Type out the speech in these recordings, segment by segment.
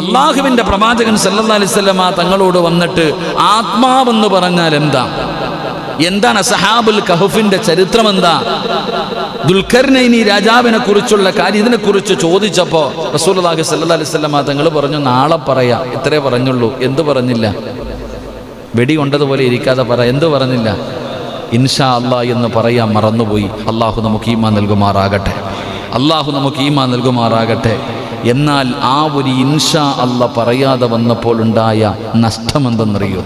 അള്ളാഹുവിന്റെ പ്രവാചകൻ സല്ലല്ലാഹു അലൈഹി വസല്ലമ തങ്ങളോട് വന്നിട്ട് ആത്മാവെന്ന് പറഞ്ഞാൽ എന്താണ് അസ്ഹാബുൽ കഹ്ഫിന്റെ ചരിത്രം എന്താ, ദുൽഖർനൈനി രാജാവിനെ കുറിച്ചുള്ള കാര്യം ഇതിനെക്കുറിച്ച് ചോദിച്ചപ്പോൾ റസൂലുള്ളാഹി സ്വല്ലല്ലാഹു അലൈഹി വസല്ലമ തങ്ങൾ പറഞ്ഞു നാളെ പറയാം. ഇത്രേ പറഞ്ഞുള്ളൂ. എന്തു പറഞ്ഞില്ല? വെടി കൊണ്ടതുപോലെ ഇരിക്കാതെ പറ. എന്തു പറഞ്ഞില്ല? ഇൻഷാ അല്ലാഹ് എന്ന് പറയാൻ മറന്നുപോയി. അള്ളാഹു നമുക്ക് ഈമാൻ നൽകുമാറാകട്ടെ. അള്ളാഹു നമുക്ക് ഈമാൻ നൽകുമാറാകട്ടെ. എന്നാൽ ആ ഒരു ഇൻഷാ അല്ലാഹ് പറയാതെ വന്നപ്പോൾ ഉണ്ടായ നഷ്ടമെന്തെന്നറിയോ?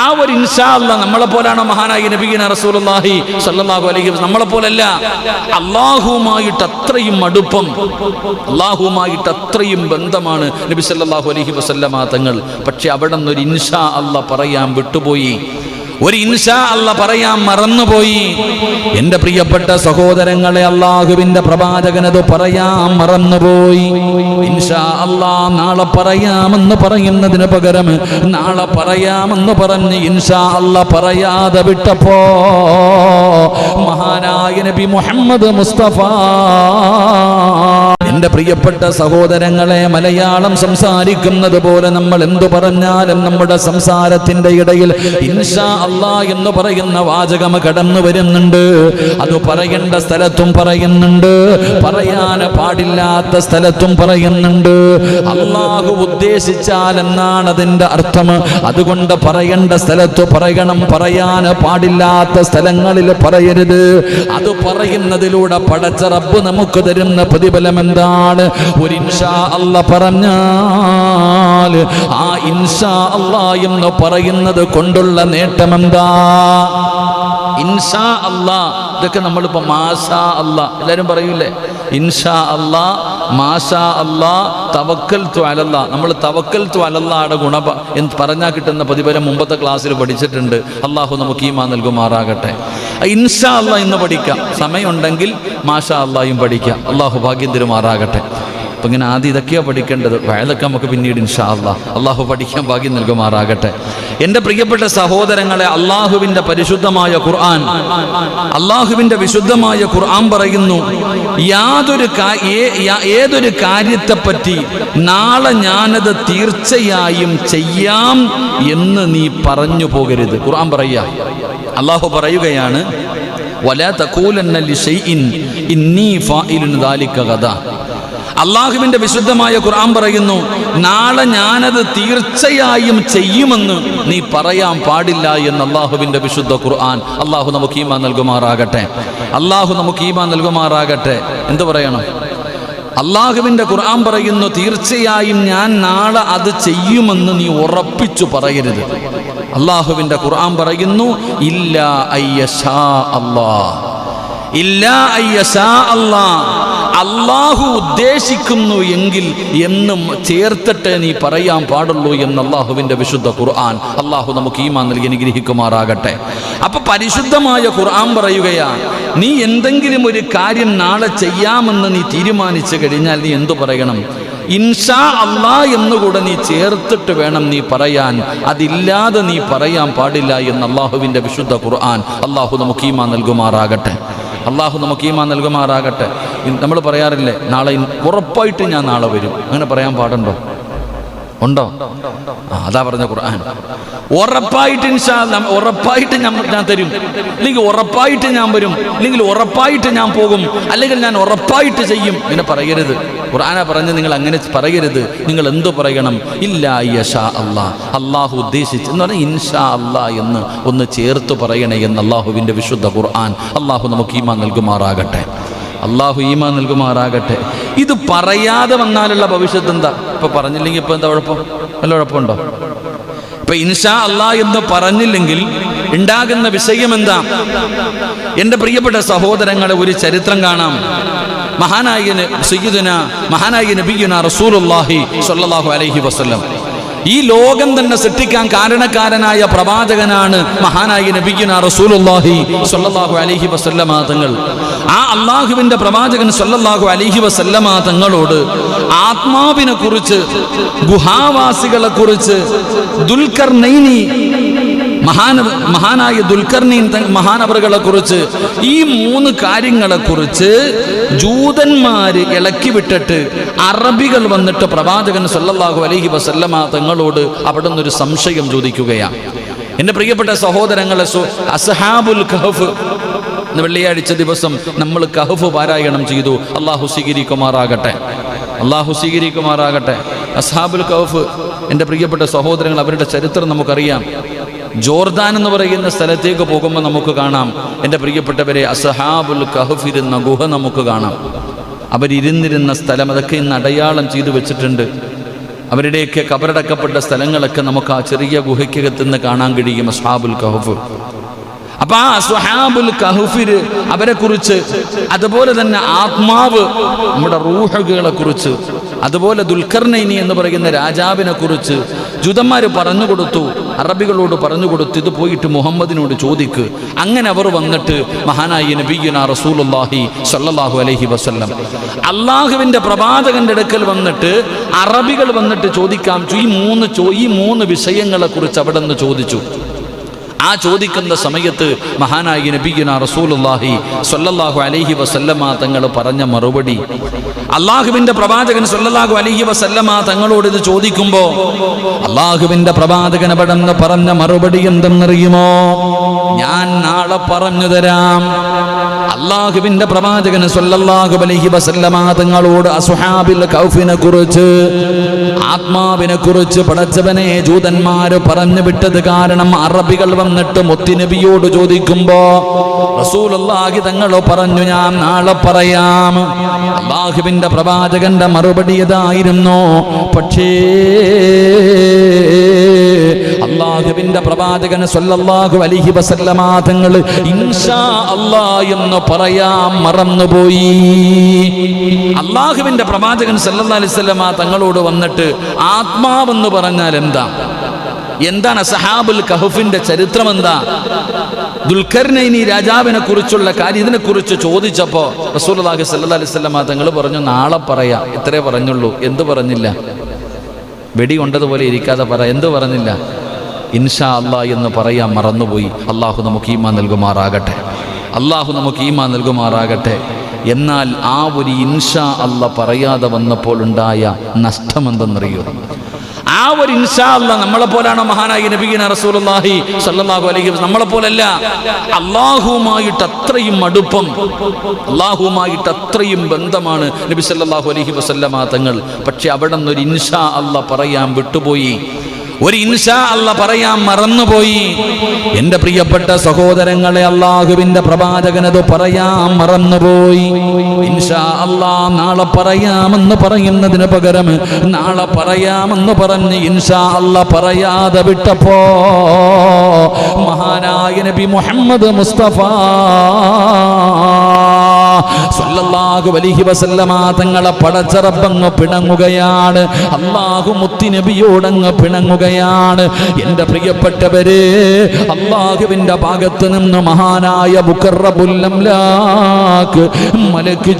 ആ ഒരു ഇൻഷാ അല്ലാഹ് നമ്മളെ പോലാണോ മഹാനായ നബിയുനാ റസൂലുള്ളാഹി സ്വല്ലല്ലാഹു അലൈഹി വസല്ലം? നമ്മളെ പോലല്ല. അള്ളാഹുവുമായിട്ട് അത്രയും അടുപ്പം, അള്ളാഹുവുമായിട്ട് അത്രയും ബന്ധമാണ് നബി സല്ലല്ലാഹു അലൈഹി വസല്ലമ തങ്ങൾ. പക്ഷെ അവിടെ നിന്നൊരു ഇൻഷാ അല്ലാഹ് പറയാൻ വിട്ടുപോയി, ഒരു ഇൻഷാ അല്ലാഹ് പറയാൻ മറന്നുപോയി. എൻ്റെ പ്രിയപ്പെട്ട സഹോദരങ്ങളെ, അള്ളാഹുവിൻ്റെ പ്രവാചകനത് പറയാൻ മറന്നുപോയി. ഇൻഷാ അല്ലാഹ് നാളെ പറയാമെന്ന് പറയുന്നതിന് പകരം നാളെ പറയാമെന്ന് പറഞ്ഞ് ഇൻഷാ അല്ലാഹ് പറയാതെ വിട്ടപ്പോ മഹാനായ നബി മുഹമ്മദ് മുസ്തഫ, എൻ്റെ പ്രിയപ്പെട്ട സഹോദരങ്ങളെ, മലയാളം സംസാരിക്കുന്നത് പോലെ നമ്മൾ എന്തു പറഞ്ഞാലും നമ്മുടെ സംസാരത്തിൻ്റെ ഇടയിൽ ഇൻഷാ അല്ലാഹ് എന്ന് പറയുന്ന വാചകം കടന്നു വരുന്നുണ്ട്. അത് പറയേണ്ട സ്ഥലത്തും പറയുന്നുണ്ട്, പറയാൻ പാടില്ലാത്ത സ്ഥലത്തും പറയുന്നുണ്ട്. അല്ലാഹു ഉദ്ദേശിച്ചാൽ എന്നാണ് അതിൻ്റെ അർത്ഥം. അതുകൊണ്ട് പറയേണ്ട സ്ഥലത്ത് പറയണം, പറയാൻ പാടില്ലാത്ത സ്ഥലങ്ങളിൽ പറയരുത്. അത് പറയുന്നതിലൂടെ പടച്ച റബ്ബ് നമുക്ക് തരുന്ന പ്രതിഫലം എന്താണ്? ഒരു ഇൻഷാ അല്ലാഹ് പറഞ്ഞാൽ ആ ഇൻഷാ അല്ലാഹ് എന്ന് പറയുന്നത് കൊണ്ടുള്ള നേട്ടം എന്താ? ഇൻഷാ അല്ലാഹ്. ഇതൊക്കെ നമ്മളിപ്പോ മാഷാ അല്ലാഹ് എല്ലാവരും പറയൂലേ? ഇൻഷാ അല്ലാഹ്, മാഷാ അല്ലാഹ്, തവക്കൽതു അലല്ലാഹ്. നമ്മൾ തവക്കൽതു അലല്ലാഹുടെ ഗുണം എന്ന് പറഞ്ഞാൽ കിട്ടുന്ന പ്രതിഫലം മുമ്പത്തെ ക്ലാസ്സിൽ പഠിച്ചിട്ടുണ്ട്. അള്ളാഹു നമുക്ക് ഈമാൻ നൽകുമാറാകട്ടെ. ഇൻഷാ അല്ലാഹ് ഇന്ന് പഠിക്കാം, സമയമുണ്ടെങ്കിൽ മാഷാ അല്ലാഹും പഠിക്കാം. അള്ളാഹു ഭാഗ്യം തരുമാറാകട്ടെ. അപ്പം ഇങ്ങനെ ആദ്യം ഇതൊക്കെയാണ് പഠിക്കേണ്ടത്. വയലൊക്കെ നമുക്ക് പിന്നീട് ഇൻഷാ അല്ലാഹ്. അള്ളാഹു പഠിക്കാൻ ഭാഗ്യം നൽകുമാറാകട്ടെ. എൻ്റെ പ്രിയപ്പെട്ട സഹോദരങ്ങളെ, അള്ളാഹുവിൻ്റെ പരിശുദ്ധമായ ഖുർആൻ, അള്ളാഹുവിൻ്റെ വിശുദ്ധമായ ഖുർആൻ പറയുന്നു, ഏതൊരു കാര്യത്തെപ്പറ്റി നാളെ ഞാനത് തീർച്ചയായും ചെയ്യാം എന്ന് നീ പറഞ്ഞു പോകരുത്. ഖുർആൻ പറയുക, അള്ളാഹു പറയുകയാണ്, വലാ തഖൂലന്ന ലിശൈഇൻ ഇന്നി ഫാഇലുൻ ദാലിക ഗദാ. അള്ളാഹുവിൻ്റെ വിശുദ്ധമായ ഖുർആൻ പറയുന്നു, നാളെ ഞാനത് തീർച്ചയായും ചെയ്യുമെന്ന് നീ പറയാൻ പാടില്ല എന്ന് അള്ളാഹുവിൻ്റെ വിശുദ്ധ ഖുർആൻ. അള്ളാഹു നമുക്ക് ഈമാൻ നൽകുമാറാകട്ടെ. അള്ളാഹു നമുക്ക് ഈമാൻ നൽകുമാറാകട്ടെ. എന്തു പറയണം? അള്ളാഹുവിൻ്റെ ഖുർആൻ പറയുന്നു, തീർച്ചയായും ഞാൻ നാളെ അത് ചെയ്യുമെന്ന് നീ ഉറപ്പിച്ചു പറയരുത്. അള്ളാഹുവിൻ്റെ ഖുർആൻ പറയുന്നു, ഇല്ലാ അയ്യശാ അല്ലാഹ്, ഇല്ലാ അയ്യശാ അല്ലാഹ്, അള്ളാഹു ഉദ്ദേശിക്കുന്നു എങ്കിൽ എന്നും ചേർത്തിട്ട് നീ പറയാൻ പാടുള്ളൂ എന്ന് അള്ളാഹുവിൻ്റെ വിശുദ്ധ ഖുർആൻ. അള്ളാഹു നമുക്ക് ഈമാൻ നൽകി അനുഗ്രഹിക്കുമാറാകട്ടെ. അപ്പൊ പരിശുദ്ധമായ ഖുർആൻ പറയുകയാ, നീ എന്തെങ്കിലും ഒരു കാര്യം നാളെ ചെയ്യാമെന്ന് നീ തീരുമാനിച്ചു കഴിഞ്ഞാൽ നീ എന്തു പറയണം? ഇൻഷാ അല്ലാഹ് എന്നുകൂടെ നീ ചേർത്തിട്ട് വേണം നീ പറയാൻ. അതില്ലാതെ നീ പറയാൻ പാടില്ല എന്ന് അള്ളാഹുവിൻ്റെ വിശുദ്ധ ഖുർആൻ. അള്ളാഹു നമുക്ക് ഈമാൻ നൽകുമാറാകട്ടെ. അള്ളാഹു നമുക്ക് ഈമാൻ നൽകുമാറാകട്ടെ. നമ്മൾ പറയാറില്ലേ, നാളെ ഉറപ്പായിട്ട് ഞാൻ നാളെ വരും. അങ്ങനെ പറയാൻ പാടുണ്ടോ? ഉണ്ടോ? അതാ പറഞ്ഞ ഖുർആൻ. ഉറപ്പായിട്ട് ഇൻഷാ അല്ലാഹ്, ഉറപ്പായിട്ട് ഞാൻ തരും, അല്ലെങ്കിൽ ഉറപ്പായിട്ട് ഞാൻ വരും, അല്ലെങ്കിൽ ഉറപ്പായിട്ട് ഞാൻ പോകും, അല്ലെങ്കിൽ ഞാൻ ഉറപ്പായിട്ട് ചെയ്യും. ഇങ്ങനെ പറയരുത്. ഖുർആനാ പറഞ്ഞ് നിങ്ങൾ അങ്ങനെ പറയരുത്. നിങ്ങൾ എന്തു പറയണം? ഇല്ലാ യശാ അല്ലാഹ്, അള്ളാഹു ഉദ്ദേശിച്ച് എന്ന് പറഞ്ഞാൽ ഇൻഷാ അല്ലാഹ് എന്ന് ഒന്ന് ചേർത്ത് പറയണേ എന്ന് അള്ളാഹുവിൻ്റെ വിശുദ്ധ ഖുർആൻ. അള്ളാഹു നമുക്ക് ഈമാൻ നൽകുമാറാകട്ടെ. അള്ളാഹു ഈമാൻ നൽകുമാറാകട്ടെ. ഇത് പറയാതെ വന്നാലുള്ള ഭവിഷ്യത്ത് എന്താ? ഇപ്പൊ പറഞ്ഞില്ലെങ്കിൽ ഇപ്പൊ എന്താ കുഴപ്പം? വല്ല കുഴപ്പമുണ്ടോ? ഇപ്പൊ ഇൻഷാ അല്ലാഹ് എന്ന് പറഞ്ഞില്ലെങ്കിൽ ഉണ്ടാകുന്ന വിഷയം എന്താ? എൻ്റെ പ്രിയപ്പെട്ട സഹോദരങ്ങളെ, ഒരു ചരിത്രം കാണാം. മഹാനായ നബിയുനാ റസൂലുള്ളാഹി സ്വല്ലല്ലാഹു അലൈഹി വസല്ലം. ഈ ലോകം തന്നെ സൃഷ്ടിക്കാൻ കാരണക്കാരനായ പ്രവാചകനാണ് മഹാനായ നബിയുനാ റസൂലുള്ളാഹി സ്വല്ലല്ലാഹു അലൈഹി വസല്ലമ തങ്ങൾ. ആ അള്ളാഹുവിൻ്റെ പ്രവാചകൻ സ്വല്ലല്ലാഹു അലൈഹി വസല്ലമ തങ്ങളോട് ആത്മാവിനെ കുറിച്ച്, ഗുഹാവാസികളെ കുറിച്ച്, ദുൽഖർനൈനി മഹാനായ ദുൽഖർനൈൻ മഹാനവറുകളെ കുറിച്ച്, ഈ 3 കാര്യങ്ങളെ കുറിച്ച് ജൂതന്മാര് ഇളക്കി വിട്ടിട്ട് അറബികൾ വന്നിട്ട് പ്രവാചകൻ സല്ലല്ലാഹു അലൈഹി വസല്ലമ തങ്ങളോട് അവിടെ നിന്നൊരു സംശയം ചോദിക്കുകയാണ്. എൻ്റെ പ്രിയപ്പെട്ട സഹോദരങ്ങളെ, അസ്ഹാബുൽ കഹഫ്, വെള്ളിയാഴ്ച ദിവസം നമ്മൾ കഹഫ് പാരായണം ചെയ്തു. അള്ളാഹു സ്വീകരിക്കുമാറാകട്ടെ, അള്ളാഹു സ്വീകരിക്കുമാറാകട്ടെ. അസ്ഹാബുൽ കഹഫ്, എൻ്റെ പ്രിയപ്പെട്ട സഹോദരങ്ങൾ, അവരുടെ ചരിത്രം നമുക്കറിയാം. ജോർദാൻ എന്ന് പറയുന്ന സ്ഥലത്തേക്ക് പോകുമ്പോൾ നമുക്ക് കാണാം, എൻ്റെ പ്രിയപ്പെട്ടവരെ, അസ്ഹാബുൽ കഹഫ് ഇരുന്ന ഗുഹ നമുക്ക് കാണാം. അവരിരുന്നിരുന്ന സ്ഥലം അതൊക്കെ ഇന്ന് അടയാളം ചെയ്തു വെച്ചിട്ടുണ്ട്. അവരുടെയൊക്കെ കബറടക്കപ്പെട്ട സ്ഥലങ്ങളൊക്കെ നമുക്ക് ആ ചെറിയ ഗുഹയ്ക്കകത്തുനിന്ന് കാണാൻ കഴിയും. അസ്ഹാബുൽ കഹഫ്. അപ്പൊ ആ അസ്ഹാബുൽ കഹഫിര് അവരെ കുറിച്ച്, അതുപോലെ തന്നെ ആത്മാവ്, നമ്മുടെ റൂഹുകളെ കുറിച്ച്, അതുപോലെ ദുൽഖർനൈനി എന്ന് പറയുന്ന രാജാവിനെ കുറിച്ച് ജൂതന്മാർ പറഞ്ഞു കൊടുത്തു, അറബികളോട് പറഞ്ഞു കൊടുത്തു, ഇത് പോയിട്ട് മുഹമ്മദിനോട് ചോദിക്ക്. അങ്ങനെ അവർ വന്നിട്ട് മഹാനായ നബിയുനാ റസൂലുള്ളാഹി സ്വല്ലല്ലാഹു അലൈഹി വസല്ലം, അള്ളാഹുവിൻ്റെ പ്രവാചകന്റെ അടുക്കൽ വന്നിട്ട് അറബികൾ വന്നിട്ട് ചോദിക്കാം, ഈ മൂന്ന് വിഷയങ്ങളെ കുറിച്ച് അവിടെ നിന്ന് ചോദിച്ചു. ആ ചോദിക്കുന്ന സമയത്ത് മഹാനായ നബിയുനാ റസൂലുള്ളാഹി സ്വല്ലല്ലാഹു അലൈഹി വസല്ലമ തങ്ങൾ പറഞ്ഞ മറുപടി, അള്ളാഹുവിൻ്റെ പ്രവാചകൻ സ്വല്ലല്ലാഹു അലൈഹി വസല്ലമ തങ്ങളോട് ഇത് ചോദിക്കുമ്പോൾ അള്ളാഹുവിൻ്റെ പ്രവാചകൻ അവിടെ പറഞ്ഞ മറുപടി എന്തെന്നറിയുമോ? ഞാൻ നാളെ പറഞ്ഞു തരാം. അള്ളാഹുവിൻ്റെ പ്രവാചകൻ സ്വല്ലല്ലാഹു അലൈഹി വസല്ലമ തങ്ങളോട് അസ്ഹാബുൽ കഹഫിനെ കുറിച്ച്, ആത്മാവിനെ കുറിച്ച് പടച്ചവനെ ജൂതന്മാര് പറഞ്ഞു വിട്ടത് കാരണം അറബികൾ വന്നിട്ട് മുത്തുനബിയോട് ചോദിക്കുമ്പോ റസൂലുള്ളാഹി തങ്ങൾ പറഞ്ഞു, ഞാൻ നാളെ പറയാം. അള്ളാഹുവിൻ്റെ പ്രവാചകന്റെ മറുപടി ഇതായിരുന്നു. പക്ഷേ അള്ളാഹുവിൻ്റെ പ്രവാചകൻ സ്വല്ലല്ലാഹു അലൈഹി വസല്ലമ തങ്ങൾ ഇൻഷാ അല്ലാഹ് എന്ന് പറയാൻ മറന്നുപോയി. അള്ളാഹുവിൻ്റെ പ്രവാചകൻ സല്ലല്ലാഹു അലൈഹി വസല്ലമ തങ്ങളോട് വന്നിട്ട് ആത്മാവെന്ന് പറഞ്ഞാൽ എന്താണ് അസ്ഹാബുൽ കഹഫിന്റെ ചരിത്രം എന്താ, ദുൽഖർനൈനി രാജാവിനെ കുറിച്ചുള്ള കാര്യം, ഇതിനെക്കുറിച്ച് ചോദിച്ചപ്പോൾ റസൂലുള്ളാഹി സ്വല്ലല്ലാഹു അലൈഹി വസല്ലമ തങ്ങൾ പറഞ്ഞു, നാളെ പറയാം. ഇത്രേ പറഞ്ഞുള്ളൂ. എന്ത് പറഞ്ഞില്ല? വെടി കൊണ്ടതുപോലെ ഇരിക്കാതെ പറ. എന്ത് പറഞ്ഞില്ല? ഇൻഷാ അല്ലാഹ് എന്ന് പറയാൻ മറന്നുപോയി. അള്ളാഹു നമുക്ക് ഈമാൻ നൽകുമാറാകട്ടെ, അള്ളാഹു നമുക്ക് ഈമാൻ നൽകുമാറാകട്ടെ. എന്നാൽ ആ ഒരു ഇൻഷാ അല്ലാഹ് പറയാതെ വന്നപ്പോൾ ഉണ്ടായ നഷ്ടം എന്തെന്നറിയോ? ആ ഒരു ഇൻഷാ അല്ലാഹ് നമ്മളെ പോലാണോ മഹാനായ നബിയുനാ റസൂലുള്ളാഹി സ്വല്ലല്ലാഹു അലൈഹി വസല്ലം? നമ്മളെ പോലല്ല. അള്ളാഹുവുമായിട്ട് അത്രയും അടുപ്പം, അള്ളാഹുവുമായിട്ട് അത്രയും ബന്ധമാണ് നബി സല്ലല്ലാഹു അലൈഹി വസല്ലമ തങ്ങൾ. പക്ഷെ അവിടെ നിന്നൊരു ഇൻഷാ അല്ലാഹ് പറയാൻ വിട്ടുപോയി, ഒരു ഇൻഷാ അല്ലാഹ് പറയാൻ മറന്നുപോയി. എൻ്റെ പ്രിയപ്പെട്ട സഹോദരങ്ങളെ, അള്ളാഹുവിൻ്റെ പ്രവാചകനത് പറയാൻ മറന്നുപോയി. ഇൻഷാ അല്ലാഹ് നാളെ പറയാമെന്ന് പറയുന്നതിന് പകരം നാളെ പറയാമെന്ന് പറഞ്ഞ് ഇൻഷാ അല്ലാഹ് പറയാതെ വിട്ടപ്പോ മഹാനായ നബി മുഹമ്മദ് മുസ്തഫ സ്വല്ലല്ലാഹു അലൈഹി വസല്ലമ തങ്ങളെ പടച്ച റബ്ബങ്ങ് പിണങ്ങുകയാണ്. അല്ലാഹു മുത്തുനബിയോടങ്ങ് പിണങ്ങുകയാണ്. എൻ്റെ പ്രിയപ്പെട്ടവരെ, അല്ലാഹുവിൻ്റെ ഭാഗത്ത് നിന്ന് മഹാനായ മുഖറബുൽ അംലാക്ക് മലക്ക്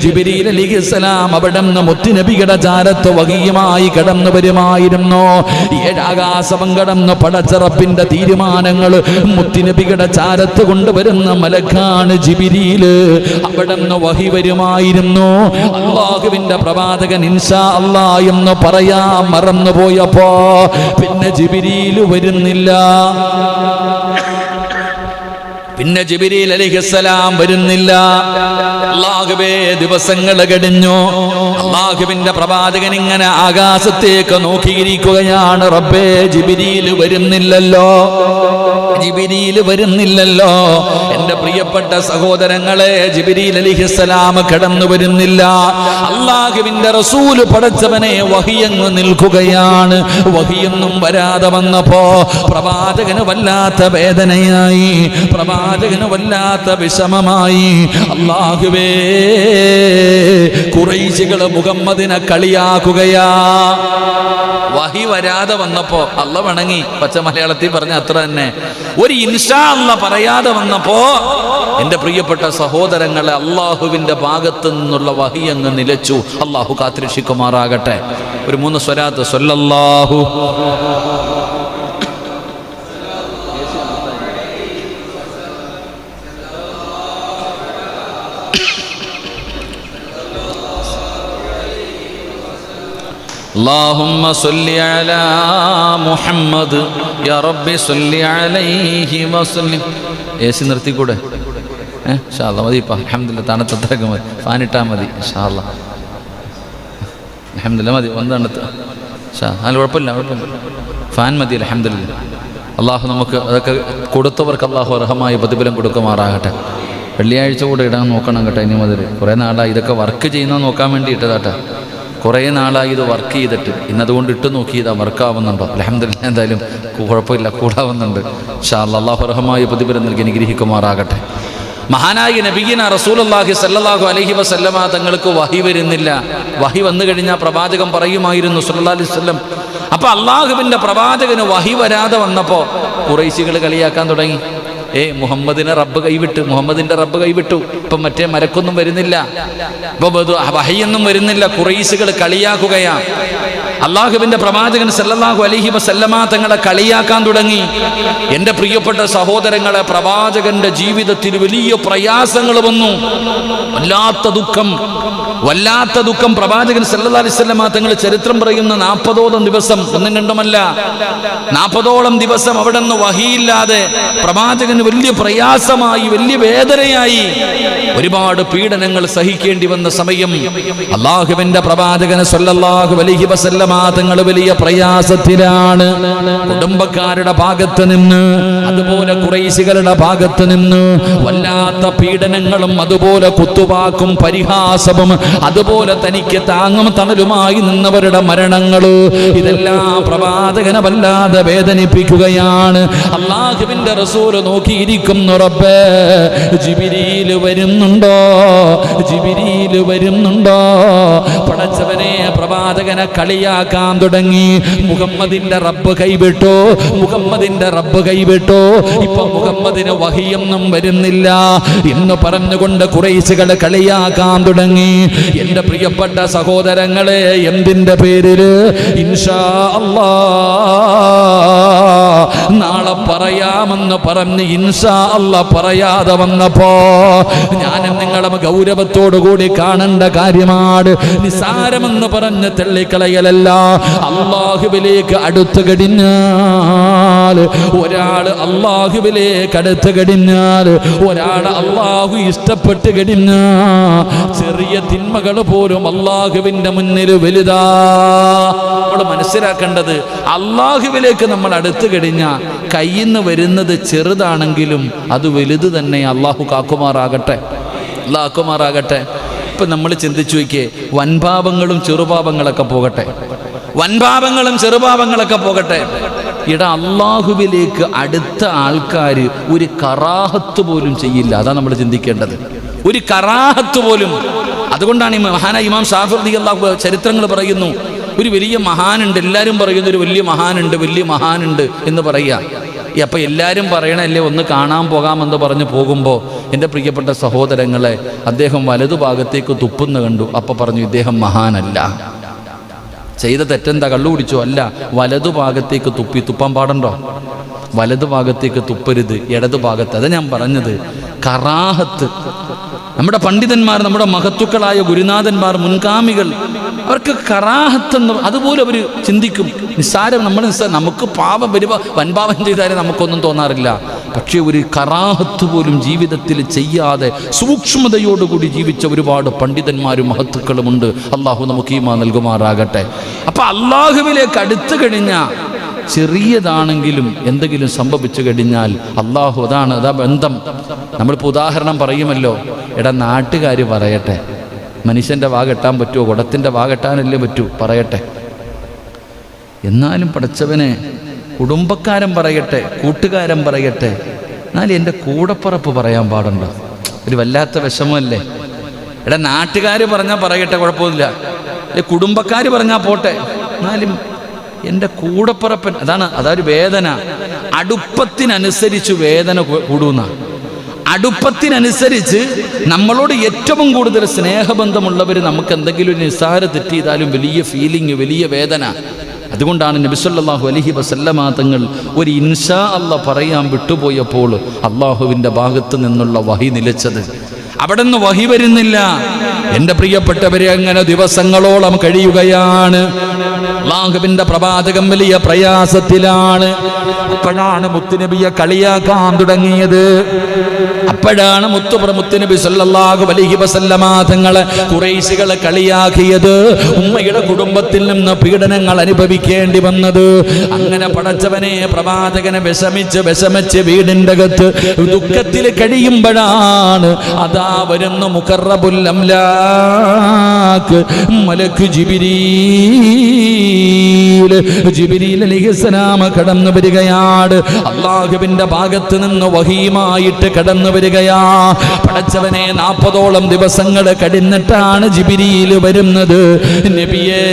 ജിബ്രീൽ അലൈഹിസ്സലാം അവിടെ നിന്ന് മുത്തുനബിയുടെ ചാരത്ത് വഹിയുമായി കടന്നു വരുമായിരുന്നു. ഏഴാകാശം കടന്ന് പടച്ച റബ്ബിൻ്റെ തീരുമാനങ്ങൾ മുത്തുനബിയുടെ ചാരത്ത് കൊണ്ടുവരുന്ന മലക്കാണ് ജിബ്രീൽ. അവിടെ നിന്ന് വഹി വരുമായിരുന്നു. അല്ലാഹുവിൻ്റെ പ്രവാചകൻ ഇൻഷാ അല്ലാഹ് എന്ന് പറയാൻ മറന്നുപോയപ്പോ പിന്നെ ജിബ്രീൽ വരുന്നില്ല. പിന്നെ ജിബ്രീൽ അലൈഹിസ്സലാം വരുന്നില്ല. അല്ലാഹുവേ, ദിവസങ്ങൾ കഴിഞ്ഞു. അല്ലാഹുവിൻ്റെ പ്രവാചകൻ ഇങ്ങനെ ആകാശത്തേക്ക് നോക്കിയിരിക്കുകയാണ്. റബ്ബേ, ജിബ്രീൽ വരുന്നില്ലല്ലോ, ജിബ്രീൽ വരുന്നില്ലല്ലോ. എൻ്റെ പ്രിയപ്പെട്ട സഹോദരങ്ങളെ, ജിബ്രീൽ അലൈഹിസ്സലാം കടന്നു വരുന്നില്ല. അല്ലാഹുവിൻ്റെ റസൂൽ പടച്ചവനെ വഹിയങ്ങ് നിൽക്കുകയാണ്. വഹിയൊന്നും വരാതെ വന്നപ്പോ പ്രവാചകന് വല്ലാത്ത വേദനയായി, പ്രവാചകന് വല്ലാത്ത വിഷമമായി. അല്ലാഹുവേ, ഖുറൈശികൾ മുഹമ്മദിനെ കളിയാക്കുകയാ. വഹി വരാതെ വന്നപ്പോ അല്ല വണങ്ങി, പച്ച മലയാളത്തിൽ പറഞ്ഞ അത്ര തന്നെ. ഒരു ഇൻഷാ അല്ലാഹ് പറയാതെ വന്നപ്പോ എൻ്റെ പ്രിയപ്പെട്ട സഹോദരങ്ങളെ, അള്ളാഹുവിൻ്റെ ഭാഗത്ത് നിന്നുള്ള വഹി അങ്ങ് നിലച്ചു. അള്ളാഹു കാത്തിരക്ഷിക്കുമാറാകട്ടെ. ഒരു 3 സ്വലാത്ത് സ്വല്ലല്ലാഹു اللهم صل على محمد يا رب صل عليه وسلم. ഏസി നിർത്തിക്കൂടെ? ഇൻഷാ അല്ലാഹ് മതി ഇപ്പം. അൽഹംദുലില്ലാ തണുത്തത്രയൊക്കെ മതി, ഫാനിട്ടാൽ മതി. ഇൻഷാ അല്ലാഹ് അൽഹംദുലില്ലാ മതി. ഒന്ന് തണുത്ത് അതിൽ കുഴപ്പമില്ല, ഫാൻ മതി. അൽഹംദുലില്ലാ. അള്ളാഹു നമുക്ക് അതൊക്കെ കൊടുത്തവർക്ക് അള്ളാഹു അർഹമായ പ്രതിഫലം കൊടുക്കുമാറാകട്ടെ. വെള്ളിയാഴ്ച കൂടെ ഇടാൻ നോക്കണം കേട്ടോ. ഇനി മുതൽ കുറേ നാളായി ഇതൊക്കെ വർക്ക് ചെയ്യുന്നത് നോക്കാൻ വേണ്ടി ഇട്ടതാട്ടെ. കുറേ നാളായി ഇത് വർക്ക് ചെയ്തിട്ട് ഇന്നതുകൊണ്ട് ഇട്ട് നോക്കിയതാ വർക്കാവുന്നുണ്ടോ. അൽഹംദുലില്ലാ എന്തായാലും കുഴപ്പമില്ല, കൂടാവുന്നുണ്ട്. ഇൻഷാ അല്ലാഹ് അള്ളാഹു അർഹമായ പ്രതിഫലം നൽകി അനുഗ്രഹിക്കുമാറാകട്ടെ. മഹാനായ നബിയിന റസൂലുള്ളാഹി സ്വല്ലല്ലാഹു അലൈഹി വസല്ലമ തങ്ങൾക്ക് വഹി വരുന്നില്ല. വഹി വന്നു കഴിഞ്ഞാൽ പ്രവാചകൻ പറയുമായിരുന്നു സല്ലല്ലാഹു അലൈഹി വസല്ലം. അപ്പോൾ അള്ളാഹുവിൻ്റെ പ്രവാചകന് വഹി വരാതെ വന്നപ്പോൾ ഖുറൈശികൾ കളിയാക്കാൻ തുടങ്ങി. മുഹമ്മദിനെ റബ്ബ് കൈവിട്ടു, മുഹമ്മദിൻ്റെ റബ്ബ് കൈവിട്ടു. ഇപ്പം മറ്റേ മരക്കൊന്നും വരുന്നില്ല, ഇപ്പം വഹിയൊന്നും വരുന്നില്ല. ഖുറൈശികൾ കളിയാക്കുകയാണ്. അള്ളാഹുവിൻ്റെ പ്രവാചകൻ സല്ലല്ലാഹു അലൈഹി വസല്ലമ തങ്ങളെ കളിയാക്കാൻ തുടങ്ങി. എൻ്റെ പ്രിയപ്പെട്ട സഹോദരങ്ങളെ, പ്രവാചകന്റെ ജീവിതത്തിൽ വലിയ പ്രയാസങ്ങൾ വന്നു. വല്ലാത്ത ദുഃഖം പ്രവാചകൻ സല്ലല്ലാഹു അലൈഹി വസല്ലമ തങ്ങൾ ചരിത്രം പറയുന്ന 40ഓളം ദിവസം, ഒന്നും രണ്ടുമല്ല 40ഓളം ദിവസം അവിടെ നിന്ന് വഹിയില്ലാതെ പ്രവാചകന് വലിയ പ്രയാസമായി, വലിയ വേദനയായി. ഒരുപാട് പീഡനങ്ങൾ സഹിക്കേണ്ടി വന്ന സമയം അള്ളാഹുവിൻ്റെ പ്രവാചകൻ സല്ലല്ലാഹു അലൈഹി വസല്ലമ തങ്ങൾ വലിയ പ്രയാസത്തിലാണ്. കുടുംബക്കാരുടെ ഭാഗത്ത് നിന്ന്, അതുപോലെ ഖുറൈശികളുടെ ഭാഗത്ത് നിന്ന് വല്ലാത്ത പീഡനങ്ങളും, അതുപോലെ കുത്തുവാക്കും പരിഹാസവും, അതുപോലെ തനിക്ക് താങ്ങും തണലുമായി നിന്നവരുടെ മരണങ്ങള്, ഇതെല്ലാം പ്രവാചകനെ വല്ലാതെ വേദനിപ്പിക്കുകയാണ്. അള്ളാഹുവിന്റെ റസൂല് നോക്കിയിരിക്കുന്നു. റബ്ബേ, ജിബ്രീൽ വരുന്നുണ്ടോ, ജിബ്രീൽ വരുന്നുണ്ടോ? പടച്ചവനെ, പ്രവാചകനെ കളിയാക്കാൻ തുടങ്ങി. മുഹമ്മദിന്റെ റബ്ബ് കൈവിട്ടോ, മുഹമ്മദിന്റെ റബ്ബ് കൈവിട്ടോ, ഇപ്പൊ മുഹമ്മദിന് വഹിയൊന്നും വരുന്നില്ല എന്ന് പറഞ്ഞുകൊണ്ട് ഖുറൈശികൾ കളിയാക്കാൻ തുടങ്ങി. എന്റെ പ്രിയപ്പെട്ട സഹോദരങ്ങളെ, എന്തിന്റെ പേരില്? ഇൻഷാ അല്ലാഹ് നാളെ പറയാമെന്ന് പറഞ്ഞ് ഇൻഷാ അല്ലാഹ് പറയാതെ വന്നപ്പോ ഞാൻ നിങ്ങളെ ഗൗരവത്തോടു കൂടി കാണേണ്ട കാര്യമാണ്. നിസാരമെന്ന് പറഞ്ഞ് തള്ളിക്കളയലല്ല. അള്ളാഹുവിലേക്ക് അടുത്തു കഴിഞ്ഞാൽ ഒരാൾ, അള്ളാഹുവിലേക്ക് അടുത്തു കഴിഞ്ഞാൽ ഒരാൾ, അള്ളാഹു ഇഷ്ടപ്പെട്ട് കഴിഞ്ഞാൽ ചെറിയ തിന്മകൾ പോലും അള്ളാഹുവിന്റെ മുന്നിൽ വലുതാ. നമ്മൾ മനസ്സിലാക്കേണ്ടത്, അള്ളാഹുവിലേക്ക് നമ്മൾ അടുത്തു കഴിഞ്ഞാൽ കയ്യിൽ നിന്ന് വരുന്നത് ചെറുതാണെങ്കിലും അത് വലുത് തന്നെ. അള്ളാഹു കാക്കുമാറാകട്ടെ, അള്ളാഹു കാക്കുമാറാകട്ടെ. ഇപ്പം നമ്മൾ ചിന്തിച്ചു നോക്കിയേ, വൻപാപങ്ങളും ചെറുപാപങ്ങളൊക്കെ പോകട്ടെ, വൻപാപങ്ങളും ചെറുപാപങ്ങളൊക്കെ പോകട്ടെ. അള്ളാഹുവിലേക്ക് അടുത്ത ആൾക്കാർ ഒരു കറാഹത്ത് പോലും ചെയ്യില്ല. അതാണ് നമ്മൾ ചിന്തിക്കേണ്ടത്, ഒരു കറാഹത്ത് പോലും. അതുകൊണ്ടാണ് ഈ മഹാനായ ഇമാം ഷാഫി റളിയല്ലാഹു ചരിത്രങ്ങൾ പറയുന്നു, ഒരു വലിയ മഹാനുണ്ട്, എല്ലാവരും പറയുന്നു ഒരു വലിയ മഹാനുണ്ട്, വലിയ മഹാനുണ്ട് എന്ന് പറയുക. അപ്പം എല്ലാവരും പറയണല്ലേ ഒന്ന് കാണാൻ പോകാമെന്ന് പറഞ്ഞ് പോകുമ്പോൾ എൻ്റെ പ്രിയപ്പെട്ട സഹോദരങ്ങളെ, അദ്ദേഹം വലതുഭാഗത്തേക്ക് തുപ്പുന്ന കണ്ടു. അപ്പം പറഞ്ഞു, ഇദ്ദേഹം മഹാനല്ല. ചെയ്ത തെറ്റെന്താ? കള്ളു കുടിച്ചോ? അല്ല, വലതുഭാഗത്തേക്ക് തുപ്പാൻ പാടുണ്ടോ? വലതുഭാഗത്തേക്ക് തുപ്പരുത്, ഇടതുഭാഗത്ത്. അത് ഞാൻ പറഞ്ഞത് കറാഹത്ത്. നമ്മുടെ പണ്ഡിതന്മാർ, നമ്മുടെ മഹത്തുക്കളായ ഗുരുനാഥന്മാർ, മുൻഗാമികൾ, അവർക്ക് കറാഹത്തെന്ന് അതുപോലെ അവർ ചിന്തിക്കും. നിസ്സാരം, നമുക്ക് പാപം വരുമ്പോൾ വൻപാപം ചെയ്താലും നമുക്കൊന്നും തോന്നാറില്ല. പക്ഷേ ഒരു കറാഹത്ത് പോലും ജീവിതത്തിൽ ചെയ്യാതെ സൂക്ഷ്മതയോടുകൂടി ജീവിച്ച ഒരുപാട് പണ്ഡിതന്മാരും മഹത്തുക്കളുമുണ്ട്. അള്ളാഹു നമുക്ക് ഈമാൻ നൽകുമാറാകട്ടെ. അപ്പം അള്ളാഹുവിലേക്ക് അടുത്തു കഴിഞ്ഞാൽ ചെറിയതാണെങ്കിലും എന്തെങ്കിലും സംഭവിച്ചു കഴിഞ്ഞാൽ അള്ളാഹു, അതാ ബന്ധം. നമ്മളിപ്പോൾ ഉദാഹരണം പറയുമല്ലോ, നാട്ടുകാർ പറയട്ടെ, മനുഷ്യൻ്റെ വാ കെട്ടാൻ പറ്റുമോ? കുടത്തിൻ്റെ വാ കെട്ടാനല്ലേ പറ്റൂ, പറയട്ടെ. എന്നാലും പടച്ചവനെ, കുടുംബക്കാരൻ പറയട്ടെ, കൂട്ടുകാരൻ പറയട്ടെ, എന്നാലും എൻ്റെ കൂടപ്പറപ്പ് പറയാൻ പാടുണ്ടോ? ഒരു വല്ലാത്ത വിഷമമല്ലേ? നാട്ടുകാർ പറഞ്ഞാൽ പറയട്ടെ, കുഴപ്പമില്ല. കുടുംബക്കാർ പറഞ്ഞാൽ പോട്ടെ, എന്നാലും എൻ്റെ കൂടപ്പറപ്പൻ, അതൊരു വേദന. അടുപ്പത്തിനനുസരിച്ച് വേദന കൂടുന്ന, അടുപ്പത്തിനനുസരിച്ച് നമ്മളോട് ഏറ്റവും കൂടുതൽ സ്നേഹബന്ധമുള്ളവർ നമുക്ക് എന്തെങ്കിലും ഒരു നിസ്സാര തെറ്റ് ചെയ്താലും വലിയ ഫീലിംഗ്, വലിയ വേദന. അതുകൊണ്ടാണ് നബി സല്ലല്ലാഹു അലൈഹി വസല്ലമ തങ്ങൾ ഒരു ഇൻഷാ അല്ലാഹ് പറയാൻ വിട്ടുപോയപ്പോൾ അള്ളാഹുവിൻ്റെ ഭാഗത്ത് നിന്നുള്ള വഹി നിലച്ചത്. അവിടെ നിന്ന് വഹി വരുന്നില്ല. എന്റെ പ്രിയപ്പെട്ടവരെ, അങ്ങനെ ദിവസങ്ങളോളം കഴിയുകയാണ്. അല്ലാഹുവിന്റെ പ്രവാചകൻ വലിയ പ്രയാസത്തിലാണ്. അപ്പോഴാണ് മുത്തുനബിയെ കളിയാക്കാൻ തുടങ്ങിയത്. അപ്പോഴാണ് മുത്തുനബി സല്ലല്ലാഹു അലൈഹി വസല്ലമ തങ്ങളെ ഖുറൈശികളെ കളിയാക്കിയത്. ഉമ്മയുടെ കുടുംബത്തിൽ നിന്ന് പീഡനങ്ങൾ അനുഭവിക്കേണ്ടി വന്നത്. അങ്ങനെ പടച്ചവനെ, പ്രവാചകനെ വിഷമിച്ച് വീടിന്റെ അകത്ത് ദുഃഖത്തിൽ കഴിയുമ്പോഴാണ് അതാ വരുന്ന മുഖറബുൽ അംലാക്ക് മലക്ക് ജിബ്രീൽ അലൈഹിസ്സലാം കടന്നു വരികയാണ്. അല്ലാഹുവിന്റെ ഭാഗത്ത് നിന്ന് വഹീമായിട്ട് കടന്നു വരികയാ. പടച്ചവനെ, 40ഓളം ദിവസങ്ങൾ കഴിഞ്ഞിട്ടാണ് ജിബ്രീൽ വരുന്നത്. നബിയേ,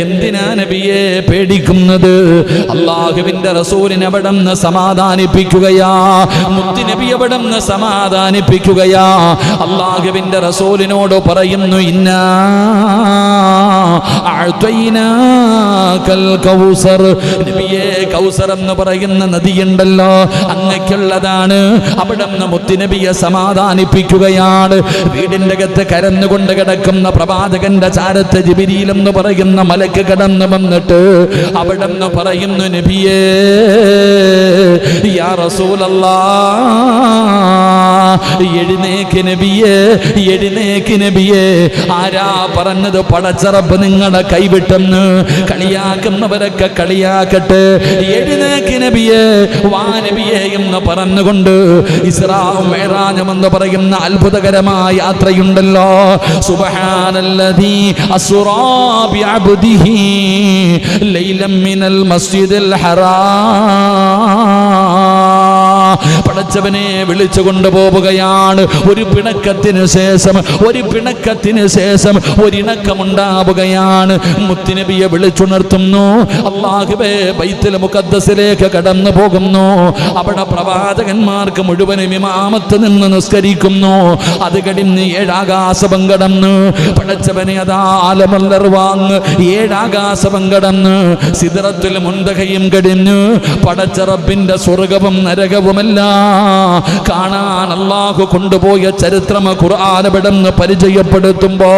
എന്തിനാ നബിയെ പേടിക്കുന്നത്? അല്ലാഹുവിന്റെ റസൂലിനെ അവിടുന്ന് സമാധാനിപ്പിക്കുകയാ. മുത്തുനബി അവിടുന്ന് സമാധാനിപ്പിക്കുകയാ. അല്ലാഹുവിന്റെ റസൂലിനോട് പറയുന്നു, ഇന്നാ അഅ്തൈനാകൽ കൗസർ. നബിയെ, കൗസർ എന്ന് പറയുന്ന നദിയുണ്ടല്ലോ, അങ്ങക്കുള്ളതാണ്. അവിടുന്ന് മുത്തുനബിയെ സമാധാനിപ്പിക്കുകയാണ്. വീടിന്റെ അകത്ത് കരഞ്ഞുകൊണ്ട് കിടക്കുന്ന പ്രവാചകന്റെ ചാരത്ത് ജിബ്രീൽ എന്ന് പറയുന്ന മലക്ക് കടന്നു വന്നിട്ട് അവിടുന്ന് പറയുന്നു, നബിയേ, യാ റസൂലല്ലാഹ്, എഴുന്നേക്ക് നബിയേ, എഴുന്നേക്ക് നബിയേ. ആരാ പറഞ്ഞത്? പടച്ച റബ്ബ് നിങ്ങളെ കൈവിട്ടെന്ന്. കളിയാക്കുന്നവരൊക്കെ കളിയാക്കട്ടെ, എഴുന്നേക്ക് നബിയേ, വാ നബിയേ എന്ന് പറഞ്ഞുകൊണ്ട് ഇസ്രാ മിഅ്റാജ് എന്ന് പറയുന്ന അത്ഭുതകരമായ യാത്രയുണ്ടല്ലോ. സുബ്ഹാനല്ലദീ അസ്റാ ബിഅബ്ദിഹി ലൈലൻ മിനൽ മസ്ജിദിൽ ഹറാം. പടച്ചവനെ വിളിച്ചു കൊണ്ടുപോവുകയാണ്. ഒരു പിണക്കത്തിന് ശേഷം ഒരിണക്കമുണ്ടാവുകയാണ്. മുത്തുനബിയെ വിളിച്ചുണർത്തുന്നു. അല്ലാഹുവേ, ബൈത്തുൽ മുഖദ്ദസിലേക്ക് കടന്നു പോകുന്നു. അവിടെ പ്രവാചകന്മാർക്ക് മുഴുവനും ഇമാമത്ത് നിന്ന് നിസ്കരിക്കുന്നു. അത് കഴിഞ്ഞ് 7 ആകാശം കടന്ന് പടച്ചവനെ അതാ ആലമുൽ അർവാങ് 7 ആകാശം കടന്ന് സിദ്റത്തുൽ മുൻതഹയും കടിഞ്ഞ് പടച്ച റബ്ബിന്റെ സ്വർഗവും നരകവുമെല്ലാം കാണാൻ അല്ലാഹു കൊണ്ടുപോയ ചരിത്രം ഖുർആൻ അവിടുന്ന് പരിചയപ്പെടുത്തുമ്പോ,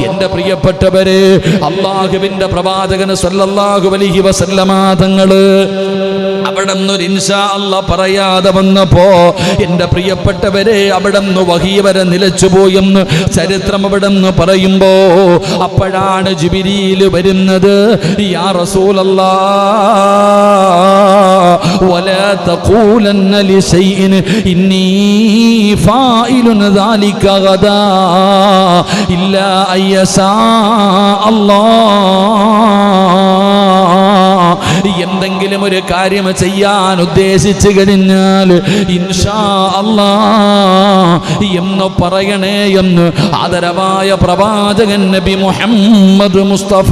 എന്റെ പ്രിയപ്പെട്ടവരെ, അല്ലാഹുവിന്റെ പ്രവാചകൻ സല്ലല്ലാഹു അലൈഹി വസല്ലമ തങ്ങള് അവിടുന്ന് ഒരു ഇൻഷാ അല്ലാഹ് പറയാതെ വന്നപ്പോ, എന്റെ പ്രിയപ്പെട്ടവരെ, അവിടുന്ന് വഹി വരെ നിലച്ചുപോയെന്ന് ചരിത്രം അവിടുന്ന് പറയുമ്പോ, അപ്പോഴാണ് ജിബ്രീൽ വരുന്നത്. യാ റസൂലല്ലാഹ്, വലാ തഖൂലന്ന ലിശൈഇൻ ഇന്നി ഫായിലുൻ ദാലിക ഗദാ ഇല്ലാ അയ്യസാ അല്ലാഹ്. എന്തെങ്കിലും ഒരു കാര്യം ചെയ്യാൻ ഉദ്ദേശിച്ചു കഴിഞ്ഞാൽ ഇൻഷാ അല്ലാഹ് എന്ന് പറയണേ എന്ന് ആദരവായ പ്രവാചകൻ നബി മുഹമ്മദ് മുസ്തഫ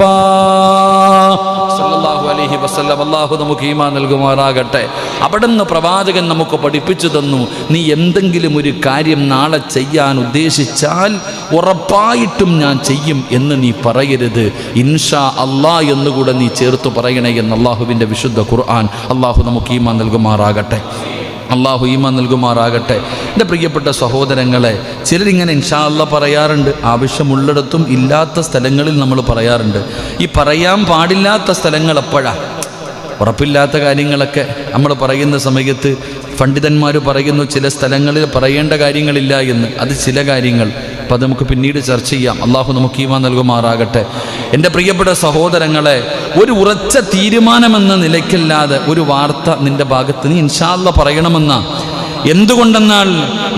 സല്ലല്ലാഹു അലൈഹി വസല്ലം. അല്ലാഹു നമുക്ക് ഈമാൻ നൽകുമാറാകട്ടെ. അവിടുന്ന് പ്രവാചകൻ നമുക്ക് പഠിപ്പിച്ചു തന്നു, നീ എന്തെങ്കിലും ഒരു കാര്യം നാളെ ചെയ്യാൻ ഉദ്ദേശിച്ചാൽ ഉറപ്പായിട്ടും ഞാൻ ചെയ്യും എന്ന് നീ പറയരുത്, ഇൻഷാ അല്ലാഹ് എന്നുകൂടെ നീ ചേർത്ത് പറയണേ എന്ന് അല്ലാഹുവിൻ്റെ വിശുദ്ധ ഖുർആൻ. അല്ലാഹു നമുക്ക് ഈമാൻ നൽകുമാറാകട്ടെ. അള്ളാഹു ഈമാൻ നൽകുമാറാകട്ടെ. എൻ്റെ പ്രിയപ്പെട്ട സഹോദരങ്ങളെ, ചിലരിങ്ങനെ ഇൻഷാ അല്ലാഹ് പറയാറുണ്ട്. ആവശ്യമുള്ളിടത്തും ഇല്ലാത്ത സ്ഥലങ്ങളിൽ നമ്മൾ പറയാറുണ്ട്. ഈ പറയാൻ പാടില്ലാത്ത സ്ഥലങ്ങൾ എപ്പോഴാണ്? ഉറപ്പില്ലാത്ത കാര്യങ്ങളൊക്കെ നമ്മൾ പറയുന്ന സമയത്ത് പണ്ഡിതന്മാർ പറയുന്നു ചില സ്ഥലങ്ങളിൽ പറയേണ്ട കാര്യങ്ങളില്ല എന്ന്. അത് ചില കാര്യങ്ങൾ, അപ്പോൾ അത് നമുക്ക് പിന്നീട് ചർച്ച ചെയ്യാം. അള്ളാഹു നമുക്ക് ഈമാൻ നൽകുമാറാകട്ടെ. എൻ്റെ പ്രിയപ്പെട്ട സഹോദരങ്ങളെ, ഒരു ഉറച്ച തീരുമാനമെന്ന നിലയ്ക്കല്ലാതെ ഒരു വാർത്ത നിൻ്റെ ഭാഗത്ത് നീ ഇൻഷാ അല്ലാഹ് പറയണമെന്നാ. എന്തുകൊണ്ടെന്നാൽ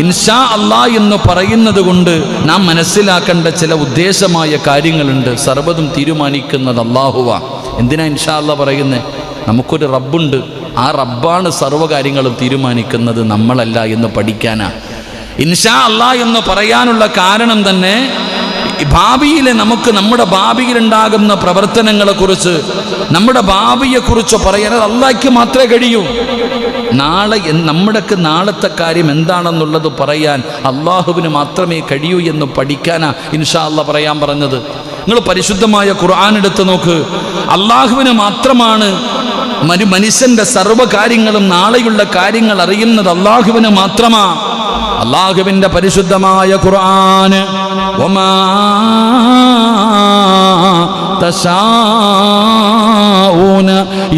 ഇൻഷാ അല്ലാഹ് എന്ന് പറയുന്നത് കൊണ്ട് നാം മനസ്സിലാക്കേണ്ട ചില ഉദ്ദേശമായ കാര്യങ്ങളുണ്ട്. സർവ്വതും തീരുമാനിക്കുന്നത് അല്ലാഹുവാ. എന്തിനാ ഇൻഷാ അല്ലാഹ് പറയുന്നത്? നമുക്കൊരു റബ്ബുണ്ട്, ആ റബ്ബാണ് സർവ്വകാര്യങ്ങളും തീരുമാനിക്കുന്നത്, നമ്മളല്ല എന്ന് പഠിക്കാനാ. ഇൻഷാ അല്ലാഹ് എന്ന് പറയാനുള്ള കാരണം തന്നെ ഭാവിയിലെ നമുക്ക് നമ്മുടെ ഭാവിയിലുണ്ടാകുന്ന പ്രവർത്തനങ്ങളെക്കുറിച്ച്, നമ്മുടെ ഭാവിയെക്കുറിച്ച് പറയാൻ അല്ലാഹ്ക്ക് മാത്രമേ കഴിയൂ. നാളെ നമ്മുടെയൊക്കെ നാളത്തെ കാര്യം എന്താണെന്നുള്ളത് പറയാൻ അള്ളാഹുവിന് മാത്രമേ കഴിയൂ എന്ന് പഠിക്കാനാ ഇൻഷാ അല്ലാഹ് പറയാൻ പറഞ്ഞത്. നിങ്ങൾ പരിശുദ്ധമായ ഖുർആൻ എടുത്ത് നോക്ക്. അള്ളാഹുവിന് മാത്രമാണ് മനുഷ്യന്റെ സർവ്വകാര്യങ്ങളും നാളെയുള്ള കാര്യങ്ങൾ അറിയുന്നത് അള്ളാഹുവിന് മാത്രമാ. അല്ലാഹുവിന്റെ പരിശുദ്ധമായ ഖുർആൻ വമാ തശാഊന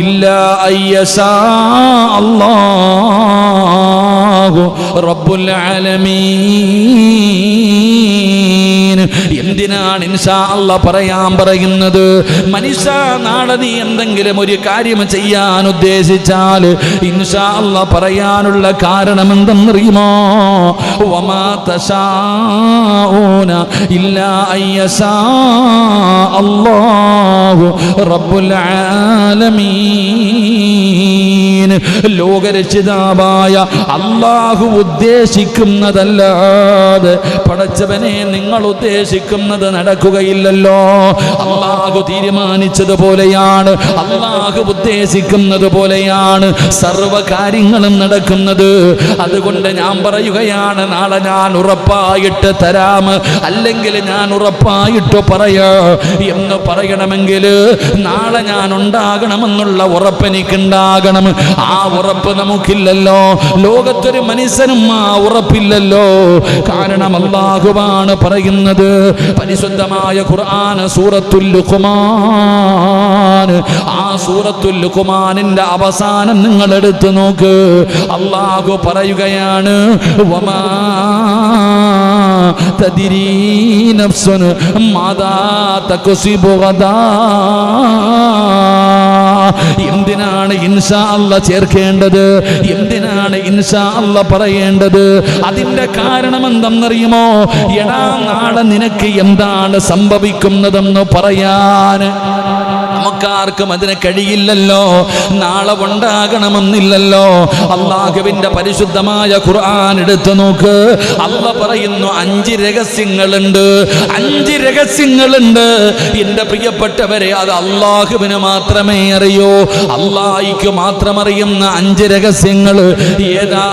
ഇല്ലാ അയ്യശാ അല്ലാഹു റബ്ബുൽ ആലമീൻ. എന്തിനാണ് ഇൻഷാ അല്ലാഹ് പറയാൻ പറയുന്നത്? മനുഷ്യ നാളെ നീ എന്തെങ്കിലും ഒരു കാര്യം ചെയ്യാൻ ഉദ്ദേശിച്ചാൽ ഇൻഷാ അല്ലാഹ് പറയാനുള്ള കാരണം എന്തെന്നറിയുമോ? വമാ തശാഊന ഇല്ലാ അയ്യശാ അല്ലാഹു റബ്ബുൽ ആലമീൻ. ലോകരക്ഷിതാവായ അല്ലാഹു ഉദ്ദേശിക്കുന്നതല്ലാതെ പടച്ചവനെ നിങ്ങൾ ഉദ്ദേശിക്കുന്നത് നടക്കുകയില്ലല്ലോ. അല്ലാഹു തീരുമാനിച്ചതുപോലെയാണ്, അല്ലാഹു ഉദ്ദേശിക്കുന്നത് പോലെയാണ് സർവ കാര്യങ്ങളും നടക്കുന്നത്. അതുകൊണ്ട് ഞാൻ പറയുകയാണ്, നാളെ ഞാൻ ഉറപ്പായിട്ട് തരാം, അല്ലെങ്കിൽ ഞാൻ ഉറപ്പായിട്ട് പറയാ എന്ന് പറയണമെങ്കിൽ നാളെ ഞാൻ ഉണ്ടാകണമെന്നുള്ള ഉറപ്പ് എനിക്കുണ്ടാകണം. ആ ഉറപ്പ് നമുക്കില്ലല്ലോ. ലോകത്തൊരു മനുഷ്യനും ആ ഉറപ്പില്ലല്ലോ. കാരണം അല്ലാഹുവാണ് പറയുന്നത്. പരിശുദ്ധമായ ഖുർആൻ സൂറത്തുൽ ലുഖ്മാൻ, ആ സൂറത്തുൽ ലുഖ്മാനിന്റെ അവസാനം നിങ്ങൾ എടുത്തു നോക്ക്. അല്ലാഹു പറയുകയാണ് വമാ തദ്രീ നഫ്സുൻ മാദാ തക്സിബു ഗദാ. എന്തിനാണ് ഇൻഷാ അല്ലാഹ് ചേർക്കേണ്ടത്? എന്തിനാണ് ഇൻഷാ അല്ലാഹ് പറയേണ്ടത്? അതിന്റെ കാരണം എന്തെന്നറിയുമോ? എടാ നാളെ നിനക്ക് എന്താണ് സംഭവിക്കുന്നതെന്ന് പറയാൻ നമുക്കാർക്കും അതിന് കഴിയില്ലല്ലോ. നാളെ ഉണ്ടാകണമെന്നില്ലല്ലോ. അല്ലാഹുവിന്റെ പരിശുദ്ധമായ ഖുർആൻ എടുത്തു നോക്ക്. അല്ലാഹ് പറയുന്നു 5 രഹസ്യങ്ങളുണ്ട്. 5 രഹസ്യങ്ങളുണ്ട് എൻ്റെ പ്രിയപ്പെട്ടവരെ. അത് അല്ലാഹുവിന് മാത്രമേ അറിയൂ. അല്ലാഹുവിന് മാത്രം അറിയുന്ന 5 രഹസ്യങ്ങൾ ഏതാ?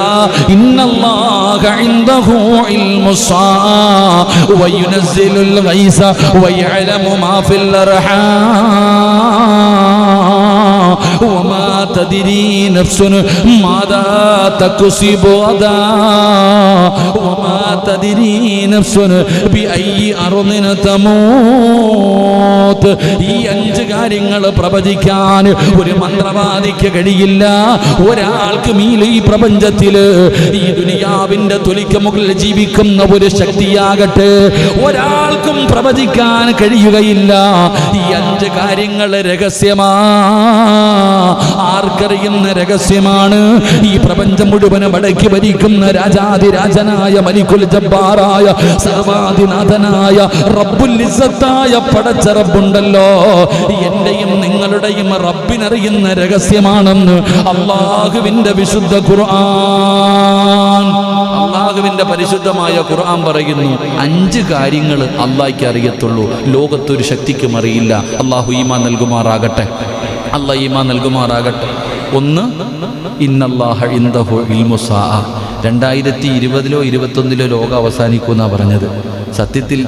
ഇന്നല്ലാഹ ഇൻദഹു ഇൽമുസ്സാ വയുനസ്സിലുൽ ഗൈസ വയഅലമു മാ ഫിൽ അർഹാം وما تدري نفس ماذا تكسب غدا وما تدري نفس بأي أرض تموت. ഈ 5 കാര്യങ്ങൾ പ്രവചിക്കാൻ ഒരു മന്ത്രവാദിക്ക് കഴിയില്ല. ഒരാൾക്ക് ഈ പ്രപഞ്ചത്തിൽ ഈ ദുനിയാവിന്റെ തൊലിക്ക് മുകളിൽ ജീവിക്കുന്ന ഒരു ശക്തിയാകട്ടെ ഒരാൾക്കും പ്രവചിക്കാൻ കഴിയുകയില്ല. ഈ 5 കാര്യങ്ങൾ രഹസ്യമാ. ആർക്കറിയുന്ന രഹസ്യമാണ്? ഈ പ്രപഞ്ചം മുഴുവനും അടക്കി ഭരിക്കുന്ന രാജാതിരാജനായ മലിക്കുൽ ജബ്ബാറായ സർവാധിനാഥനായ റബ്ബുൽ ഇസ്സത്തായ പടച്ച റബ്ബുണ്ടല്ലോ, എന്റെയും നിങ്ങളുടെയും റബ്ബിനറിയുന്ന രഹസ്യമാണെന്ന് അല്ലാഹുവിന്റെ വിശുദ്ധ ഖുർആൻ, അല്ലാഹുവിന്റെ പരിശുദ്ധമായ ഖുർആൻ പറയുന്നു. 5 കാര്യങ്ങൾ അല്ലാഹ്ക്ക് അറിയത്തുള്ളൂ, ലോകത്തൊരു ശക്തിക്കും അറിയില്ല. അല്ലാഹു ഈമാൻ നൽകുമാറാകട്ടെ. അല്ലാഹ് ഈമാൻ നൽകുമാറാകട്ടെ. 1 ഇന്നല്ലാഹ ഇൻദഹു ഇൽമുസ്സാ. 2020 21 ലോകം അവസാനിക്കുമെന്നാണ് പറഞ്ഞത്. സത്യത്തിൽ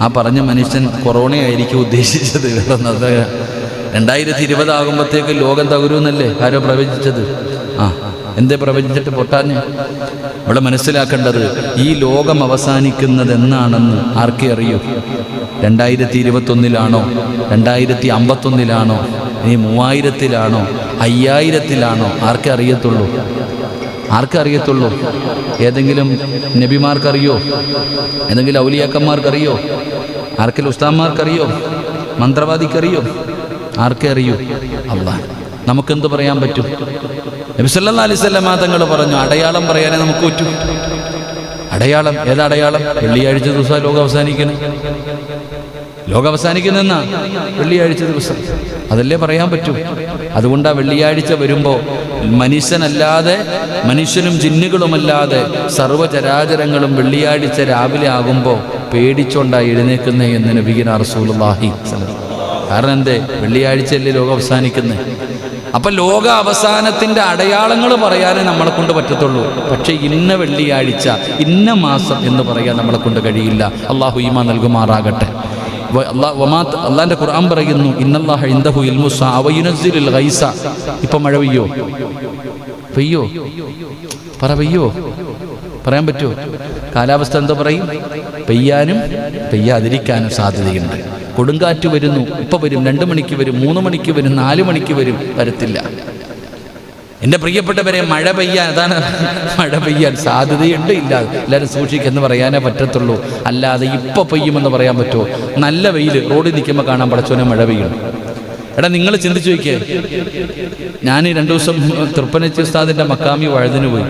ആ പറഞ്ഞ മനുഷ്യൻ കൊറോണയായിരിക്കും ഉദ്ദേശിച്ചത്. 2020 ആകുമ്പോഴത്തേക്ക് ലോകം തകരുമെന്നല്ലേ ആരോ പ്രവചിച്ചത്? എന്തേ പ്രവചിച്ചിട്ട് പൊട്ടാഞ്ഞ്? ഇവിടെ മനസ്സിലാക്കേണ്ടത് ഈ ലോകം അവസാനിക്കുന്നത് എന്നാണെന്ന് ആർക്കേ അറിയൂ? 2021 2051 ഇനി 3000 5000 ആർക്കേ അറിയത്തുള്ളൂ? ആർക്കറിയത്തുള്ളൂ? ഏതെങ്കിലും നബിമാർക്കറിയോ? ഏതെങ്കിലും ഔലിയാക്കന്മാർക്കറിയോ? ആർക്കെങ്കിലും ഉസ്താദ്മാർക്കറിയോ? മന്ത്രവാദിക്കറിയോ? ആർക്കേ അറിയൂ? അല്ലാഹ്. നമുക്കെന്ത് പറയാൻ പറ്റും? നബി സല്ലല്ലാഹു അലൈഹി വസല്ലം തങ്ങൾ പറഞ്ഞു, അടയാളം പറയാനേ നമുക്ക് പറ്റൂ. അടയാളം ഏതാ അടയാളം? വെള്ളിയാഴ്ച ദിവസം ലോകം അവസാനിക്കുന്നത്. ലോകം അവസാനിക്കുന്നെന്നാ വെള്ളിയാഴ്ച ദിവസം, അതല്ലേ പറയാൻ പറ്റൂ. അതുകൊണ്ടാ വെള്ളിയാഴ്ച വരുമ്പോൾ മനുഷ്യനല്ലാതെ, മനുഷ്യനും ജിന്നുകളുമല്ലാതെ സർവ്വചരാചരങ്ങളും വെള്ളിയാഴ്ച രാവിലെ ആകുമ്പോൾ പേടിച്ചോണ്ടായി എഴുന്നേക്കുന്നേ എന്ന് നബിയുനാ റസൂലുള്ളാഹി സ്വല്ലല്ലാഹു അലൈഹി വസല്ലം. കാരണം എന്തേ? വെള്ളിയാഴ്ചയല്ലേ ലോകം അവസാനിക്കുന്നത്. അപ്പം ലോക അവസാനത്തിൻ്റെ അടയാളങ്ങൾ പറയാനേ നമ്മളെ കൊണ്ട് പറ്റത്തുള്ളൂ. പക്ഷേ ഇന്ന വെള്ളിയാഴ്ച ഇന്ന മാസം എന്ന് പറയാൻ നമ്മളെ കൊണ്ട് കഴിയില്ല. അള്ളാഹു ഈമാൻ നൽകുമാറാകട്ടെ. അള്ളാഹിന്റെ ഖുർആൻ പറയുന്നു, ഇന്നല്ലാഹ ഇൻദഹു ഇൽമുസ്സാ വയുനസ്സിലുൽ ഗൈസ. ഇപ്പം മഴ പെയ്യോ? പെയ്യോ? പറ, പെയ്യോ? പറയാൻ പറ്റുമോ? കാലാവസ്ഥ എന്തോ പറയും? പെയ്യാനും പെയ്യാതിരിക്കാനും സാധ്യതയുണ്ട്. കൊടുങ്കാറ്റ് വരുന്നു, ഇപ്പം വരും, 2 മണിക്ക് വരും, 3 മണിക്ക് വരും, 4 മണിക്ക് വരും, വരത്തില്ല. എൻ്റെ പ്രിയപ്പെട്ടവരെ, മഴ പെയ്യാൻ, അതാണ് മഴ പെയ്യാൻ സാധ്യതയുണ്ട്, ഇല്ല, എല്ലാവരും സൂക്ഷിക്കെന്ന് പറയാനേ പറ്റത്തുള്ളൂ. അല്ലാതെ ഇപ്പം പെയ്യുമെന്ന് പറയാൻ പറ്റുമോ? നല്ല വെയിൽ റോഡിൽ നിൽക്കുമ്പോൾ കാണാൻ പടച്ചോനെ മഴ പെയ്യണം. എടാ, നിങ്ങൾ ചിന്തിച്ചു നോക്കിയേ. ഞാൻ 2 ദിവസം തൃപ്പനച്ചി ഉസ്താദിൻ്റെ മക്കാമി വഴുതിന് പോയി.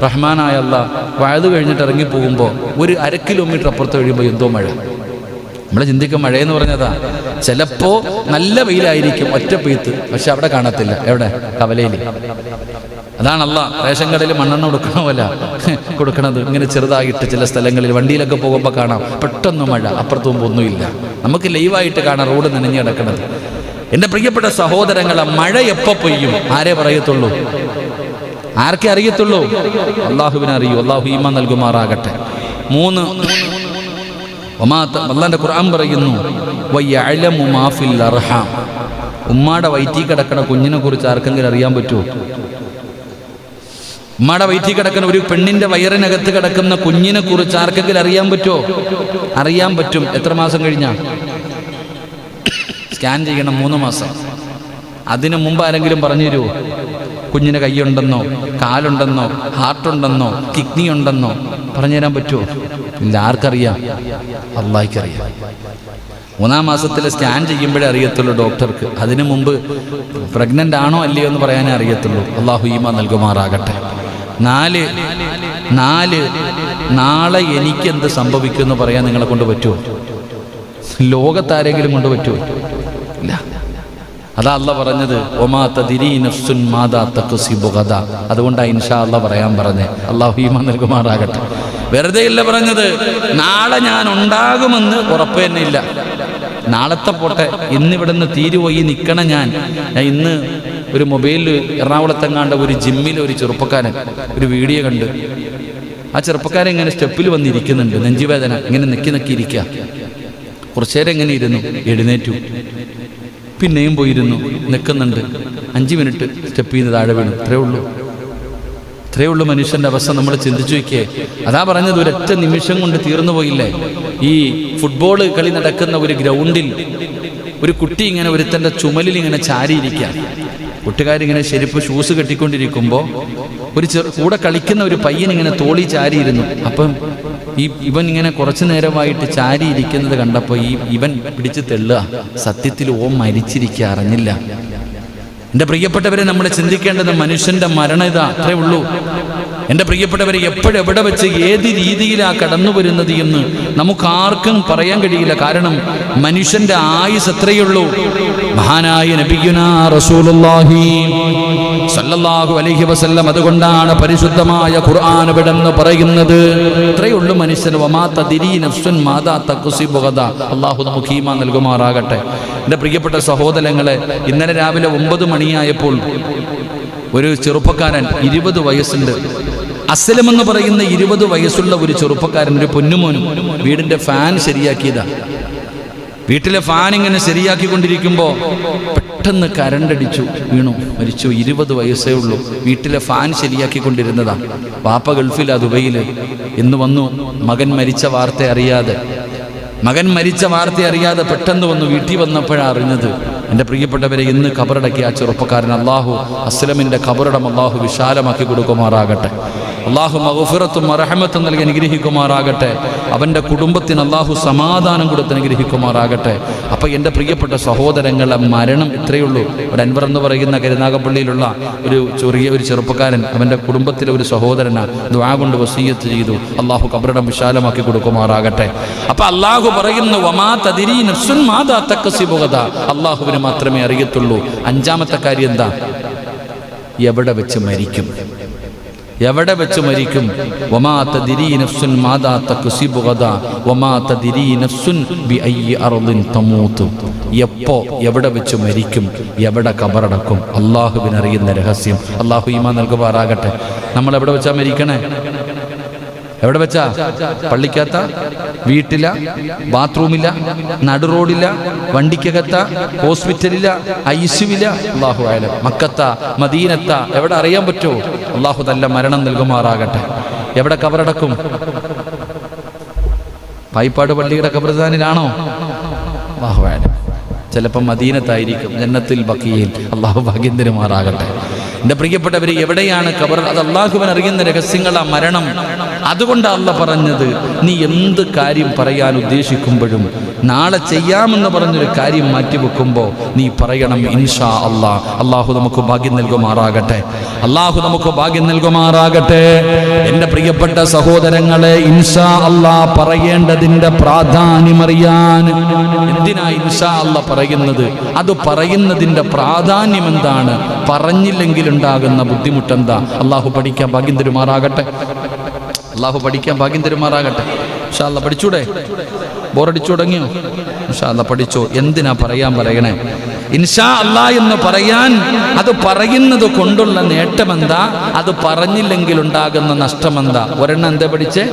റഹ്മാനായ അല്ലാഹ്, വഴുത് കഴിഞ്ഞിട്ട് ഇറങ്ങി പോകുമ്പോൾ ഒരു 1/2 കിലോമീറ്റർ അപ്പുറത്ത് കഴിയുമ്പോൾ എന്തോ മഴ. നമ്മൾ ചിന്തിക്കും മഴയെന്ന് പറഞ്ഞതാ, ചിലപ്പോൾ നല്ല വെയിലായിരിക്കും, ഒറ്റ പെയ്ത്ത്, പക്ഷെ അവിടെ കാണത്തില്ല. എവിടെ? കവലയിൽ. അതാണ് അല്ലാഹ് റേഷൻ കടയിൽ മണ്ണെണ്ണ കൊടുക്കണത് ഇങ്ങനെ ചെറുതായിട്ട്. ചില സ്ഥലങ്ങളിൽ വണ്ടിയിലൊക്കെ പോകുമ്പോൾ കാണാം പെട്ടെന്ന് മഴ, അപ്പുറത്ത് പോകുമ്പോൾ ഒന്നുമില്ല. നമുക്ക് ലൈവായിട്ട് കാണാം റോഡ് നനഞ്ഞു കിടക്കുന്നത്. എൻ്റെ പ്രിയപ്പെട്ട സഹോദരങ്ങളെ, മഴ എപ്പോൾ പെയ്യും ആരേ പറയത്തുള്ളൂ? ആർക്കേ അറിയത്തുള്ളൂ? അള്ളാഹുവിനെ അറിയൂ. അള്ളാഹു ഈമാൻ നൽകുമാറാകട്ടെ. 3 അള്ളാന്റെ ഖുർആൻ പറയുന്നു, വയഅലമു മാ ഫിൽ അർഹാം. ഉമ്മാടെ വയറ്റിൽ കിടക്കുന്ന കുഞ്ഞിനെ കുറിച്ച് ആർക്കെങ്കിലും അറിയാൻ പറ്റുമോ? ഉമ്മാടെ വയറ്റിൽ കിടക്കുന്ന ഒരു പെണ്ണിന്റെ വയറിനകത്ത് കിടക്കുന്ന കുഞ്ഞിനെ കുറിച്ച് ആർക്കെങ്കിലും അറിയാൻ പറ്റുമോ? അറിയാൻ പറ്റും. എത്ര മാസം കഴിഞ്ഞാ സ്കാൻ ചെയ്യണം? 3 മാസം. അതിനു മുമ്പ് ആരെങ്കിലും പറഞ്ഞു തരുമോ? കുഞ്ഞിന് കൈയുണ്ടെന്നോ, കാലുണ്ടെന്നോ, ഹാർട്ടുണ്ടെന്നോ, കിഡ്നി ഉണ്ടെന്നോ പറഞ്ഞു തരാൻ പറ്റുമോ? ഇല്ല. ആർക്കറിയാം? അള്ളാഹിക്കറിയാം. 3-ാം മാസത്തിൽ സ്കാൻ ചെയ്യുമ്പോഴേ അറിയത്തുള്ളൂ ഡോക്ടർക്ക്. അതിനു മുമ്പ് പ്രഗ്നൻ്റ് ആണോ അല്ലയോ എന്ന് പറയാനേ അറിയത്തുള്ളൂ. അള്ളാഹു ഈമാൻ നൽകുമാറാകട്ടെ. 4 നാളെ എനിക്കെന്ത് സംഭവിക്കുമെന്ന് പറയാൻ നിങ്ങളെ കൊണ്ട് പറ്റുമോ? ലോകത്താരെങ്കിലും കൊണ്ട് പറ്റുമോ? ഇല്ല. അതാ അല്ലാഹ് പറഞ്ഞത്, ഒമാ തദ്രീ നഫ്സുൻ മാദാ തക്സിബു ഗദാ. അതുകൊണ്ടാണ് ഇൻഷാ അല്ലാഹ് പറയാൻ പറഞ്ഞത്. അല്ലാഹു ഈമാൻ നൽകുമാറാകട്ടെ. വെറുതെ ഇല്ല പറഞ്ഞത്, നാളെ ഞാൻ ഉണ്ടാകുമെന്ന് ഉറപ്പ് തന്നെ ഇല്ല. നാളത്തെ പോട്ടെ, ഇന്നിവിടുന്ന് തീരുപോയി നിൽക്കണ ഞാൻ ഇന്ന് ഒരു മൊബൈലിൽ എറണാകുളത്തെങ്ങാണ്ട ഒരു ജിമ്മിൽ ഒരു ചെറുപ്പക്കാരൻ ഒരു വീഡിയോ കണ്ട്. ആ ചെറുപ്പക്കാരൻ ഇങ്ങനെ സ്റ്റെപ്പിൽ വന്നിരിക്കുന്നുണ്ട്, നെഞ്ചുവേദന, ഇങ്ങനെ നെക്കി ഇരിക്കുക. കുറച്ചേരം ഇങ്ങനെ ഇരുന്നു, എഴുന്നേറ്റു, പിന്നെയും പോയിരുന്നു, നിൽക്കുന്നുണ്ട്. 5 മിനിറ്റ് സ്റ്റെപ്പിൽ നിന്ന് താഴെ വീണു. ഇത്രയേ ഉള്ളൂ മനുഷ്യൻ്റെ അവസ്ഥ. നമ്മൾ ചിന്തിച്ചു വയ്ക്കേ. അതാ പറഞ്ഞത്, ഒരൊറ്റ നിമിഷം കൊണ്ട് തീർന്നു പോയില്ലേ. ഈ ഫുട്ബോൾ കളി നടക്കുന്ന ഒരു ഗ്രൗണ്ടിൽ ഒരു കുട്ടി ഇങ്ങനെ ഒരുത്തൻ്റെ ചുമലിൽ ഇങ്ങനെ ചാരിയിരിക്കുക. കൂട്ടുകാരിങ്ങനെ ചെരുപ്പ് ഷൂസ് കെട്ടിക്കൊണ്ടിരിക്കുമ്പോൾ ഒരു കൂടെ കളിക്കുന്ന ഒരു പയ്യൻ ഇങ്ങനെ തോളി ചാരിയിരുന്നു. അപ്പം ഇവൻ ഇങ്ങനെ കുറച്ചു നേരമായിട്ട് ചാരിയിരിക്കുന്നത് കണ്ടപ്പോൾ ഇവൻ പിടിച്ച് തെള്ളുക. സത്യത്തിൽ ഓൻ മരിച്ചിരിക്കുക, അറിഞ്ഞില്ല. എൻ്റെ പ്രിയപ്പെട്ടവരെ, നമ്മൾ ചിന്തിക്കേണ്ടത് മനുഷ്യൻ്റെ മരണം ഇതാ, അത്രേ ഉള്ളൂ. എൻ്റെ പ്രിയപ്പെട്ടവരെ, എപ്പോഴെവിടെ വെച്ച് ഏത് രീതിയിലാണ് കടന്നു വരുന്നത് എന്ന് നമുക്കാർക്കും പറയാൻ കഴിയില്ല. കാരണം മനുഷ്യൻ്റെ ആയുസ് എത്രയുള്ളൂ. മഹാനായ നബിയുനാ റസൂലുള്ളാഹി സ്വല്ലല്ലാഹു അലൈഹി വസല്ലം, അതുകൊണ്ടാണ് പരിശുദ്ധമായ ഖുർആൻ വിടെന്ന് പറയുന്നത്. ഇത്രയുള്ളൂ മനുഷ്യന്. വമാ തദ്രീ നഫ്സുൻ മാദാ തക്സിബു ഗദാ. അല്ലാഹു നമുക്ക് ഈമാൻ നൽകുമാറാകട്ടെ. എൻ്റെ പ്രിയപ്പെട്ട സഹോദരങ്ങളെ, ഇന്നലെ രാവിലെ 9 മണിയായപ്പോൾ ഒരു ചെറുപ്പക്കാരൻ, 20 വയസ്സുണ്ട്, അസ്ലം എന്ന് പറയുന്ന 20 വയസ്സുള്ള ഒരു ചെറുപ്പക്കാരൻ, ഒരു പൊന്നുമോനും വീടിൻ്റെ ഫാൻ ശരിയാക്കിയതാ. വീട്ടിലെ ഫാൻ ഇങ്ങനെ ശരിയാക്കിക്കൊണ്ടിരിക്കുമ്പോൾ പെട്ടെന്ന് കരണ്ടടിച്ചു, വീണു, മരിച്ചു. 20 വയസ്സേ ഉള്ളൂ. വീട്ടിലെ ഫാൻ ശരിയാക്കിക്കൊണ്ടിരുന്നതാ. വാപ്പ ഗൾഫിലാ, ദുബൈയിൽ. ഇന്ന് വന്നു. മകൻ മരിച്ച വാർത്ത അറിയാതെ പെട്ടെന്ന് വന്നു. വീട്ടിൽ വന്നപ്പോഴാണ് അറിഞ്ഞത്. എൻ്റെ പ്രിയപ്പെട്ടവരെ, ഇന്ന് ഖബറടക്കിയ ആ ചെറുപ്പക്കാരൻ, അള്ളാഹു അസ്ലമിൻ്റെ ഖബറിടം അള്ളാഹു വിശാലമാക്കി കൊടുക്കുമാറാകട്ടെ. അള്ളാഹു മഗ്ഫിറത്തും റഹ്മത്തും നൽകി അനുഗ്രഹിക്കുമാറാകട്ടെ. അവൻ്റെ കുടുംബത്തിന് അള്ളാഹു സമാധാനം കൊടുത്ത് അനുഗ്രഹിക്കുമാറാകട്ടെ. അപ്പം എൻ്റെ പ്രിയപ്പെട്ട സഹോദരങ്ങളെ, മരണം ഇത്രയുള്ളൂ. ഒരു അൻവർ എന്ന് പറയുന്ന കരുനാഗപ്പള്ളിയിലുള്ള ഒരു ചെറുപ്പക്കാരൻ, അവൻ്റെ കുടുംബത്തിലെ ഒരു സഹോദരനാണ്, ദുആ കൊണ്ട് വസിയ്യത്ത് ചെയ്തു. അള്ളാഹു ഖബറിടം വിശാലമാക്കി കൊടുക്കുമാറാകട്ടെ. അപ്പം അള്ളാഹു പറയുന്നു, വമാ തദ്രീ നഫ്സുൻ മാദാ തക്സിബു ഗദാ. അള്ളാഹുവിന് മാത്രമേ അറിയത്തുള്ളൂ. 5-ാമത്തെ കാര്യം എന്താ? എവിടെ വെച്ച് മരിക്കും. വമാ തദ്രീ നഫ്സുൻ മാദാ തക്സിബു ഗദാ വമാ തദ്രീ നഫ്സുൻ ബിഅയ്യി അർളിൻ തമൂത്ത്. എപ്പോ എവിടെ വെച്ച് മരിക്കും, എവിടെ ഖബറടക്കും, അള്ളാഹുവിന് അറിയുന്ന രഹസ്യം. അള്ളാഹു ഈമാൻ നൽകുമാറാകട്ടെ. നമ്മൾ എവിടെ വെച്ചാ മരിക്കണേ? എവിടെ വെച്ചാ? പള്ളിക്കകത്ത, വീട്ടില, ബാത്റൂമില്ല, നടുറോഡില്ല, വണ്ടിക്കകത്ത, ഹോസ്പിറ്റലില്ല, ഐസിയുവില്ല, അല്ലാഹു അഅലം. മക്കത്ത, മദീനത്ത, എവിടെ അറിയാൻ പറ്റുമോ? അല്ലാഹു നല്ല മരണം നൽകുമാറാകട്ടെ. എവിടെ കബറടക്കും? പായിപ്പാട് പള്ളിയുടെ ഖബർസ്ഥാനിലാണോ? ചിലപ്പോൾ മദീനത്തായിരിക്കും, ജന്നത്തിൽ ബഖീയിൽ. അള്ളാഹു ഭാഗ്യം തരുമാറാകട്ടെ. എൻ്റെ പ്രിയപ്പെട്ടവർ, എവിടെയാണ് ഖബർ? അത് അള്ളാഹുവിന് അറിയുന്ന രഹസ്യങ്ങളാ മരണം. അതുകൊണ്ട് അള്ളാഹ് പറഞ്ഞത്, നീ എന്ത് കാര്യം പറയാൻ ഉദ്ദേശിക്കുമ്പോഴും നാളെ ചെയ്യാമെന്ന് പറഞ്ഞൊരു കാര്യം മാറ്റിവെക്കുമ്പോൾ നീ പറയണം ഇൻഷാ അള്ളാഹ്. അള്ളാഹു നമുക്ക് ഭാഗ്യം നൽകുമാറാകട്ടെ. അള്ളാഹു നമുക്ക് ഭാഗ്യം നൽകുമാറാകട്ടെ. എൻ്റെ പ്രിയപ്പെട്ട സഹോദരങ്ങളെ, ഇൻഷാ അള്ളാഹ് പറയേണ്ടതിൻ്റെ പ്രാധാന്യം അറിയാൻ. എന്തിനാ ഇൻഷാ അള്ളാഹ് പറയുന്നത്? അത് പറയുന്നതിൻ്റെ പ്രാധാന്യം എന്താണ്? പറഞ്ഞില്ലെങ്കിൽ ഉണ്ടാകുന്ന ബുദ്ധിമുട്ടെന്താ? അള്ളാഹു പഠിക്കാൻ ഭാഗ്യം തരുമാറാകട്ടെ. അള്ളാഹു പഠിക്കാൻ ഭാഗ്യം തരുമാറാകട്ടെ. ഇൻഷാ അള്ളാഹ് പഠിച്ചൂടെ? ബോറടിച്ചു തുടങ്ങിയോ? ഇൻഷാ അള്ളാഹ് പഠിച്ചോ. എന്തിനാ പറയണേ? ഇൻഷാ അള്ളാഹ് എന്ന് പറയാൻ, അത് പറയുന്നത് കൊണ്ടുള്ള നേട്ടമെന്താ? അത് പറഞ്ഞില്ലെങ്കിൽ ഉണ്ടാകുന്ന നഷ്ടമെന്താ? ഒരെണ്ണം എന്താ പഠിച്ചേ?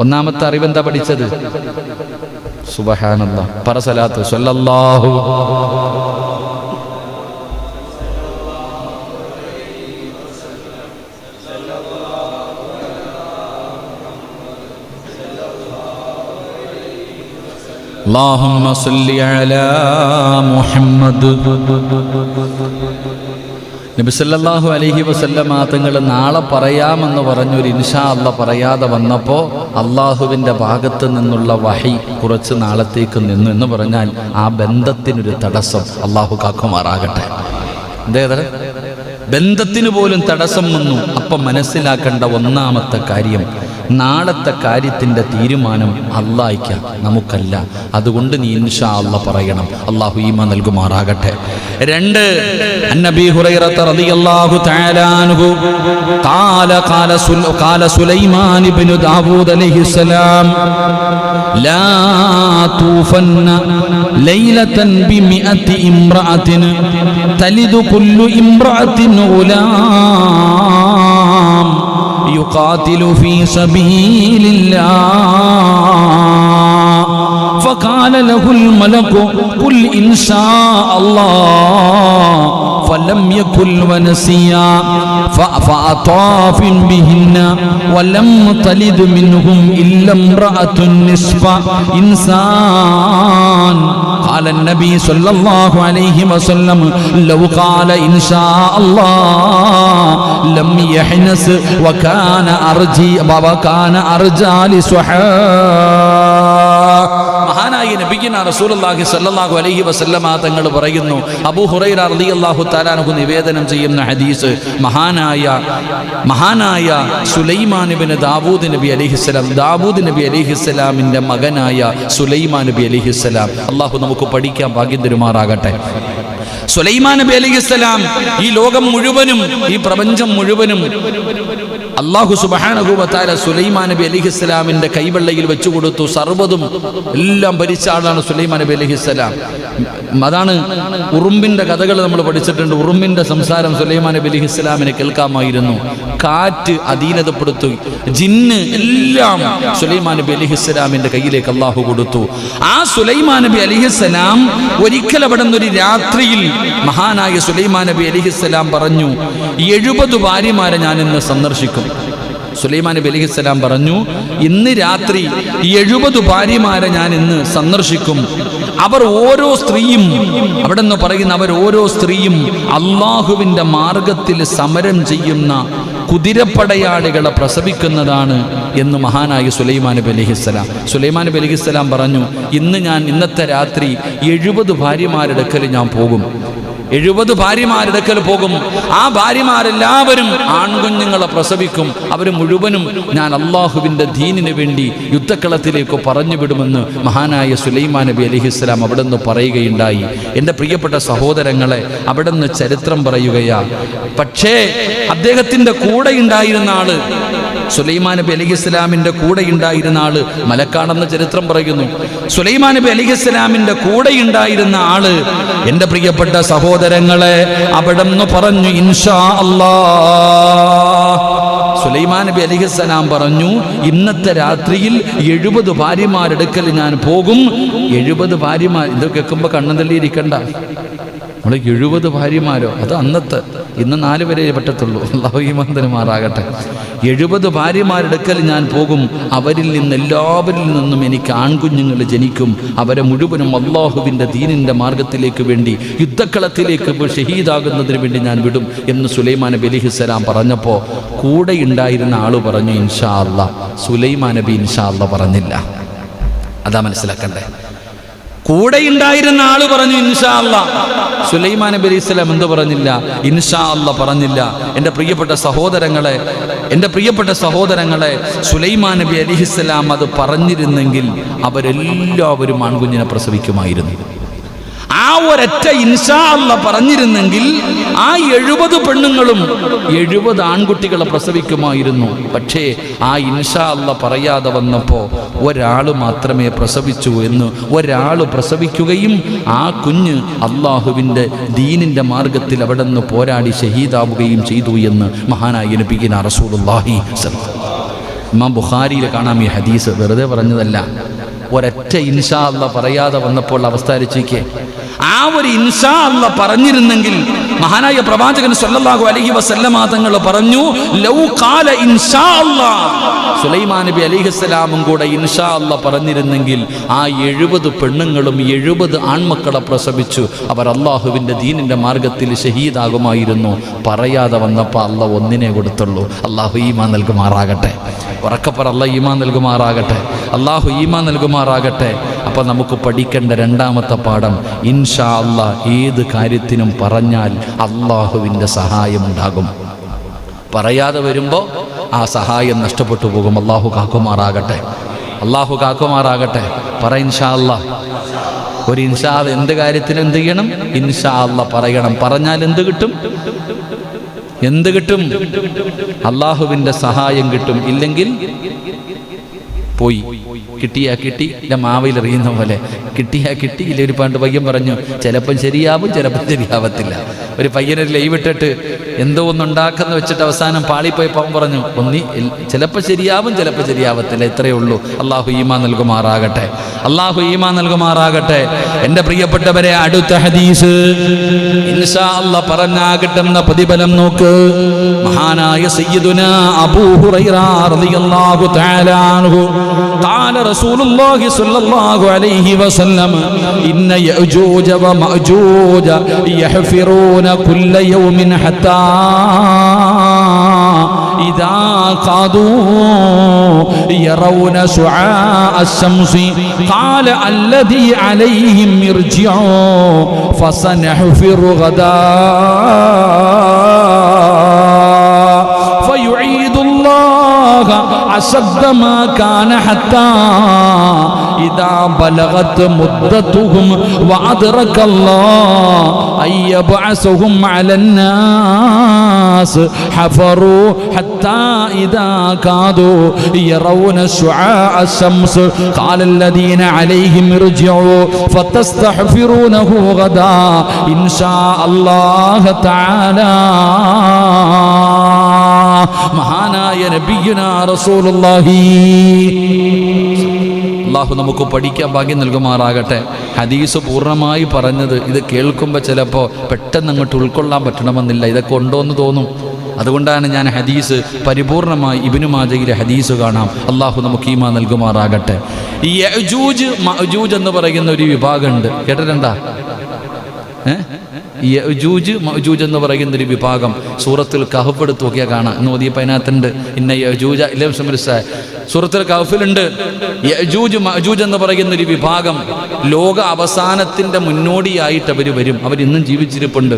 ഒന്നാമത്തെ അറിവെന്താ പഠിച്ചത്? സുബ്ഹാനല്ലാഹ്. പറ സലാത്ത് സ്വല്ലല്ലാഹു. اللهم صل على محمد. നബി സല്ലല്ലാഹു അലൈഹി വസല്ലമ തങ്ങൾ നാളെ പറയാമെന്ന് പറഞ്ഞൊരു ഇൻഷാ അല്ലാഹ് പറയാതെ വന്നപ്പോൾ അള്ളാഹുവിൻ്റെ ഭാഗത്ത് നിന്നുള്ള വഹി കുറച്ച് നാളത്തേക്ക് നിന്നു എന്ന് പറഞ്ഞാൽ ആ ബന്ധത്തിനൊരു തടസ്സം. അള്ളാഹു കാക്കുമാറാകട്ടെ. എന്തേത് ബന്ധത്തിന് പോലും തടസ്സം വന്നു. അപ്പം മനസ്സിലാക്കേണ്ട ഒന്നാമത്തെ കാര്യം, നാളത്തെ കാര്യത്തിൻ്റെ തീരുമാനം അല്ലാഹ്ക്ക, നമുക്കല്ല. അതുകൊണ്ട് നീ ഇൻഷാ അല്ലാഹ് പറയണം. അല്ലാഹു ഈമാൻ നൽകുമാറാകട്ടെ. 2, അന്നബി ഹുറൈറത റളിയല്ലാഹു തആല അൻഹു ഖാല സുലൈമാൻ ഇബ്നു ദാവൂദ് അലൈഹിസ്സലാം ലാ തൂഫന്ന ലൈലതൻ ബിമിഅതി ഇംറഅത്തിൻ തലിദു കുല്ലു ഇംറഅത്തിൻ ഗുലാം يقاتل في سبيل الله فقال له الملك قل إن شاء الله فلم يكن ونسيا فأطاف بهن ولم تلد منهم إلا امرأة نصف إنسان. قال النبي صلى الله عليه وسلم لو قال إن شاء الله لم يحنس وكان أرجى لسحاء. മഹാനായ നബിയിന റസൂലുള്ളാഹി സ്വല്ലല്ലാഹു അലൈഹി വസല്ലമ തങ്ങൾ പറയുന്നു, അബൂ ഹുറൈറ റളിയല്ലാഹു തആല അൻഹു നിവേദനം ചെയ്യുന്ന ഹദീസ്, മഹാനായ സുലൈമാൻ ഇബ്നു ദാവൂദ് നബി അലൈഹിസ്സലാം, ദാവൂദ് നബി അലൈഹിസ്സലാമിൻ്റെ മകനായ സുലൈമാൻ നബി അലൈഹിസ്സലാം, അള്ളാഹു നമുക്ക് പഠിക്കാൻ ഭാഗ്യം തരുമാറാകട്ടെ. സുലൈമാൻ നബി അലൈഹിസ്സലാം ഈ ലോകം മുഴുവനും, ഈ പ്രപഞ്ചം മുഴുവനും അല്ലാഹു സുബ്ഹാനഹു വ തആല സുലൈമാൻ നബി അലൈഹിസ്സലാമിന്റെ കൈവെള്ളയിൽ വെച്ചു കൊടുത്തു. സർവ്വതും എല്ലാം ഭരിച്ച ആളാണ് സുലൈമാൻ നബി അലൈഹിസ്സലാം. അതാണ് ഉറുമ്പിന്റെ കഥകൾ നമ്മൾ പഠിച്ചിട്ടുണ്ട്. ഉറുമ്പിന്റെ സംസാരം സുലൈമാൻ നബി അലൈഹിസ്സലാമിനെ കേൾക്കാമായിരുന്നു. കാറ്റ് അധീനതപ്പെടുത്തു, ജിന്ന് എല്ലാം സുലൈമാൻ നബി അലൈഹിസ്സലാമിന്റെ കയ്യിലേക്ക് അല്ലാഹു കൊടുത്തു. ആ സുലൈമാൻ നബി അലൈഹിസ്സലാം ഒരിക്കൽ അവിടെ നിന്നൊരു രാത്രിയിൽ മഹാനായ സുലൈമാൻ നബി അലൈഹിസ്സലാം പറഞ്ഞു, 70 ഭാര്യമാരെ ഞാൻ ഇന്ന് സന്ദർശിക്കും. സുലൈമാൻ നബി അലൈഹിസ്സലാം പറഞ്ഞു, ഇന്ന് രാത്രി 70 ഭാര്യമാരെ ഞാൻ ഇന്ന് സന്ദർശിക്കും. അവർ ഓരോ സ്ത്രീയും, അവിടെ നിന്ന് പറയുന്ന അവർ ഓരോ സ്ത്രീയും അള്ളാഹുവിൻ്റെ മാർഗത്തിൽ സമരം ചെയ്യുന്ന കുതിരപ്പടയാളികളെ പ്രസവിക്കുന്നതാണ് എന്ന് മഹാനായ സുലൈമാൻ നബി അലൈഹിസ്സലാം. സുലൈമാൻ നബി അലൈഹിസ്സലാം പറഞ്ഞു, ഇന്നത്തെ രാത്രി 70 ഭാര്യമാരുടെ അടുക്കൽ ഞാൻ പോകും. 70 ഭാര്യമാരുടെ അടുക്കൽ പോകും. ആ ഭാര്യമാരെല്ലാവരും ആൺകുഞ്ഞുങ്ങളെ പ്രസവിക്കും. അവർ മുഴുവനും ഞാൻ അള്ളാഹുവിൻ്റെ ദീനിന് വേണ്ടി യുദ്ധക്കളത്തിലേക്ക് പറഞ്ഞു വിടുമെന്ന് മഹാനായ സുലൈമാൻ നബി അലൈഹിസ്സലാം അവിടെ നിന്ന് പറയുകയുണ്ടായി. എൻ്റെ പ്രിയപ്പെട്ട സഹോദരങ്ങളെ, അവിടെ നിന്ന് ചരിത്രം പറയുകയാ. പക്ഷേ അദ്ദേഹത്തിൻ്റെ കൂടെ ഉണ്ടായിരുന്ന ആള്, സുലൈമാൻ നബി അലൈഹിസ്സലാമിൻ്റെ കൂടെ ഉണ്ടായിരുന്ന ആള് മലക്കാണെന്ന് ചരിത്രം പറയുന്നു. സുലൈമാൻ നബി അലൈഹിസ്സലാമിൻ്റെ കൂടെ ഉണ്ടായിരുന്ന ആള്, എൻ്റെ പ്രിയപ്പെട്ട സഹോദരങ്ങളെ, അവിടെ നിന്ന് പറഞ്ഞു ഇൻഷാ അല്ലാഹ്. സുലൈമാൻ നബി അലൈഹിസ്സലാം പറഞ്ഞു, ഇന്നത്തെ രാത്രിയിൽ 70 ഭാര്യമാരെടുക്കൽ ഞാൻ പോകും. 70 ഭാര്യമാർ, ഇത് കേൾക്കുമ്പോൾ കണ്ണു തള്ളിയിരിക്കണ്ട. നമ്മൾ 70 ഭാര്യമാരോ, അത് അന്നത്തെ, ഇന്ന് 4 വരെ പറ്റത്തുള്ളൂ. അല്ലാഹു ഈമാൻ തരുമാറാകട്ടെ. 70 ഭാര്യമാരെടുക്കൽ ഞാൻ പോകും. അവരിൽ നിന്ന് എല്ലാവരിൽ നിന്നും എനിക്ക് ആൺകുഞ്ഞുങ്ങൾ ജനിക്കും. അവരെ മുഴുവനും അള്ളാഹുവിൻ്റെ ദീനിൻ്റെ മാർഗത്തിലേക്ക് വേണ്ടി, യുദ്ധക്കളത്തിലേക്ക് ഷഹീദാകുന്നതിന് വേണ്ടി ഞാൻ വിടും എന്ന് സുലൈമാൻ നബി അലൈഹിസ്സലാം പറഞ്ഞപ്പോൾ കൂടെ ഉണ്ടായിരുന്ന ആൾ പറഞ്ഞു ഇൻഷാ അല്ലാഹ്. സുലൈമാൻ നബി ഇൻഷാ അല്ലാഹ് പറഞ്ഞില്ല. അതാ മനസ്സിലാക്കണ്ടേ. കൂടെ ഉണ്ടായിരുന്ന ആള് പറഞ്ഞു ഇൻഷാ അല്ലാഹ്. സുലൈമാൻ നബി അലൈഹി സ്വലാം എന്ത് പറഞ്ഞില്ല? ഇൻഷാ അല്ലാഹ് പറഞ്ഞില്ല. എൻ്റെ പ്രിയപ്പെട്ട സഹോദരങ്ങളെ, സുലൈമാൻ നബി അലൈഹിസ്സലാം അത് പറഞ്ഞിരുന്നെങ്കിൽ അവരെല്ലാവരും ആൺകുഞ്ഞിനെ പ്രസവിക്കുമായിരുന്നു. ആ ഒരൊറ്റ ഇൻഷാ അല്ലാഹ് പറഞ്ഞിരുന്നെങ്കിൽ ആ 70 പെണ്ണുങ്ങളും 70 ആൺകുട്ടികളെ പ്രസവിക്കുമായിരുന്നു. പക്ഷേ ആ ഇൻഷാ അല്ലാഹ് പറയാതെ വന്നപ്പോൾ ഒരാൾ മാത്രമേ പ്രസവിച്ചു എന്ന്, ഒരാൾ പ്രസവിക്കുകയും ആ കുഞ്ഞ് അള്ളാഹുവിൻ്റെ ദീനിൻ്റെ മാർഗത്തിൽ അവിടെ നിന്ന് പോരാടി ഷഹീദാവുകയും ചെയ്തു എന്ന് മഹാനായ നബിയിന റസൂലുള്ളാഹി ഇമാം ബുഖാരിയിൽ കാണാം ഈ ഹദീസ്. വെറുതെ പറഞ്ഞതല്ല. ഒരൊറ്റ ഇൻഷാ അല്ലാഹ് പറയാതെ വന്നപ്പോൾ അവസ്ഥ ആലോചിക്കേ. ആ ഒരു ഇൻഷാ അല്ലാഹ് പറഞ്ഞിരുന്നെങ്കിൽ മഹാനായ പ്രവാചകൻ സല്ലല്ലാഹു അലൈഹി വസല്ലമ തങ്ങൾ പറഞ്ഞു ലൗ ഖാല ഇൻഷാ അല്ലാഹ്. സുലൈമാൻ നബി അലൈഹിസ്സലാമും കൂടെ ഇൻഷാ അല്ലാഹ് പറഞ്ഞിരുന്നെങ്കിൽ ആ 70 പെണ്ണുങ്ങളും 70 ആൺമക്കളെ പ്രസവിച്ചു. അവർ അള്ളാഹുവിൻ്റെ ദീനിൻ്റെ മാർഗത്തിൽ ഷഹീദാകുമായിരുന്നു. പറയാതെ വന്നപ്പോൾ അല്ലാഹ് ഒന്നിനെ കൊടുത്തുള്ളൂ. അള്ളാഹു ഈമാൻ നൽകുമാറാകട്ടെ. ഉറക്കപ്പറ അല്ലാഹ് ഈമാൻ നൽകുമാറാകട്ടെ. അള്ളാഹു ഈമാൻ നൽകുമാറാകട്ടെ. അപ്പം നമുക്ക് പഠിക്കേണ്ട രണ്ടാമത്തെ പാഠം, ഇൻഷാ അല്ലാഹ് ഏത് കാര്യത്തിനും പറഞ്ഞാൽ അള്ളാഹുവിൻ്റെ സഹായമുണ്ടാകും. പറയാതെ വരുമ്പോൾ ആ സഹായം നഷ്ടപ്പെട്ടു പോകും. അള്ളാഹു കാക്കുമാറാകട്ടെ. അള്ളാഹു കാക്കുമാറാകട്ടെ. പറ ഇൻഷാ അല്ലാഹ്. ഒരു ഇൻഷാ അല്ലാഹ് എന്ത് കാര്യത്തിനും എന്ത് ചെയ്യണം? ഇൻഷാ അല്ലാഹ് പറയണം. പറഞ്ഞാൽ എന്ത് കിട്ടും? എന്ത് കിട്ടും? അള്ളാഹുവിൻ്റെ സഹായം കിട്ടും. ഇല്ലെങ്കിൽ പോയി. കിട്ടിയാ കിട്ടി, ഇല്ല മാവയിൽ എറിയുന്ന പോലെ. കിട്ടിയാ കിട്ടി, ഇല്ല. ഒരു പണ്ട് പയ്യൻ പറഞ്ഞു ചിലപ്പം ശരിയാവും, ചിലപ്പം ശരിയാവത്തില്ല. ഒരു പയ്യനൊരു ലൈവ് ഇട്ടിട്ട് എന്തോ ഒന്നുണ്ടാക്കുന്ന വെച്ചിട്ട് അവസാനം പാളിപ്പോയി പവൻ പറഞ്ഞു ചിലപ്പോൾ ശരിയാവും, ചിലപ്പോൾ ശരിയാവത്തില്ല. ഇത്രയേ ഉള്ളൂ. അള്ളാഹു ഈമാൻ നൽകുമാറാകട്ടെ. അള്ളാഹു ഈമാൻ നൽകുമാറാകട്ടെ. എൻ്റെ പ്രിയപ്പെട്ടവരെ, അടുത്ത ഹദീസ് ഇൻഷാ അല്ലാഹ് പറഞ്ഞാൽ കിട്ടുന്ന പ്രതിഫലം നോക്ക്. മഹാനായ സയ്യിദുനാ അബൂ ഹുറൈറ റളിയല്ലാഹു തആല അൻഹു قال رسول الله صلى الله عليه وسلم إن يأجوج ومأجوج يحفرون كل يوم حتى إذا قادوا يرون شعاع الشمس قال الذي عليهم ارجعوا فسنحفر غدا فيعيد الله أشد ما كان حتى إذا بلغت مدتهم وأدرك الله أن يبعثهم على الناس حفروا حتى إذا كادوا يرون شعاع الشمس قال الذين عليهم ارجعوا فتستحفرونه غدا إن شاء الله تعالى. മഹാനായ നബിയുനാ റസൂലുള്ളാഹി. അല്ലാഹു നമുക്ക് പഠിക്കാൻ ഭാഗ്യം നൽകുമാറാകട്ടെ. ഹദീസ് പൂർണ്ണമായി പറഞ്ഞത് ഇത് കേൾക്കുമ്പോൾ ചിലപ്പോൾ പെട്ടെന്ന് അങ്ങോട്ട് ഉൾക്കൊള്ളാൻ പറ്റണമെന്നില്ല. ഇതൊക്കെ ഉണ്ടോയെന്ന് തോന്നും. അതുകൊണ്ടാണ് ഞാൻ ഹദീസ് പരിപൂർണമായി ഇബ്നു മാജയിലെ ഹദീസ് കാണാം. അള്ളാഹു നമുക്ക് ഈമാൻ നൽകുമാറാകട്ടെ. ഈ യഅജൂജ് മഅജൂജ് എന്ന് പറയുന്ന ഒരു വിഭാഗമുണ്ട്. കേട്ടിട്ടുണ്ടാ? യഅജൂജ് മഅജൂജ് എന്ന് പറയുന്ന ഒരു വിഭാഗം സൂറത്തുൽ കഹ്ഫ് എടുത്ത് നോക്കിയാൽ കാണാം. ഇന്ന് ഓതിയപ്പോൾ അതിനകത്തുണ്ട് ഇന്ന യഅജൂജ സൂറത്തുൽ കഹ്ഫിലുണ്ട്. യഅജൂജ് മഅജൂജ് എന്ന് പറയുന്ന ഒരു വിഭാഗം ലോക അവസാനത്തിൻ്റെ മുന്നോടിയായിട്ട് അവർ വരും. അവരിന്നും ജീവിച്ചിരിപ്പുണ്ട്.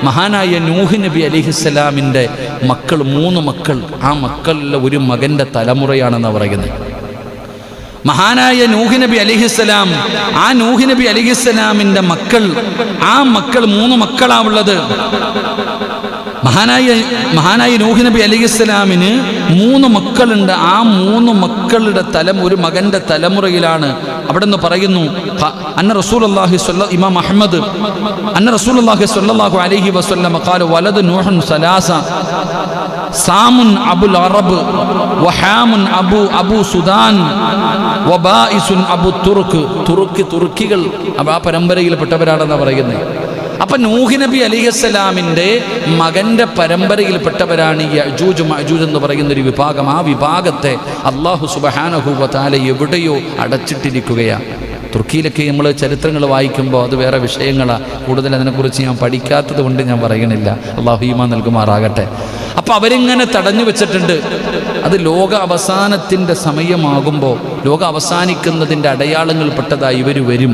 മഹാനായ നൂഹ് നബി അലൈഹിസ്സലാമിൻ്റെ മക്കൾ 3 മക്കൾ. ആ മക്കളിലെ ഒരു മകൻ്റെ തലമുറയാണെന്ന് പറയുന്നത്. മഹാനായ നൂഹ് നബി അലൈഹിസ്സലാം, ആ നൂഹ് നബി അലൈഹിസ്സലാമിൻ്റെ മക്കൾ, ആ മക്കൾ 3 മക്കളാണുള്ളത്. മഹാനായ നൂഹ് നബി അലൈഹിസ്സലാമിന് 3 മക്കളുണ്ട്. ആ 3 മക്കളുടെ ഒരു മകൻ്റെ തലമുറയിലാണ്. അവിടെ നിന്ന് പറയുന്നു അന്ന റസൂലുള്ളാഹി ഇമാം അഹ്മദ് അന്ന റസൂലുള്ളാഹി സ്വല്ലല്ലാഹു അലൈഹി വസല്ലം ഖാല വലദ് നൂഹുൻ സലാസ സാമുൻ അബുൽ അറബ് വഹാമുൻ അബു സുദാൻ വബായിസുൻ അബു തുർക്കികൾ ആ പരമ്പരയിൽപ്പെട്ടവരാണെന്നാണ് പറയുന്നത്. അപ്പൊ നൂഹ് നബി അലൈഹിസ്സലാമിന്റെ മകന്റെ പരമ്പരയിൽപ്പെട്ടവരാണ് യഅജൂജ് മഅജൂജ് എന്ന് പറയുന്ന ഒരു വിഭാഗം. ആ വിഭാഗത്തെ അല്ലാഹു സുബ്ഹാനഹു വ തആല എവിടെയോ അടച്ചിട്ടിരിക്കുകയാണ്. തുർക്കിയിലൊക്കെ നമ്മൾ ചരിത്രങ്ങൾ വായിക്കുമ്പോൾ അത് വേറെ വിഷയങ്ങളാണ്. കൂടുതൽ അതിനെക്കുറിച്ച് ഞാൻ പഠിക്കാത്തത് കൊണ്ട് ഞാൻ പറയണില്ല. അള്ളാഹു ഈമാൻ നൽകുമാറാകട്ടെ. അപ്പം അവരിങ്ങനെ തടഞ്ഞു വെച്ചിട്ടുണ്ട്. അത് ലോക അവസാനത്തിൻ്റെ സമയമാകുമ്പോൾ, ലോക അവസാനിക്കുന്നതിൻ്റെ അടയാളങ്ങൾപ്പെട്ടതായി ഇവർ വരും.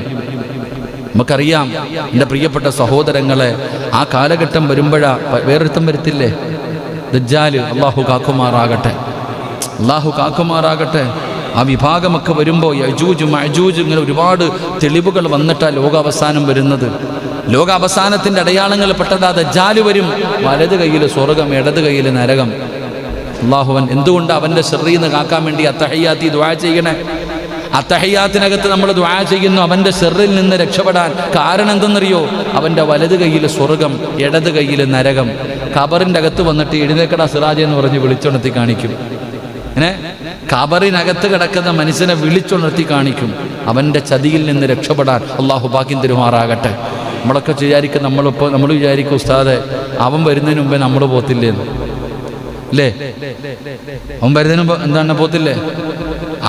നമുക്കറിയാം എൻ്റെ പ്രിയപ്പെട്ട സഹോദരങ്ങളെ, ആ കാലഘട്ടം വരുമ്പോഴാ വേറൊരുത്തം വരത്തില്ലേ, ദജ്ജാല്. അള്ളാഹു കാക്കുമാറാകട്ടെ, അള്ളാഹു കാക്കുമാറാകട്ടെ. ആ വിഭാഗമൊക്കെ വരുമ്പോൾ യജൂജ് മഅജൂജ് ഇങ്ങനെ ഒരുപാട് തെളിവുകൾ വന്നിട്ടാണ് ലോകാവസാനം വരുന്നത്. ലോകാവസാനത്തിൻ്റെ അടയാളങ്ങൾ പെട്ടതാ ദജ്ജാല് വരും. വലത് കയ്യിൽ സ്വർഗം, ഇടത് കയ്യിൽ നരകം. അള്ളാഹുവൻ എന്തുകൊണ്ട് അവൻ്റെ ശർറിൽ നിന്ന് കാക്കാൻ വേണ്ടി അത്തഹയ്യാത്തി ദുആ ചെയ്യണേ? അത്തഹയ്യാത്തിനകത്ത് നമ്മൾ ദുആ ചെയ്യുന്നു അവൻ്റെ ശർറിൽ നിന്ന് രക്ഷപ്പെടാൻ. കാരണം എന്തെന്നറിയോ? അവൻ്റെ വലത് കയ്യിൽ സ്വർഗം, ഇടത് കയ്യിൽ നരകം. ഖബറിൻ്റെ അകത്ത് വന്നിട്ട് എഴുന്നേക്കടാ സിറാജ് എന്ന് പറഞ്ഞ് വിളിച്ചുണർത്തി കാണിക്കും. അങ്ങനെ ഖബറിനകത്ത് കിടക്കുന്ന മനുഷ്യനെ വിളിച്ചുണർത്തി കാണിക്കും. അവൻ്റെ ചതിയിൽ നിന്ന് രക്ഷപ്പെടാൻ അള്ളാഹു ഭാഗ്യം തരുമാറാകട്ടെ. നമ്മളൊക്കെ വിചാരിക്കും, നമ്മൾ വിചാരിക്കും ഉസ്താദെ അവൻ വരുന്നതിന് മുമ്പേ നമ്മൾ പോത്തില്ലേന്ന്, അല്ലേ? അവൻ വരുന്നതിന് മുമ്പ് എന്താണ് പോത്തില്ലേ?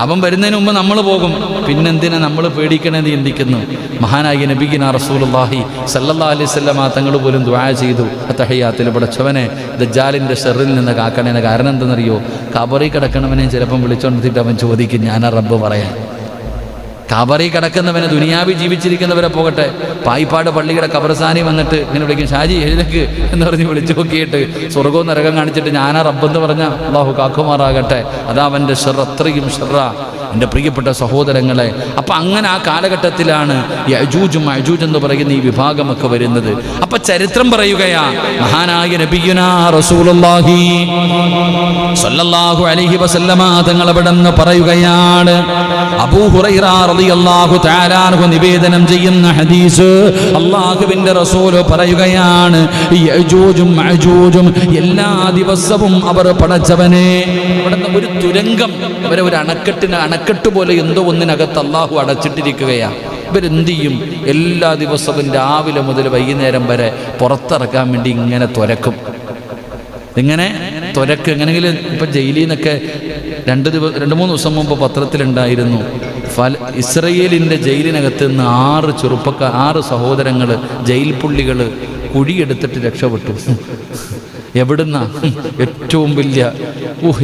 അവൻ വരുന്നതിന് മുമ്പ് നമ്മൾ പോകും. പിന്നെന്തിനാ നമ്മൾ പേടിക്കണമെന്ന് ചിന്തിക്കുന്നു. മഹാനായ നബിയിന റസൂലുള്ളാഹി സല്ലല്ലാഹു അലൈഹി വസല്ലമ തങ്ങൾ പോലും ദുആ ചെയ്തു അത്തഹയ്യാത്തിൽ, പടച്ചവനെ ദജ്ജാലിൻ്റെ ഷർറിൽ നിന്ന് കാക്കണേന്ന്. കാരണം എന്തെന്നറിയോ? ഖബറിൽ കിടക്കണവനെ ചിലപ്പം വിളിച്ചോണ്ടിട്ട് അവൻ ചോദിക്കും, ഞാനാ റബ്ബ് പറയാൻ. ഖബറിൽ കിടക്കുന്നവനെ, ദുനിയാവി ജീവിച്ചിരിക്കുന്നവരെ പോകട്ടെ, പായിപ്പാട് പള്ളിയുടെ ഖബർസ്ഥാനി വന്നിട്ട് ഇങ്ങനെ വിളിക്കും, ഷാജി എഴുന്നേക്ക് എന്ന് പറഞ്ഞ് വിളിച്ചു നോക്കിയിട്ട് സ്വർഗവും നരകം കാണിച്ചിട്ട് ഞാനാ റബ്ബെന്ന് പറഞ്ഞ അള്ളാഹു കാക്കുമാറാകട്ടെ. അതാ അവൻ്റെ ഷർറ്, അത്രയും ഷർറാ എൻ്റെ പ്രിയപ്പെട്ട സഹോദരങ്ങളെ. അപ്പം അങ്ങനെ ആ കാലഘട്ടത്തിലാണ് യഅജൂജും മഅജൂജ് എന്ന് പറയുന്ന ഈ വിഭാഗമൊക്കെ വരുന്നത്. അപ്പം ചരിത്രം പറയുകയാ, മഹാനായ നബിയുനാ റസൂലുള്ളാഹി സ്വല്ലല്ലാഹു അലൈഹി വസല്ലമ തങ്ങൾ അവിടെന്ന് പറയുകയാണ്, അബൂ ഹുറൈറ റളിയല്ലാഹു തആല അൻഹു നിവേദനം ചെയ്യുന്ന ഹദീസ്, അല്ലാഹുവിൻ്റെ റസൂൽ പറയുകയാണ്, യഅജൂജും മഅജൂജും എല്ലാ ദിവസവും അവർ പടച്ചവനെ അവിടുന്ന് ഒരു തുരങ്കം, അവരെ ഒരു അണക്കെട്ട് പോലെ എന്തോ ഒന്നിനകത്ത് അള്ളാഹു അടച്ചിട്ടിരിക്കുകയാണ്. ഇവരെന്ത് ചെയ്യും? എല്ലാ ദിവസവും രാവിലെ മുതൽ വൈകുന്നേരം വരെ പുറത്തിറക്കാൻ വേണ്ടി ഇങ്ങനെ തുരക്കും. ഇങ്ങനെ തുരക്ക് എങ്ങനെയെങ്കിലും. ഇപ്പം ജയിലിൽ നിന്നൊക്കെ 2-3 ദിവസം മുമ്പ് പത്രത്തിലുണ്ടായിരുന്നു, ഇസ്രയേലിൻ്റെ ജയിലിനകത്ത് നിന്ന് 6 സഹോദരങ്ങൾ, ജയിൽ പുള്ളികൾ കുഴിയെടുത്തിട്ട് രക്ഷപ്പെട്ടു. എവിടുന്ന? ഏറ്റവും വലിയ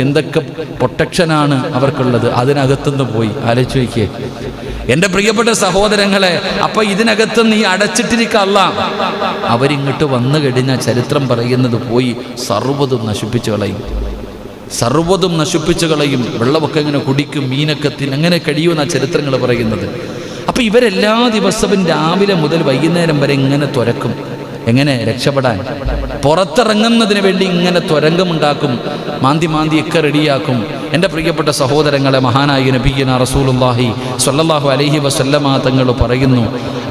എന്തൊക്കെ പ്രൊട്ടക്ഷനാണ് അവർക്കുള്ളത്, അതിനകത്തുനിന്ന് പോയി. ആലോചിച്ച് നോക്കിയേ എൻ്റെ പ്രിയപ്പെട്ട സഹോദരങ്ങളെ. അപ്പൊ ഇതിനകത്തുനിന്ന് ഈ അടച്ചിട്ടിരിക്കല്ല, അവരിങ്ങോട്ട് വന്നു കഴിഞ്ഞാൽ ചരിത്രം പറയുന്നത് പോയി സർവ്വതും നശിപ്പിച്ചു കളയും, സർവ്വതും നശിപ്പിച്ചു കളയും. വെള്ളമൊക്കെ ഇങ്ങനെ കുടിക്കും, മീനൊക്കെ അങ്ങനെ കഴിയുമെന്നാണ് ചരിത്രങ്ങൾ പറയുന്നത്. അപ്പം ഇവരെല്ലാ ദിവസവും രാവിലെ മുതൽ വൈകുന്നേരം വരെ ഇങ്ങനെ തുരക്കും. എങ്ങനെ രക്ഷപ്പെടാൻ? പുറത്തിറങ്ങുന്നതിന് വേണ്ടി ഇങ്ങനെ തുരങ്കമുണ്ടാക്കും, മാന്തി റെഡിയാക്കും. എൻ്റെ പ്രിയപ്പെട്ട സഹോദരങ്ങളെ, മഹാനായ നബിയ്യന റസൂലുള്ളാഹി സ്വല്ലല്ലാഹു അലൈഹി വസല്ലമ തങ്ങൾ പറയുന്നു,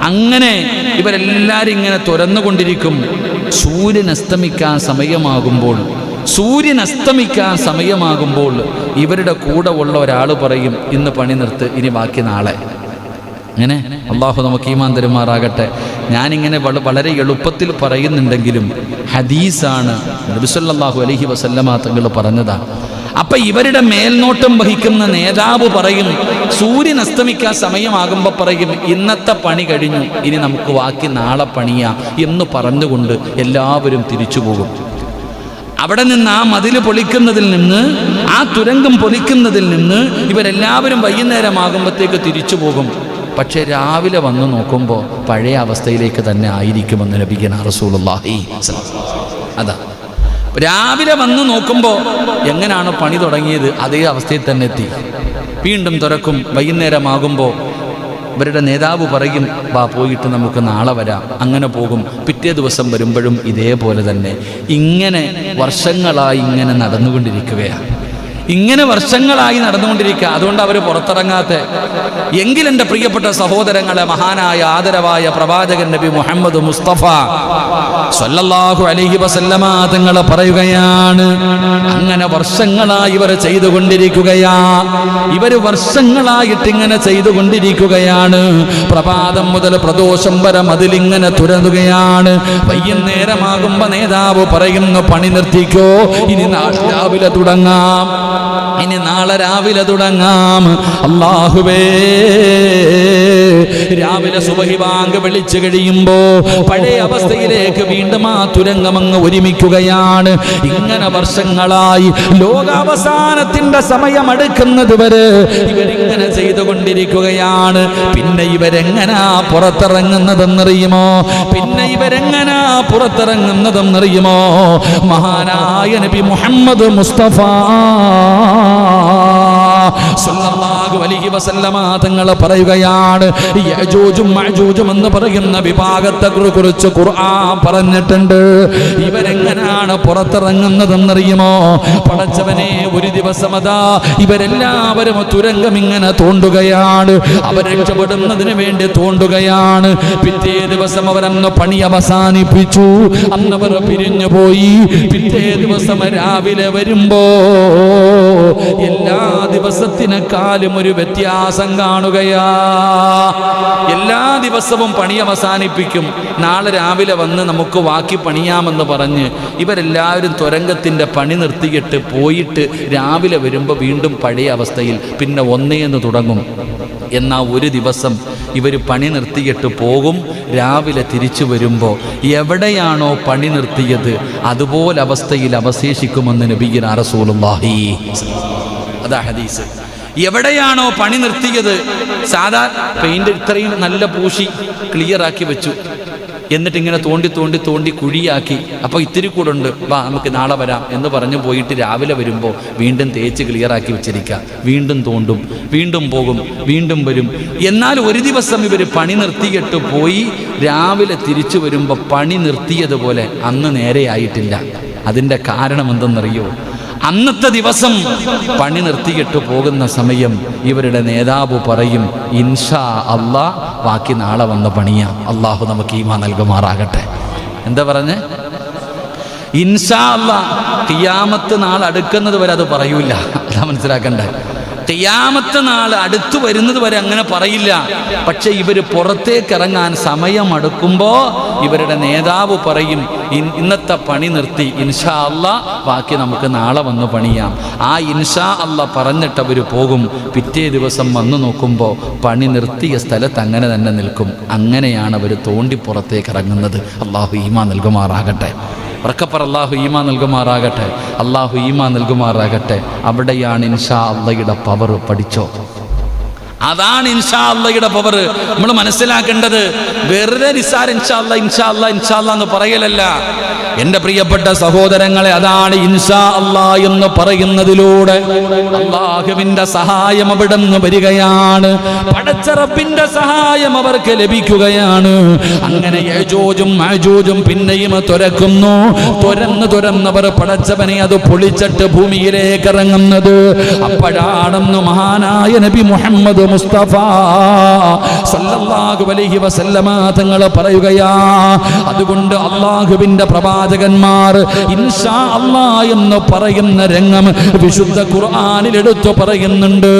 അങ്ങനെ ഇവരെല്ലാവരും ഇങ്ങനെ തുരന്നുകൊണ്ടിരിക്കും. സൂര്യൻ അസ്തമിക്കാൻ സമയമാകുമ്പോൾ ഇവരുടെ കൂടെ ഉള്ള ഒരാൾ പറയും, ഇന്ന് പണി നിർത്ത്, ഇനി ബാക്കി നാളെ. അങ്ങനെ അള്ളാഹു നമുക്ക് ഈമാൻ തരുമാറാകട്ടെ. ഞാനിങ്ങനെ വളരെ എളുപ്പത്തിൽ പറയുന്നുണ്ടെങ്കിലും ഹദീസാണ്, നബി സല്ലല്ലാഹു അലൈഹി വസല്ലമ തങ്ങൾ പറഞ്ഞതാണ്. അപ്പം ഇവരുടെ മേൽനോട്ടം വഹിക്കുന്ന നേതാവ് പറയും, സൂര്യൻ അസ്തമിക്കാൻ സമയമാകുമ്പോൾ പറയും, ഇന്നത്തെ പണി കഴിഞ്ഞു, ഇനി നമുക്ക് ബാക്കി നാളെ പണിയാം എന്ന് പറഞ്ഞുകൊണ്ട് എല്ലാവരും തിരിച്ചു പോകും. അവിടെ നിന്ന് ആ മതിൽ പൊളിക്കുന്നതിൽ നിന്ന്, ആ തുരങ്കം പൊളിക്കുന്നതിൽ നിന്ന് ഇവരെല്ലാവരും വൈകുന്നേരമാകുമ്പോഴത്തേക്ക് തിരിച്ചു പോകും. പക്ഷേ രാവിലെ വന്ന് നോക്കുമ്പോൾ പഴയ അവസ്ഥയിലേക്ക് തന്നെ ആയിരിക്കുമെന്ന് നബിയന റസൂലുള്ളാഹി. അതാ രാവിലെ വന്ന് നോക്കുമ്പോൾ എങ്ങനെയാണ് പണി തുടങ്ങിയത് അതേ അവസ്ഥയിൽ തന്നെ എത്തി. വീണ്ടും തുറക്കും. വൈകുന്നേരമാകുമ്പോൾ ഇവരുടെ നേതാവ് പറയും, വാ പോയിട്ട് നമുക്ക് നാളെ വരാം. അങ്ങനെ പോകും. പിറ്റേ ദിവസം വരുമ്പോഴും ഇതേപോലെ തന്നെ. ഇങ്ങനെ വർഷങ്ങളായി ഇങ്ങനെ നടന്നുകൊണ്ടിരിക്കുകയാണ്. ഇങ്ങനെ വർഷങ്ങളായി നടന്നുകൊണ്ടിരിക്കുക. അതുകൊണ്ട് അവർ പുറത്തിറങ്ങാത്ത. എങ്കിൽ എൻ്റെ പ്രിയപ്പെട്ട സഹോദരങ്ങളെ, മഹാനായ ആദരവായ പ്രവാചകൻ നബി മുഹമ്മദ് മുസ്തഫ സ്വല്ലല്ലാഹു അലൈഹി വസല്ലമ തങ്ങൾ പറയുകയാണ്, അങ്ങനെ വർഷങ്ങളായി ഇവർ ചെയ്തുകൊണ്ടിരിക്കുകയാ. ഇവര് വർഷങ്ങളായിട്ട് ഇങ്ങനെ ചെയ്തുകൊണ്ടിരിക്കുകയാണ്. പ്രഭാതം മുതൽ പ്രദോഷം വരെ മതിലിങ്ങനെ തുരന്നുകയാണ്. വൈകുന്നേരമാകുമ്പോ നേതാവ് പറയുന്നു, പണി നിർത്തിക്കോ, ഇനി നാളെ രാവിലെ തുടങ്ങാം, ഇനി നാളെ രാവിലെ തുടങ്ങാം. അല്ലാഹുവേ, രാവിലെ സുബഹി ബാങ്ക് വിളിച്ചു കഴിയുമ്പോ പഴയ അവസ്ഥയിലേക്ക് വീണ്ടും ആ തുരങ്കമങ്ങ് ഒരുമിക്കുകയാണ്. ഇങ്ങനെ വർഷങ്ങളായി ലോകാവസാനത്തിന്റെ സമയം അടുക്കുന്നത് വരെ ഇവരിങ്ങനെ ചെയ്തുകൊണ്ടിരിക്കുകയാണ്. പിന്നെ ഇവരെങ്ങനാ പുറത്തിറങ്ങുന്നതെന്നറിയുമോ? മഹാനായ നബി മുഹമ്മദ് മുസ്തഫ സല്ലല്ലാഹു അലൈഹി വസല്ലമ തങ്ങൾ പറയുകയാണ്, യജൂജും മഅജൂജും എന്ന് പറയുന്ന വിഭാഗത്തെ കുറിച്ച് ഖുർആൻ പറഞ്ഞിട്ടുണ്ട്. ഇവരെങ്ങനെയാണ് പുറത്തിറങ്ങുന്നതെന്നറിയുമോ? പടച്ചവനെ, ഒരു ദിവസം അതാ ഇവരെല്ലാവരും തുരങ്കം ഇങ്ങനെ തോണ്ടുകയാണ്. അവർ രക്ഷപ്പെടുന്നതിന് വേണ്ടി തോണ്ടുകയാണ്. പിറ്റേ ദിവസം അവരന്ന് പണി അവസാനിപ്പിച്ചു. അന്നവർ പിരിഞ്ഞു പോയി. പിറ്റേ ദിവസം രാവിലെ വരുമ്പോ എല്ലാ ദിവസത്തിനേക്കാളും ഒരു വ്യത്യാസം കാണുകയാ. എല്ലാ ദിവസവും പണി അവസാനിപ്പിക്കും. നാളെ രാവിലെ വന്ന് നമുക്ക് ബാക്കി പണിയാമെന്ന് പറഞ്ഞ് ഇവരെല്ലാവരും തുരങ്കത്തിന്റെ പണി നിർത്തിയിട്ട് പോയിട്ട് രാവിലെ വരുമ്പോൾ വീണ്ടും പഴയ അവസ്ഥയിൽ പിന്നെ ഒന്നേന്ന് തുടങ്ങും. എന്നാൽ ഒരു ദിവസം ഇവർ പണി നിർത്തിയിട്ട് പോകും. രാവിലെ തിരിച്ചു വരുമ്പോൾ എവിടെയാണോ പണി നിർത്തിയത് അതുപോലെ അവസ്ഥയിൽ അവശേഷിക്കുമെന്ന് നബിയുനാ റസൂലുള്ളാഹി. അതാ ഹദീസ്. എവിടെയാണോ പണി നിർത്തിയത്, സാധാരണ പെയിന്റ് ഇത്രയും നല്ല പൂശി ക്ലിയർ ആക്കി വെച്ചു, എന്നിട്ട് ഇങ്ങനെ തോണ്ടി തോണ്ടി തോണ്ടി കുഴിയാക്കി, അപ്പോൾ ഇത്തിരി കൂടെ ഉണ്ട്, വാ നമുക്ക് നാളെ വരാം എന്ന് പറഞ്ഞു പോയിട്ട് രാവിലെ വരുമ്പോൾ വീണ്ടും തേച്ച് ക്ലിയറാക്കി വെച്ചിരിക്കുക. വീണ്ടും തോണ്ടും, വീണ്ടും പോകും, വീണ്ടും വരും. എന്നാൽ ഒരു ദിവസം ഇവർ പണി നിർത്തിയിട്ട് പോയി രാവിലെ തിരിച്ചു വരുമ്പോൾ പണി നിർത്തിയതുപോലെ അന്ന് നേരെയായിട്ടില്ല. അതിൻ്റെ കാരണം എന്തെന്നറിയോ? അന്നത്തെ ദിവസം പണി നിർത്തിയിട്ട് പോകുന്ന സമയം ഇവരുടെ നേതാവ് പറയും, ഇൻഷാ അല്ലാ ബാക്കി നാളെ വന്ന് പണിയാം. അള്ളാഹു നമുക്ക് ഈമാൻ നൽകുമാറാകട്ടെ. എന്താ പറഞ്ഞേ? ഇൻഷാ അല്ലാ. ഖിയാമത്ത് നാൾ അടുക്കുന്നത് വരെ അത് പറയൂല. അതാ മനസ്സിലാക്കണ്ടേ. ഖിയാമത്ത് നാൾ അടുത്തു വരുന്നത് വരെ അങ്ങനെ പറയില്ല. പക്ഷെ ഇവർ പുറത്തേക്ക് ഇറങ്ങാൻ സമയം അടുക്കുമ്പോൾ ഇവരുടെ നേതാവ് പറയും, ഇന്നത്തെ പണി നിർത്തി, ഇൻഷാ അല്ലാ ബാക്കി നമുക്ക് നാളെ വന്ന് പണിയാം. ആ ഇൻഷാ അല്ലാ പറഞ്ഞിട്ട് അവർ പോകും. പിറ്റേ ദിവസം വന്നു നോക്കുമ്പോൾ പണി നിർത്തിയ സ്ഥലത്ത് അങ്ങനെ തന്നെ നിൽക്കും. അങ്ങനെയാണ് അവർ തോണ്ടി പുറത്തേക്ക് ഇറങ്ങുന്നത്. അള്ളാഹു ഈമാൻ നൽകുമാറാകട്ടെ. ഉറക്കപ്പറ, അല്ലാഹു ഈമാൻ നൽകുമാറാകട്ടെ. അല്ലാഹു ഈമാൻ നൽകുമാറാകട്ടെ. അവിടെയാണ് ഇൻഷാ അല്ലാഹയുടെ പവർ. പഠിച്ചോ, അതാണ് ഇൻഷാ അല്ലാഹയുടെ പവർ. നമ്മൾ മനസ്സിലാക്കേണ്ടത് വെറുതെ നിസാർ ഇൻഷാ അല്ലാ ഇൻഷാ അല്ലാ ഇൻഷാ അല്ലാ എന്ന് പറയലല്ല എൻ്റെ പ്രിയപ്പെട്ട സഹോദരങ്ങളെ. അതാണ് ഇൻഷാ അല്ലാ എന്ന് പറയുന്നതിലൂടെ അല്ലാഹുവിൻ്റെ സഹായം അവിടെ നിന്ന് വരികയാണ്. പടച്ച റബ്ബിന്റെ സഹായം അവർക്ക് ലഭിക്കുകയാണ്. അങ്ങനെ യജൂജും മഅജൂജും പിന്നെയും തുരക്കുന്നു. തുരന്നവർ പടച്ചവനെ അത് പൊളിച്ചിട്ട് ഭൂമിയിലേക്ക് ഇറങ്ങുന്നത്. അപ്പോഴാണെന്ന് മഹാനായ നബി മുഹമ്മദ് മുസ്തഫ സല്ലല്ലാഹു അലൈഹി വസല്ലമ തങ്ങൾ പറയുകയാ. അതുകൊണ്ട് അല്ലാഹുവിന്റെ പ്രവാചകന്മാർ ഇൻഷാ അല്ലാ എന്ന് പറയുന്ന രംഗം വിശുദ്ധ ഖുർആനിൽ എടുത്തു പറയുന്നുണ്ട്.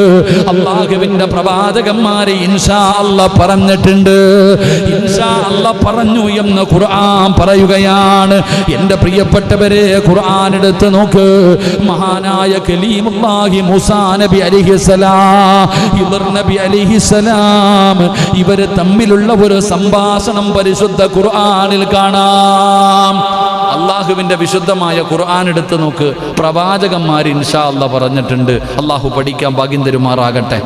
അല്ലാഹുവിന്റെ പ്രവാചകന്മാരെ ഇൻഷാ അല്ലാ പറഞ്ഞിട്ടുണ്ട്. ഇൻഷാ അല്ലാ പറഞ്ഞു എന്ന് ഖുർആൻ പറയുകയാണ്. എൻ്റെ പ്രിയപ്പെട്ടവരെ, ഖുർആൻ എടുത്ത് നോക്ക്. മഹാനായ കലീമുല്ലാഹി മൂസാ നബി അലൈഹിസ്സലാം, ഹിദർ നബി അലൈഹിസ്സലാം, ഇവർ തമ്മിലുള്ള ഒരു സംഭാഷണം പരിശുദ്ധ ഖുർആനിൽ കാണാം. അള്ളാഹുവിൻ്റെ വിശുദ്ധമായ ഖുർആൻ എടുത്ത് നോക്ക്. പ്രവാചകന്മാർ ഇൻഷാ അല്ലാ പറഞ്ഞിട്ടുണ്ട്. അള്ളാഹു പഠിക്കാൻ ഭാഗ്യം തരുമാറാകട്ടെ.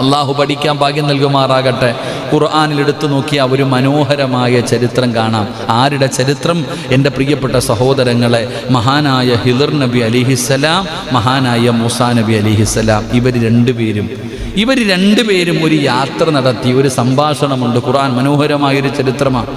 അള്ളാഹു പഠിക്കാൻ ഭാഗ്യം നൽകുമാറാകട്ടെ. ഖുർആനിൽ എടുത്തു നോക്കിയ ഒരു മനോഹരമായ ചരിത്രം കാണാം. ആരുടെ ചരിത്രം? എൻ്റെ പ്രിയപ്പെട്ട സഹോദരങ്ങളെ, മഹാനായ ഹിദർ നബി അലിഹിസ്സലാം, മഹാനായ മൂസാ നബി അലിഹിസ്സലാം, ഇവർ രണ്ടുപേരും ഒരു യാത്ര നടത്തി. ഒരു സംഭാഷണമുണ്ട്. ഖുർആൻ മനോഹരമായൊരു ചരിത്രമാണ്.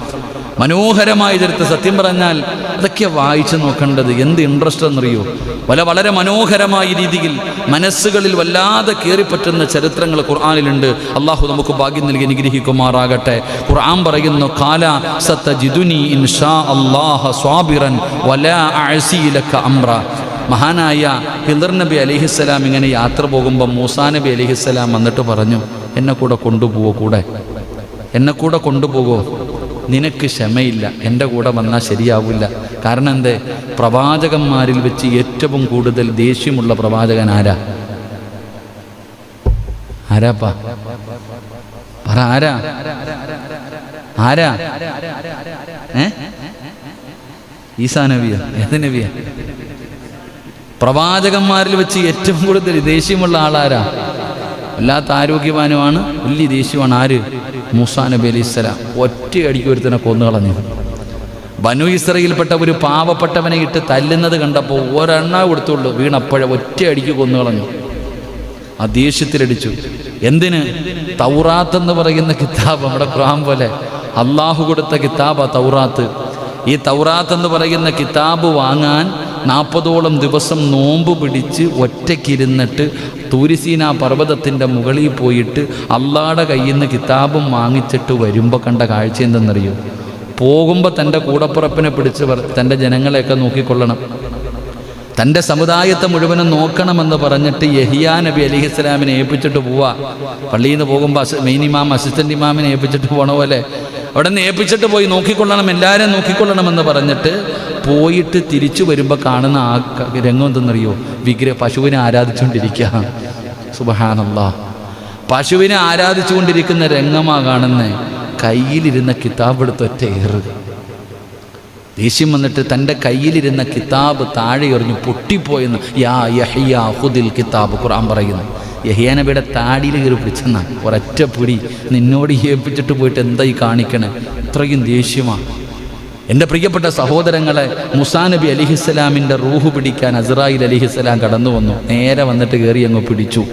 മനോഹരമായ ചരിത്രം. സത്യം പറഞ്ഞാൽ അതൊക്കെ വായിച്ചു നോക്കേണ്ടത് എന്ത് ഇൻട്രസ്റ്റ് എന്നറിയോ. വളരെ മനോഹരമായ രീതിയിൽ മനസ്സുകളിൽ വല്ലാതെ കയറിപ്പറ്റുന്ന ചരിത്രങ്ങൾ ഖുർആനിലുണ്ട്. അള്ളാഹു നമുക്ക് ഭാഗ്യം നൽകി അനുഗ്രഹിക്കുമാറാകട്ടെ. ഖുർആൻ പറയുന്നു, ഖാല സതജിദുനി ഇൻഷാ അല്ലാഹ സ്വാബിറൻ വലാ അഅസി ലക അംറ. മഹാനായ ഹിദർ നബി അലൈഹിസ്സലാം ഇങ്ങനെ യാത്ര പോകുമ്പോൾ മൂസാ നബി അലൈഹിസ്സലാം വന്നിട്ട് പറഞ്ഞു, എന്നെ കൂടെ കൊണ്ടുപോകോ, എന്നെ കൂടെ കൊണ്ടുപോകോ, നിനക്ക് ക്ഷമയില്ല, എൻ്റെ കൂടെ വന്നാൽ ശരിയാവില്ല. കാരണം എന്തേ? പ്രവാചകന്മാരിൽ വെച്ച് ഏറ്റവും കൂടുതൽ ദേഷ്യമുള്ള പ്രവാചകൻ ആരാപ്പാ പറ, ആരാ? ഈസാ നബിയാ? ഏത് നബിയാ? പ്രവാചകന്മാരിൽ വെച്ച് ഏറ്റവും കൂടുതൽ ദേഷ്യമുള്ള ആളാരാ? വല്ലാത്ത ആരോഗ്യവാനുമാണ്, വലിയ ദേഷ്യമാണ്. ആര്? മൂസാ നബി അലൈഹിസ്സലാം. ഒറ്റയടിക്ക് ഒരുത്തനെ കൊന്നുകളഞ്ഞു. ബനു ഇസ്രയേൽപ്പെട്ട ഒരു പാവപ്പെട്ടവനെ ഇട്ട് തല്ലുന്നത് കണ്ടപ്പോൾ ഒരെണ്ണ കൊടുത്തുള്ളൂ, വീണപ്പോഴെ ഒറ്റയടിക്ക് കൊന്നുകളഞ്ഞു. ആ ദേഷ്യത്തിലടിച്ചു. എന്തിന്? തൗറാത്ത് എന്ന് പറയുന്ന കിതാബ്, നമ്മുടെ ഖുർആൻ പോലെ അള്ളാഹു കൊടുത്ത കിതാബാ തൗറാത്ത്. ഈ തൗറാത്ത് എന്ന് പറയുന്ന കിതാബ് വാങ്ങാൻ 40ഓളം ദിവസം നോമ്പ് പിടിച്ച് ഒറ്റയ്ക്കിരുന്നിട്ട് തൂരിസീന പർവ്വതത്തിൻ്റെ മുകളിൽ പോയിട്ട് അള്ളാഹുടെ കയ്യിൽ നിന്ന് കിതാബും വാങ്ങിച്ചിട്ട് വരുമ്പോൾ കണ്ട കാഴ്ച എന്തെന്നറിയോ? പോകുമ്പോൾ തൻ്റെ കൂടപ്പുറപ്പിനെ പിടിച്ച് തൻ്റെ ജനങ്ങളെയൊക്കെ നോക്കിക്കൊള്ളണം, തൻ്റെ സമുദായത്തെ മുഴുവനും നോക്കണമെന്ന് പറഞ്ഞിട്ട് യഹിയാ നബി അലൈഹിസ്സലാമിനെ ഏൽപ്പിച്ചിട്ട് പോവാ. പള്ളിയിൽ നിന്ന് പോകുമ്പോൾ മെയിൻ ഇമാം അസിസ്റ്റൻ്റ് ഇമാമിനെ ഏൽപ്പിച്ചിട്ട് പോകണ പോലെ അവിടെ നിന്ന് ഏൽപ്പിച്ചിട്ട് പോയി നോക്കിക്കൊള്ളണം, എല്ലാവരും നോക്കിക്കൊള്ളണമെന്ന് പറഞ്ഞിട്ട് പോയിട്ട് തിരിച്ചു വരുമ്പോൾ കാണുന്ന ആ രംഗം എന്തെന്നറിയോ? പശുവിനെ ആരാധിച്ചുകൊണ്ടിരിക്കുക. സുബ്ഹാനല്ലാഹ്, പശുവിനെ ആരാധിച്ചുകൊണ്ടിരിക്കുന്ന രംഗമാ കാണുന്നത്. കയ്യിലിരുന്ന കിതാബ് എടുത്ത് ഒറ്റ ഏറ്. ദേഷ്യം വന്നിട്ട് തൻ്റെ കയ്യിലിരുന്ന കിതാബ് താഴെ എറിഞ്ഞു, പൊട്ടിപ്പോയെന്ന്. യാ യഹ്യാ ഖുദിൽ കിതാബ് ഖുർആൻ പറയുന്നു. യഹ്യാ നബിയുടെ താടിയിൽ കയറി പിടിച്ചെന്നാ ഒരൊറ്റ പിടി. നിന്നോട് ഏൽപ്പിച്ചിട്ട് പോയിട്ട് എന്തായി കാണിക്കണേ? ഇത്രയും ദേഷ്യമാണ്. എൻ്റെ പ്രിയപ്പെട്ട സഹോദരങ്ങളെ, മൂസാ നബി അലിഹിസ്സലാമിൻ്റെ റൂഹ് പിടിക്കാൻ അസ്രായിൽ അലിഹിസ്സലാം കടന്നു വന്നു. നേരെ വന്നിട്ട് കയറി അങ്ങ് പിടിച്ചു.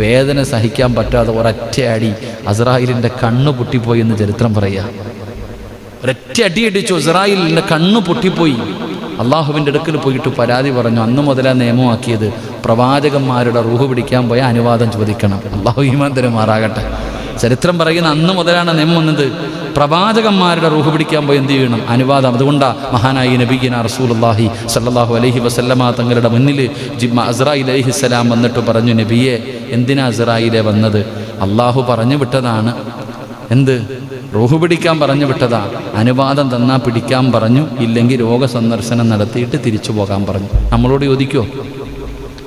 വേദന സഹിക്കാൻ പറ്റാതെ ഒരൊറ്റ അടി അസ്രായിലിൻ്റെ കണ്ണ് പൊട്ടിപ്പോയി എന്ന് ചരിത്രം പറയുക. ഒരൊറ്റ അടി അടിച്ചു, ഇസ്രായേലിൻ്റെ കണ്ണ് പൊട്ടിപ്പോയി. അള്ളാഹുവിൻ്റെ അടുക്കൽ പോയിട്ട് പരാതി പറഞ്ഞു. അന്ന് മുതലാ നിയമമാക്കിയത്, പ്രവാചകന്മാരുടെ റൂഹ് പിടിക്കാൻ പോയ അനുവാദം ചോദിക്കണം. അള്ളാഹു ഈമാൻ തരുമാറാകട്ടെ. ചരിത്രം പറയുന്ന അന്ന് മുതലാണ് നിയമം വന്നത്. പ്രവാചകന്മാരുടെ റൂഹ് പിടിക്കാൻ പോയി എന്ത് ചെയ്യണം? അനുവാദം. അതുകൊണ്ടാണ് മഹാനായി നബിയിന റസൂലുള്ളാഹി സ്വല്ലല്ലാഹു അലൈഹി വസല്ലമ തങ്ങളുടെ മുന്നിൽ അസ്രായിൽ അലൈഹിസ്സലാം വന്നിട്ട് പറഞ്ഞു, നബിയെ, എന്തിനാ അസ്രായിലെ വന്നത്? അള്ളാഹു പറഞ്ഞു വിട്ടതാണ്. എന്ത്? റൂഹ് പിടിക്കാൻ പറഞ്ഞു വിട്ടതാ. അനുവാദം തന്നാൽ പിടിക്കാൻ പറഞ്ഞു, ഇല്ലെങ്കിൽ രോഗസന്ദർശനം നടത്തിയിട്ട് തിരിച്ചു പോകാൻ പറഞ്ഞു. നമ്മളോട് ചോദിക്കോ?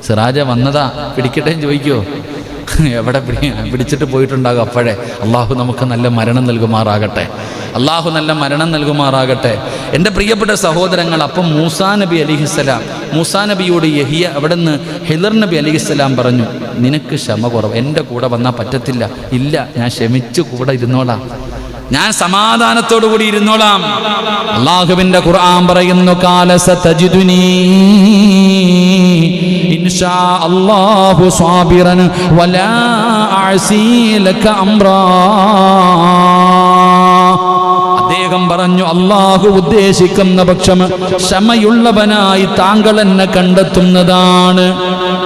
സിറാജ വന്നതാ, പിടിക്കട്ടെ ചോദിക്കോ? എവിടെ പിടിച്ചിട്ട് പോയിട്ടുണ്ടാകും. അപ്പോഴേ അള്ളാഹു നമുക്ക് നല്ല മരണം നൽകുമാറാകട്ടെ. അള്ളാഹു നല്ല മരണം നൽകുമാറാകട്ടെ. എൻ്റെ പ്രിയപ്പെട്ട സഹോദരങ്ങൾ, അപ്പം മൂസാ നബി അലിഹിസ്സലാം, മൂസാ നബിയോട് യഹിയ അവിടെ നിന്ന് ഹിദർ നബി അലിഹിസ്സലാം പറഞ്ഞു, നിനക്ക് ക്ഷമ കുറവ്, എൻ്റെ കൂടെ വന്നാൽ പറ്റത്തില്ല. ഇല്ല, ഞാൻ ക്ഷമിച്ചു കൂടെ ഇരുന്നോളാം, ഞാൻ സമാധാനത്തോടു കൂടി ഇരുന്നോളാം. അല്ലാഹുവിന്റെ ഖുർആൻ പറയുന്നു, ഖാല സതജിദുനി ഇൻഷാ അല്ലാഹു സ്വാബിറൻ വലാ അഅസി ലക അംറാ. അദ്ദേഹം പറഞ്ഞു, അള്ളാഹു ഉദ്ദേശിക്കുന്ന പക്ഷം ക്ഷമയുള്ളവനായി താങ്കൾ എന്നെ കണ്ടെത്തുന്നതാണ്.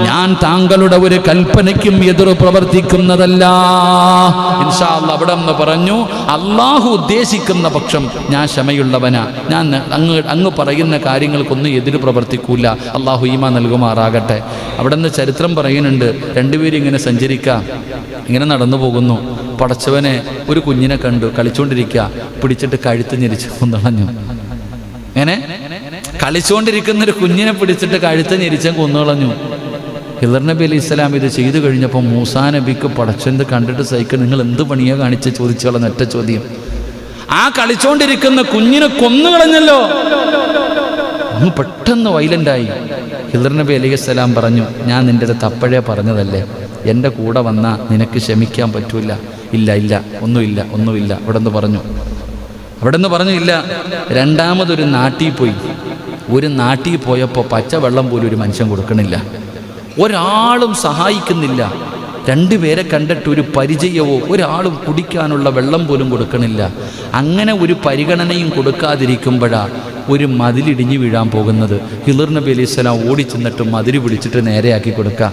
ഞാൻ താങ്കളുടെ ഒരു കൽപ്പനയ്ക്കും എതിർ പ്രവർത്തിക്കുന്നതല്ല. ഇൻഷാ അല്ലാഹ് അവിടെ നിന്ന് പറഞ്ഞു, അള്ളാഹു ഉദ്ദേശിക്കുന്ന പക്ഷം ഞാൻ ക്ഷമയുള്ളവനാ, ഞാൻ അങ്ങ് പറയുന്ന കാര്യങ്ങൾക്കൊന്നും എതിര് പ്രവർത്തിക്കൂല. അള്ളാഹു ഈമാൻ നൽകുമാറാകട്ടെ. അവിടെ നിന്ന് ചരിത്രം പറയുന്നുണ്ട്, രണ്ടുപേരും ഇങ്ങനെ സഞ്ചരിക്കാം, ഇങ്ങനെ നടന്നു പോകുന്നു. പടച്ചവനെ ഒരു കുഞ്ഞിനെ കണ്ടു കളിച്ചുകൊണ്ടിരിക്കുക, പിടിച്ചിട്ട് കഴുത്ത് ഞെരിച്ച് കൊന്നുകളഞ്ഞു. ഇങ്ങനെ കളിച്ചുകൊണ്ടിരിക്കുന്ന ഒരു കുഞ്ഞിനെ പിടിച്ചിട്ട് കഴുത്ത് ഞെരിച്ച് കൊന്നുകളഞ്ഞു. ഹിദർ നബി അലൈഹി സ്വലാം ഇത് ചെയ്തു കഴിഞ്ഞപ്പോൾ മൂസാ നബിക്ക് പടച്ചവനെ കണ്ടിട്ട് സഹിക്കുക, നിങ്ങൾ എന്ത് പണിയാ കാണിച്ച് ചോദിച്ചു കളഞ്ഞ ഒറ്റ ചോദ്യം. ആ കളിച്ചുകൊണ്ടിരിക്കുന്ന കുഞ്ഞിനെ കൊന്നുകളഞ്ഞല്ലോ. അങ്ങ് പെട്ടെന്ന് വൈലൻ്റായി. ഹിദർ നബി അലൈഹി സ്വലാം പറഞ്ഞു, ഞാൻ നിൻ്റെ അടുത്ത് അപ്പോഴേ പറഞ്ഞതല്ലേ, എൻ്റെ കൂടെ വന്നാൽ നിനക്ക് ക്ഷമിക്കാൻ പറ്റൂല. ഇല്ല ഇല്ല, ഒന്നുമില്ല അവിടെ നിന്ന് പറഞ്ഞു ഇല്ല. രണ്ടാമതൊരു നാട്ടിൽ പോയി. ഒരു നാട്ടിൽ പോയപ്പോൾ പച്ചവെള്ളം പോലും ഒരു മനുഷ്യൻ കൊടുക്കണില്ല, ഒരാളും സഹായിക്കുന്നില്ല. രണ്ടുപേരെ കണ്ടിട്ട് ഒരു പരിചയമോ ഒരാളും കുടിക്കാനുള്ള വെള്ളം പോലും കൊടുക്കണില്ല. അങ്ങനെ ഒരു പരിഗണനയും കൊടുക്കാതിരിക്കുമ്പോഴാണ് ഒരു മതിലിടിഞ്ഞു വീഴാൻ പോകുന്നത്. ഹിളർ നബി അലൈഹി സ്വലാം ഓടിച്ചെന്നിട്ട് മതിൽ പിടിച്ചിട്ട് നേരെയാക്കി കൊടുക്കുക.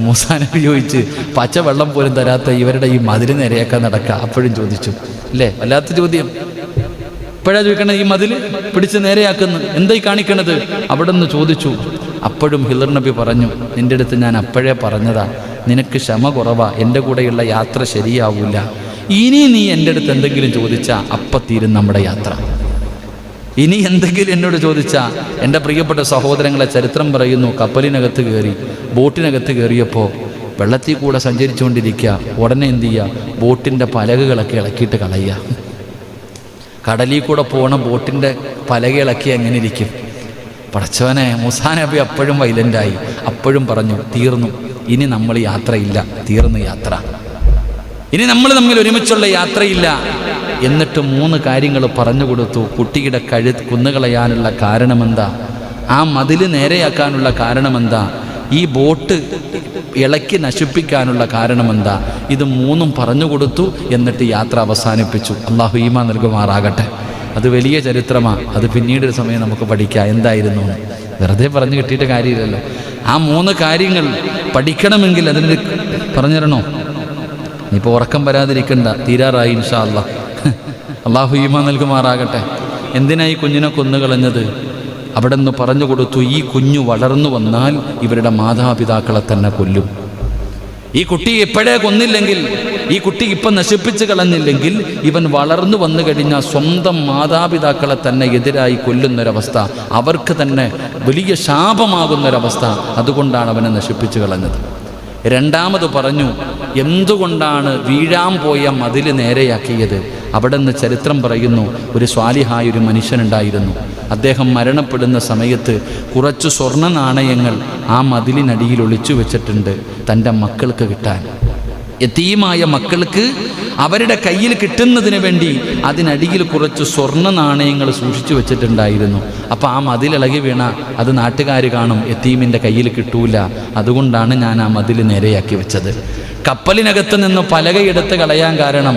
മൂസാ നബി ചോദിച്ച് പച്ചവെള്ളം പോലും തരാത്ത ഇവരുടെ ഈ മതിൽ നേരെയാക്കാൻ നടക്കുക. അപ്പോഴും ചോദിച്ചു അല്ലേ, വല്ലാത്ത ചോദ്യം. ഇപ്പോഴാണ് ചോദിക്കണത്, ഈ മതിൽ പിടിച്ച് നേരെയാക്കുന്നു, എന്തായി കാണിക്കണത്? അവിടെ നിന്ന് ചോദിച്ചു. അപ്പോഴും ഹിളർ നബി പറഞ്ഞു, നിൻ്റെ അടുത്ത് ഞാൻ അപ്പോഴേ പറഞ്ഞതാ, നിനക്ക് ക്ഷമ കുറവാ, എൻ്റെ കൂടെയുള്ള യാത്ര ശരിയാവൂല. ഇനി നീ എൻ്റെ അടുത്ത് എന്തെങ്കിലും ചോദിച്ചാൽ അപ്പം തീരും നമ്മുടെ യാത്ര. ഇനി എന്തെങ്കിലും എന്നോട് ചോദിച്ചാൽ, എൻ്റെ പ്രിയപ്പെട്ട സഹോദരങ്ങളെ ചരിത്രം പറയുന്നു, കപ്പലിനകത്ത് കയറി ബോട്ടിനകത്ത് കയറിയപ്പോൾ വെള്ളത്തിൽ കൂടെ സഞ്ചരിച്ചുകൊണ്ടിരിക്കുക. ഉടനെ എന്ത് ചെയ്യുക? ബോട്ടിൻ്റെ പലകകളൊക്കെ ഇളക്കിയിട്ട് കളയുക. കടലിൽ കൂടെ പോകണ ബോട്ടിൻ്റെ പലക ഇളക്കി എങ്ങനെ ഇരിക്കും? പടച്ചവനെ, മൂസാ നബി അപ്പോഴും വൈലൻ്റായി. അപ്പോഴും പറഞ്ഞു, തീർന്നു, ഇനി നമ്മൾ യാത്രയില്ല, തീർന്നു യാത്ര, ഇനി നമ്മൾ തമ്മിൽ ഒരുമിച്ചുള്ള യാത്രയില്ല. എന്നിട്ട് 3 കാര്യങ്ങൾ പറഞ്ഞു കൊടുത്തു. കുട്ടിയുടെ കുന്നുകളയാനുള്ള കാരണമെന്താ? ആ മതിൽ നേരെയാക്കാനുള്ള കാരണമെന്താ? ഈ ബോട്ട് ഇളക്കി നശിപ്പിക്കാനുള്ള കാരണമെന്താ? ഇത് 3ഉം പറഞ്ഞു കൊടുത്തു. എന്നിട്ട് യാത്ര അവസാനിപ്പിച്ചു. അള്ളാഹു ഈമാൻ നൽകുമാറാകട്ടെ. അത് വലിയ ചരിത്രമാണ്. അത് പിന്നീടൊരു സമയം നമുക്ക് പഠിക്കാം എന്തായിരുന്നു. വെറുതെ പറഞ്ഞു കിട്ടിയിട്ട് കാര്യമില്ലല്ലോ. ആ 3 കാര്യങ്ങൾ പഠിക്കണമെങ്കിൽ അതിന് പറഞ്ഞു തരണോ? ഇനിയിപ്പോൾ ഉറക്കം വരാതിരിക്കണ്ട, തീരാറായി ഇൻഷാ അല്ലാഹ്. അള്ളാഹു ഈമാൻ നൽകുമാറാകട്ടെ. എന്തിനാ ഈ കുഞ്ഞിനെ കൊന്നുകളഞ്ഞത്? അവിടെ നിന്ന് പറഞ്ഞു കൊടുത്തു, ഈ കുഞ്ഞു വളർന്നു വന്നാൽ ഇവരുടെ മാതാപിതാക്കളെ തന്നെ കൊല്ലും. ഈ കുട്ടി എപ്പോഴേ കൊന്നില്ലെങ്കിൽ, ഈ കുട്ടി ഇപ്പം നശിപ്പിച്ച് കളഞ്ഞില്ലെങ്കിൽ, ഇവൻ വളർന്നു വന്നു കഴിഞ്ഞാൽ സ്വന്തം മാതാപിതാക്കളെ തന്നെ എതിരായി കൊല്ലുന്നൊരവസ്ഥ, അവർക്ക് തന്നെ വലിയ ശാപമാകുന്നൊരവസ്ഥ. അതുകൊണ്ടാണ് അവനെ നശിപ്പിച്ച് കളഞ്ഞത്. രണ്ടാമത് പറഞ്ഞു, എന്തുകൊണ്ടാണ് വീഴാൻ പോയ മതിൽ നേരെയാക്കിയത്? അവിടെ നിന്ന് ചരിത്രം പറയുന്നു, ഒരു സ്വാലിഹായൊരു മനുഷ്യനുണ്ടായിരുന്നു. അദ്ദേഹം മരണപ്പെടുന്ന സമയത്ത് കുറച്ച് സ്വർണ്ണ നാണയങ്ങൾ ആ മതിലിനടിയിൽ ഒളിച്ചു വെച്ചിട്ടുണ്ട്, തൻ്റെ മക്കൾക്ക് കിട്ടാൻ. യതീമായ മക്കൾക്ക് അവരുടെ കയ്യിൽ കിട്ടുന്നതിന് വേണ്ടി അതിനടിയിൽ കുറച്ച് സ്വർണ്ണ നാണയങ്ങൾ സൂക്ഷിച്ചു വെച്ചിട്ടുണ്ടായിരുന്നു. അപ്പോൾ ആ മതിലിളകി വീണ അത് നാട്ടുകാർ കാണും, യതീമിൻ്റെ കയ്യിൽ കിട്ടൂല. അതുകൊണ്ടാണ് ഞാൻ ആ മതിൽ നേരെയാക്കി വെച്ചത്. കപ്പലിനകത്ത് നിന്ന് പലകയെടുത്ത് കളയാൻ കാരണം,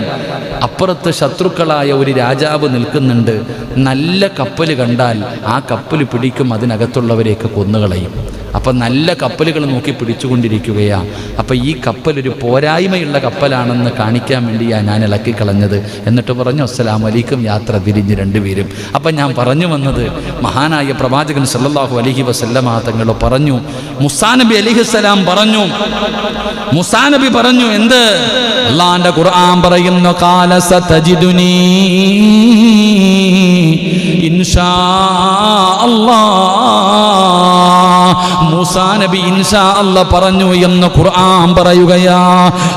അപ്പുറത്ത് ശത്രുക്കളായ ഒരു രാജാവ് നിൽക്കുന്നുണ്ട്. നല്ല കപ്പൽ കണ്ടാൽ ആ കപ്പൽ പിടിക്കും, അതിനകത്തുള്ളവരെയൊക്കെ കൊന്നുകളയും. അപ്പം നല്ല കപ്പലുകൾ നോക്കി പിടിച്ചുകൊണ്ടിരിക്കുകയാണ്. അപ്പം ഈ കപ്പലൊരു പോരായ്മയുള്ള കപ്പലാണെന്ന് കാണിക്കാൻ വേണ്ടിയാണ് ഞാൻ ഇളക്കിക്കളഞ്ഞത്. എന്നിട്ട് പറഞ്ഞു, അസ്സലാമു അലൈക്കും, യാത്ര തിരിഞ്ഞ് രണ്ടുപേരും. അപ്പം ഞാൻ പറഞ്ഞു വന്നത്, മഹാനായ പ്രവാചകൻ സല്ലല്ലാഹു അലൈഹി വസല്ലമ തങ്ങൾ പറഞ്ഞു, മൂസാ നബി അലൈഹിസ്സലാം പറഞ്ഞു, മൂസാ നബി പറഞ്ഞു എന്ത്? അല്ലാഹുവിന്റെ ഖുർആൻ പറയുന്നു, ഖാല സതജിദുനി ഇൻഷാ അല്ലാഹ്. മൂസാ നബി ഇൻഷാ അല്ലാഹ് പറഞ്ഞു എന്ന് ഖുർആൻ പറയുകയാ.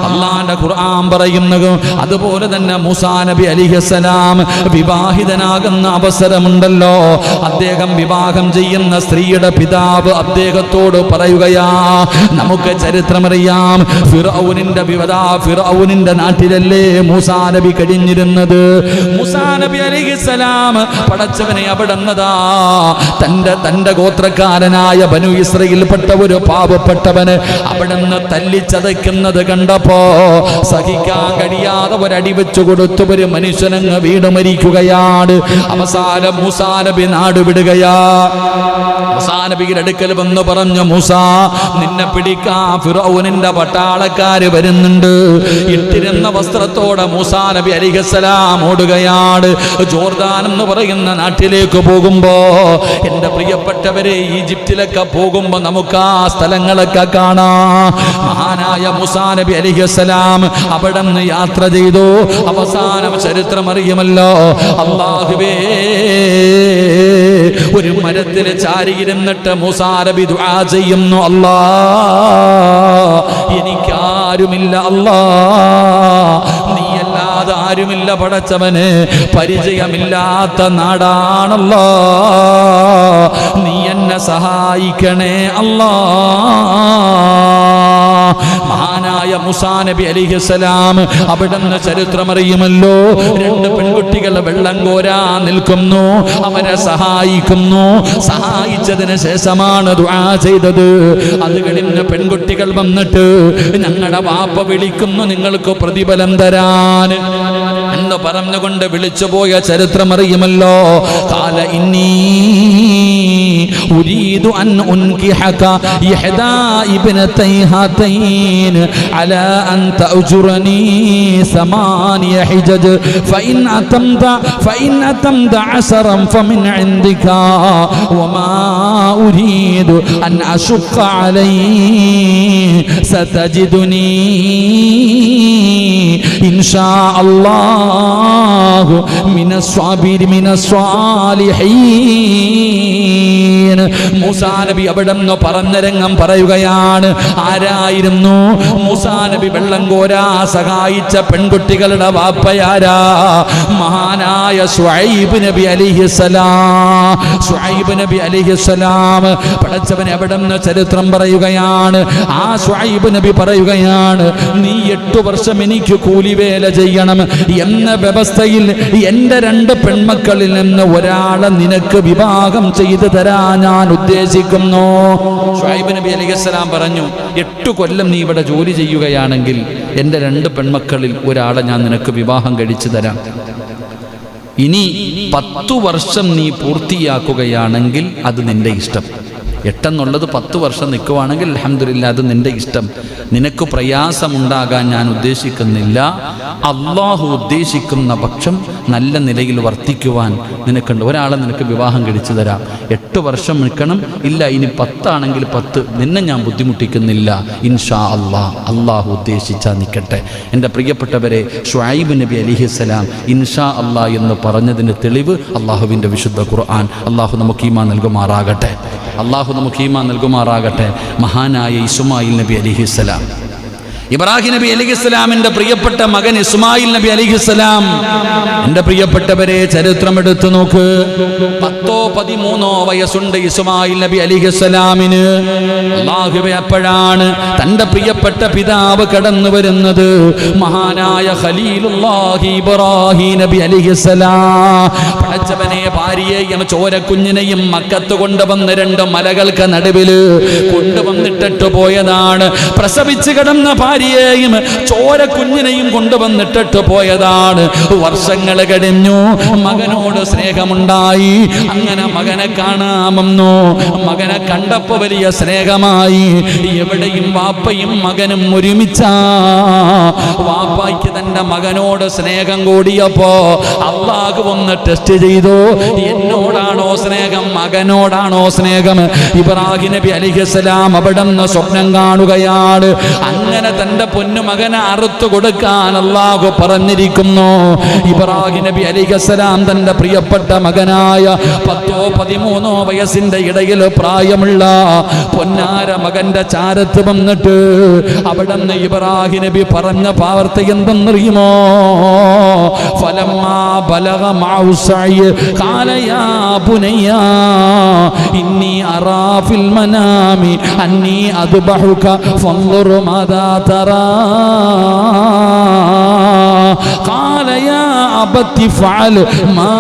അല്ലാഹുവിന്റെ ഖുർആൻ പറയുന്നു. അതുപോലെ തന്നെ മൂസാ നബി അലൈഹിസ്സലാം വിവാഹിതനാകുന്ന അവസരമുണ്ടല്ലോ, അദ്ദേഹം വിവാഹം ചെയ്യുന്ന സ്ത്രീയുടെ പിതാവ് അദ്ദേഹത്തോട് പറയുകയാ, നമുക്ക് ചരിത്രമറിയാം, ഫിർഔനിന്റെ നാട്ടിലല്ലേ മൂസാ നബി കഴിഞ്ഞിരുന്നത്. മൂസാ നബി അലൈഹിസ്സലാം പടച്ചവനെ അവിടുന്നതാ തന്റെ ഗോത്രക്കാരനായ ബനു ഇസ്രായേലിൽപ്പെട്ട ഒരു പാവപ്പെട്ടവന് അവിടുന്ന് തല്ലിച്ചതയ്ക്കുന്നത് കണ്ടപ്പോ സഹിക്കാൻ കഴിയാതെ ഒരടി വെച്ചു കൊടുത്തു. ഒരു മനുഷ്യനങ്ങ് വീട് മരിക്കുകയാണ്. അവസാനം മൂസാ നബി നാട് വിടുകയാ. മൂസാ നബിയുടെ അടുക്കൽ വന്ന് പറഞ്ഞു, മൂസാ, നിന്നെ പിടിക്കാൻ ഫിർഔനിന്റെ പട്ടാളക്കാര് വരുന്നുണ്ട്. ഇട്ടിരുന്ന വസ്ത്രത്തോടെ മൂസാ നബി അലൈഹിസ്സലാം ഓടുകയാണ്. ജോർദാൻ എന്ന് പറയുന്ന നാട്ടിലേക്ക് പോകുമ്പോ, എൻ്റെ പ്രിയപ്പെട്ടവരെ, ഈജിപ്തിലൊക്കെ പോകുമ്പോ നമുക്ക് ആ സ്ഥലങ്ങളൊക്കെ കാണാം. മഹാനായ മൂസാ നബി അലൈഹിസ്സലാം അവിടെ നിന്ന് യാത്ര ചെയ്തു. അവസാനം ചരിത്രം അറിയുമല്ലോ. അല്ലാഹുവേ, ഒരു മരത്തിൽ ചാരിയിരുന്നിട്ട് മൂസാ നബി ദുആ ചെയ്യുന്നു, അല്ലാ, എനിക്കാരുമില്ല അല്ലാ, നീയല്ലാതെ ആരുമില്ല പടച്ചവന്, പരിചയമില്ലാത്ത നാടാണല്ലോ, നീ എന്നെ സഹായിക്കണേ അല്ലാ. മഹാനായ മൂസാ നബി അലൈഹിസ്സലാം അവിടുന്ന് ചരിത്രമറിയുമല്ലോ. രണ്ട് പെൺകുട്ടികൾ വെള്ളം കോരാ നിൽക്കുന്നു, അവരെ സഹായിക്കുന്നു. സഹായിച്ചതിന് ശേഷമാണ് ദുആ ചെയ്തത്. അത് കഴിഞ്ഞ് പെൺകുട്ടികൾ വന്നിട്ട് ഞങ്ങളുടെ വാപ്പ വിളിക്കുന്നു നിങ്ങൾക്ക് പ്രതിഫലം തരാൻ എന്ന് പറഞ്ഞുകൊണ്ട് വിളിച്ചുപോയ ചരിത്രമറിയുമല്ലോ. കാല ഇന്നി ഉരീദു അൻ ഉൻകിഹക ഇഹ്ദാ ഇബ്നതൈ ഹാതൈൻ അലാ അൻ തഅജുറനി സമാനിയ ഹിജജ് ഫഇൻ അതംത അസറൻ ഫമിൻ ഇൻദിക വമാ ഉരീദു അൻ അശുഖ അലൈഹി സതജിദുനി ഇൻഷാ അല്ലാഹു മിനസ്സാലിഹീൻ. മൂസാ നബി അവിടുന്ന് പറഞ്ഞ രംഗം പറയുകയാണ്. ആരായിരുന്നു മൂസാ നബി വെള്ളം കോരാ സഹായിച്ച പെൺകുട്ടികളുടെ വാപ്പയാരാ? മഹാനായ ശുഐബ് നബി അലൈഹിസ്സലാം. ശുഐബ് നബി അലൈഹിസ്സലാം പടച്ചവൻ അവിടുന്ന് ചരിത്രം പറയുകയാണ്. ആ ശുഐബ് നബി പറയുകയാണ്, നീ 8 വർഷം എനിക്ക് കൂലിവേല ചെയ്യണം എന്ന വ്യവസ്ഥയിൽ എൻ്റെ 2 പെൺമക്കളിൽ നിന്ന് ഒരാളെ നിനക്ക് വിവാഹം ചെയ്തു തരാൻ ഞാൻ ഉദ്ദേശിക്കുന്നു. ശുഐബ് നബി അലൈഹിസ്സലാം പറഞ്ഞു, 8 കൊല്ലം നീ ഇവിടെ ജോലി ചെയ്യുകയാണെങ്കിൽ എൻ്റെ 2 പെൺമക്കളിൽ ഒരാളെ ഞാൻ നിനക്ക് വിവാഹം കഴിച്ചു തരാം. ഇനി 10 വർഷം നീ പൂർത്തിയാക്കുകയാണെങ്കിൽ അത് നിന്റെ ഇഷ്ടം. 8 എന്നുള്ളത് 10 വർഷം നിൽക്കുവാണെങ്കിൽ അൽഹംദുലില്ലാ അത് നിന്റെ ഇഷ്ടം. നിനക്ക് പ്രയാസമുണ്ടാകാൻ ഞാൻ ഉദ്ദേശിക്കുന്നില്ല. അള്ളാഹു ഉദ്ദേശിക്കുന്ന പക്ഷം നല്ല നിലയിൽ വർത്തിക്കുവാൻ നിനക്കുണ്ട്. ഒരാളെ നിനക്ക് വിവാഹം കഴിച്ചു തരാം. 8 വർഷം നിൽക്കണം. ഇല്ല ഇനി 10 ആണെങ്കിൽ 10, നിന്നെ ഞാൻ ബുദ്ധിമുട്ടിക്കുന്നില്ല. ഇൻഷാ അള്ളാഹു ഉദ്ദേശിച്ചാൽ നിൽക്കട്ടെ. എൻ്റെ പ്രിയപ്പെട്ടവരെ, ശുഐബ് നബി അലൈഹിസ്സലാം ഇൻഷാ അള്ളാഹ് എന്ന് പറഞ്ഞതിന് തെളിവ് അള്ളാഹുവിൻ്റെ വിശുദ്ധ ഖുർആൻ. അള്ളാഹു നമുക്ക് ഈമാൻ നൽകുമാറാകട്ടെ. അള്ളാഹു നമുക്ക് ഈമാൻ നൽകുമാറാകട്ടെ. മഹാനായ ഇസ്മായിൽ നബി അലൈഹിസ്സലാം, ഇബ്രാഹിം നബി അലൈഹിസ്സലാമിന്റെ പ്രിയപ്പെട്ട മകൻ ഇസ്മായിൽ നബി അലൈഹിസ്സലാം. എൻ്റെ പ്രിയപ്പെട്ടവരെ, ചരിത്രം എടുത്തു നോക്ക്. 10-13 വയസ്സുണ്ട് ഇസ്മായിൽ നബി അലൈഹിസ്സലാമിന്. അല്ലാഹുവേ, അപ്പോഴാണ് തൻ്റെ പ്രിയപ്പെട്ട പിതാവ് കടന്നു വരുന്നത്. മഹാനായ ഖലീലുല്ലാഹി ഇബ്രാഹിം നബി അലൈഹിസ്സലാം പടച്ചവനെ ഭാര്യയെയും ചോരക്കുഞ്ഞിനെയും മക്കത്ത് കൊണ്ടുവന്ന് 2 മലകൾക്ക് നടുവിൽ കൊണ്ടുവന്നിട്ടിട്ട് പോയതാണ്. പ്രസവിച്ച് കിടന്ന ഭാര്യയെയും ചോരക്കുഞ്ഞിനെയും കൊണ്ടുവന്നിട്ടിട്ട് പോയതാണ്. വർഷങ്ങൾ കഴിഞ്ഞു, മകനോട് സ്നേഹമുണ്ടായി. അങ്ങനെ മകനെ കാണാമെന്നു. മകനെ കണ്ടപ്പോ വലിയ സ്നേഹമായി. എവിടെയും വാപ്പയും മകനും ഒരുമിച്ചാ. വാപ്പായ്ക്ക് തന്റെ മകനോട് സ്നേഹം കൂടിയപ്പോ അള്ളാഹു ഒന്ന് ടെസ്റ്റ് ചെയ്തു. എന്നോടാണോ സ്നേഹം, മകനോടാണോ സ്നേഹം? ഇബ്രാഹിം നബി അലൈഹിസ്സലാം അവിടുന്ന് സ്വപ്നം കാണുകയാണ്. അങ്ങനെ തന്റെ പൊന്നുമകനെ അറുത്തു കൊടുക്കാൻ അല്ലാഹു പറഞ്ഞിരിക്കുന്നു. ഇബ്രാഹിം നബി അലൈഹിസ്സലാം തന്റെ പ്രിയപ്പെട്ട മകനായ 10-13 വയസ്സിന്റെ ഇടയിൽ പ്രായമുള്ള പൊന്നാര മകന്റെ ചാരത്ത് വന്നിട്ട് അവിടുന്ന് ഇബ്രാഹിം നബി പറഞ്ഞ വാർത്ത എന്തെന്നറിയുമോ? ഫലമ്മാ ബലഗ മഅഹു സഅയ് ഖാല യാ ബുനയ്യ ഇന്നി അറാ ഫിൽ മനാമി അന്നി അദ്ബഹുക ഫൻദുർ മാദാ തറാ ഖാല യാ അബതി ഫഅൽ മാ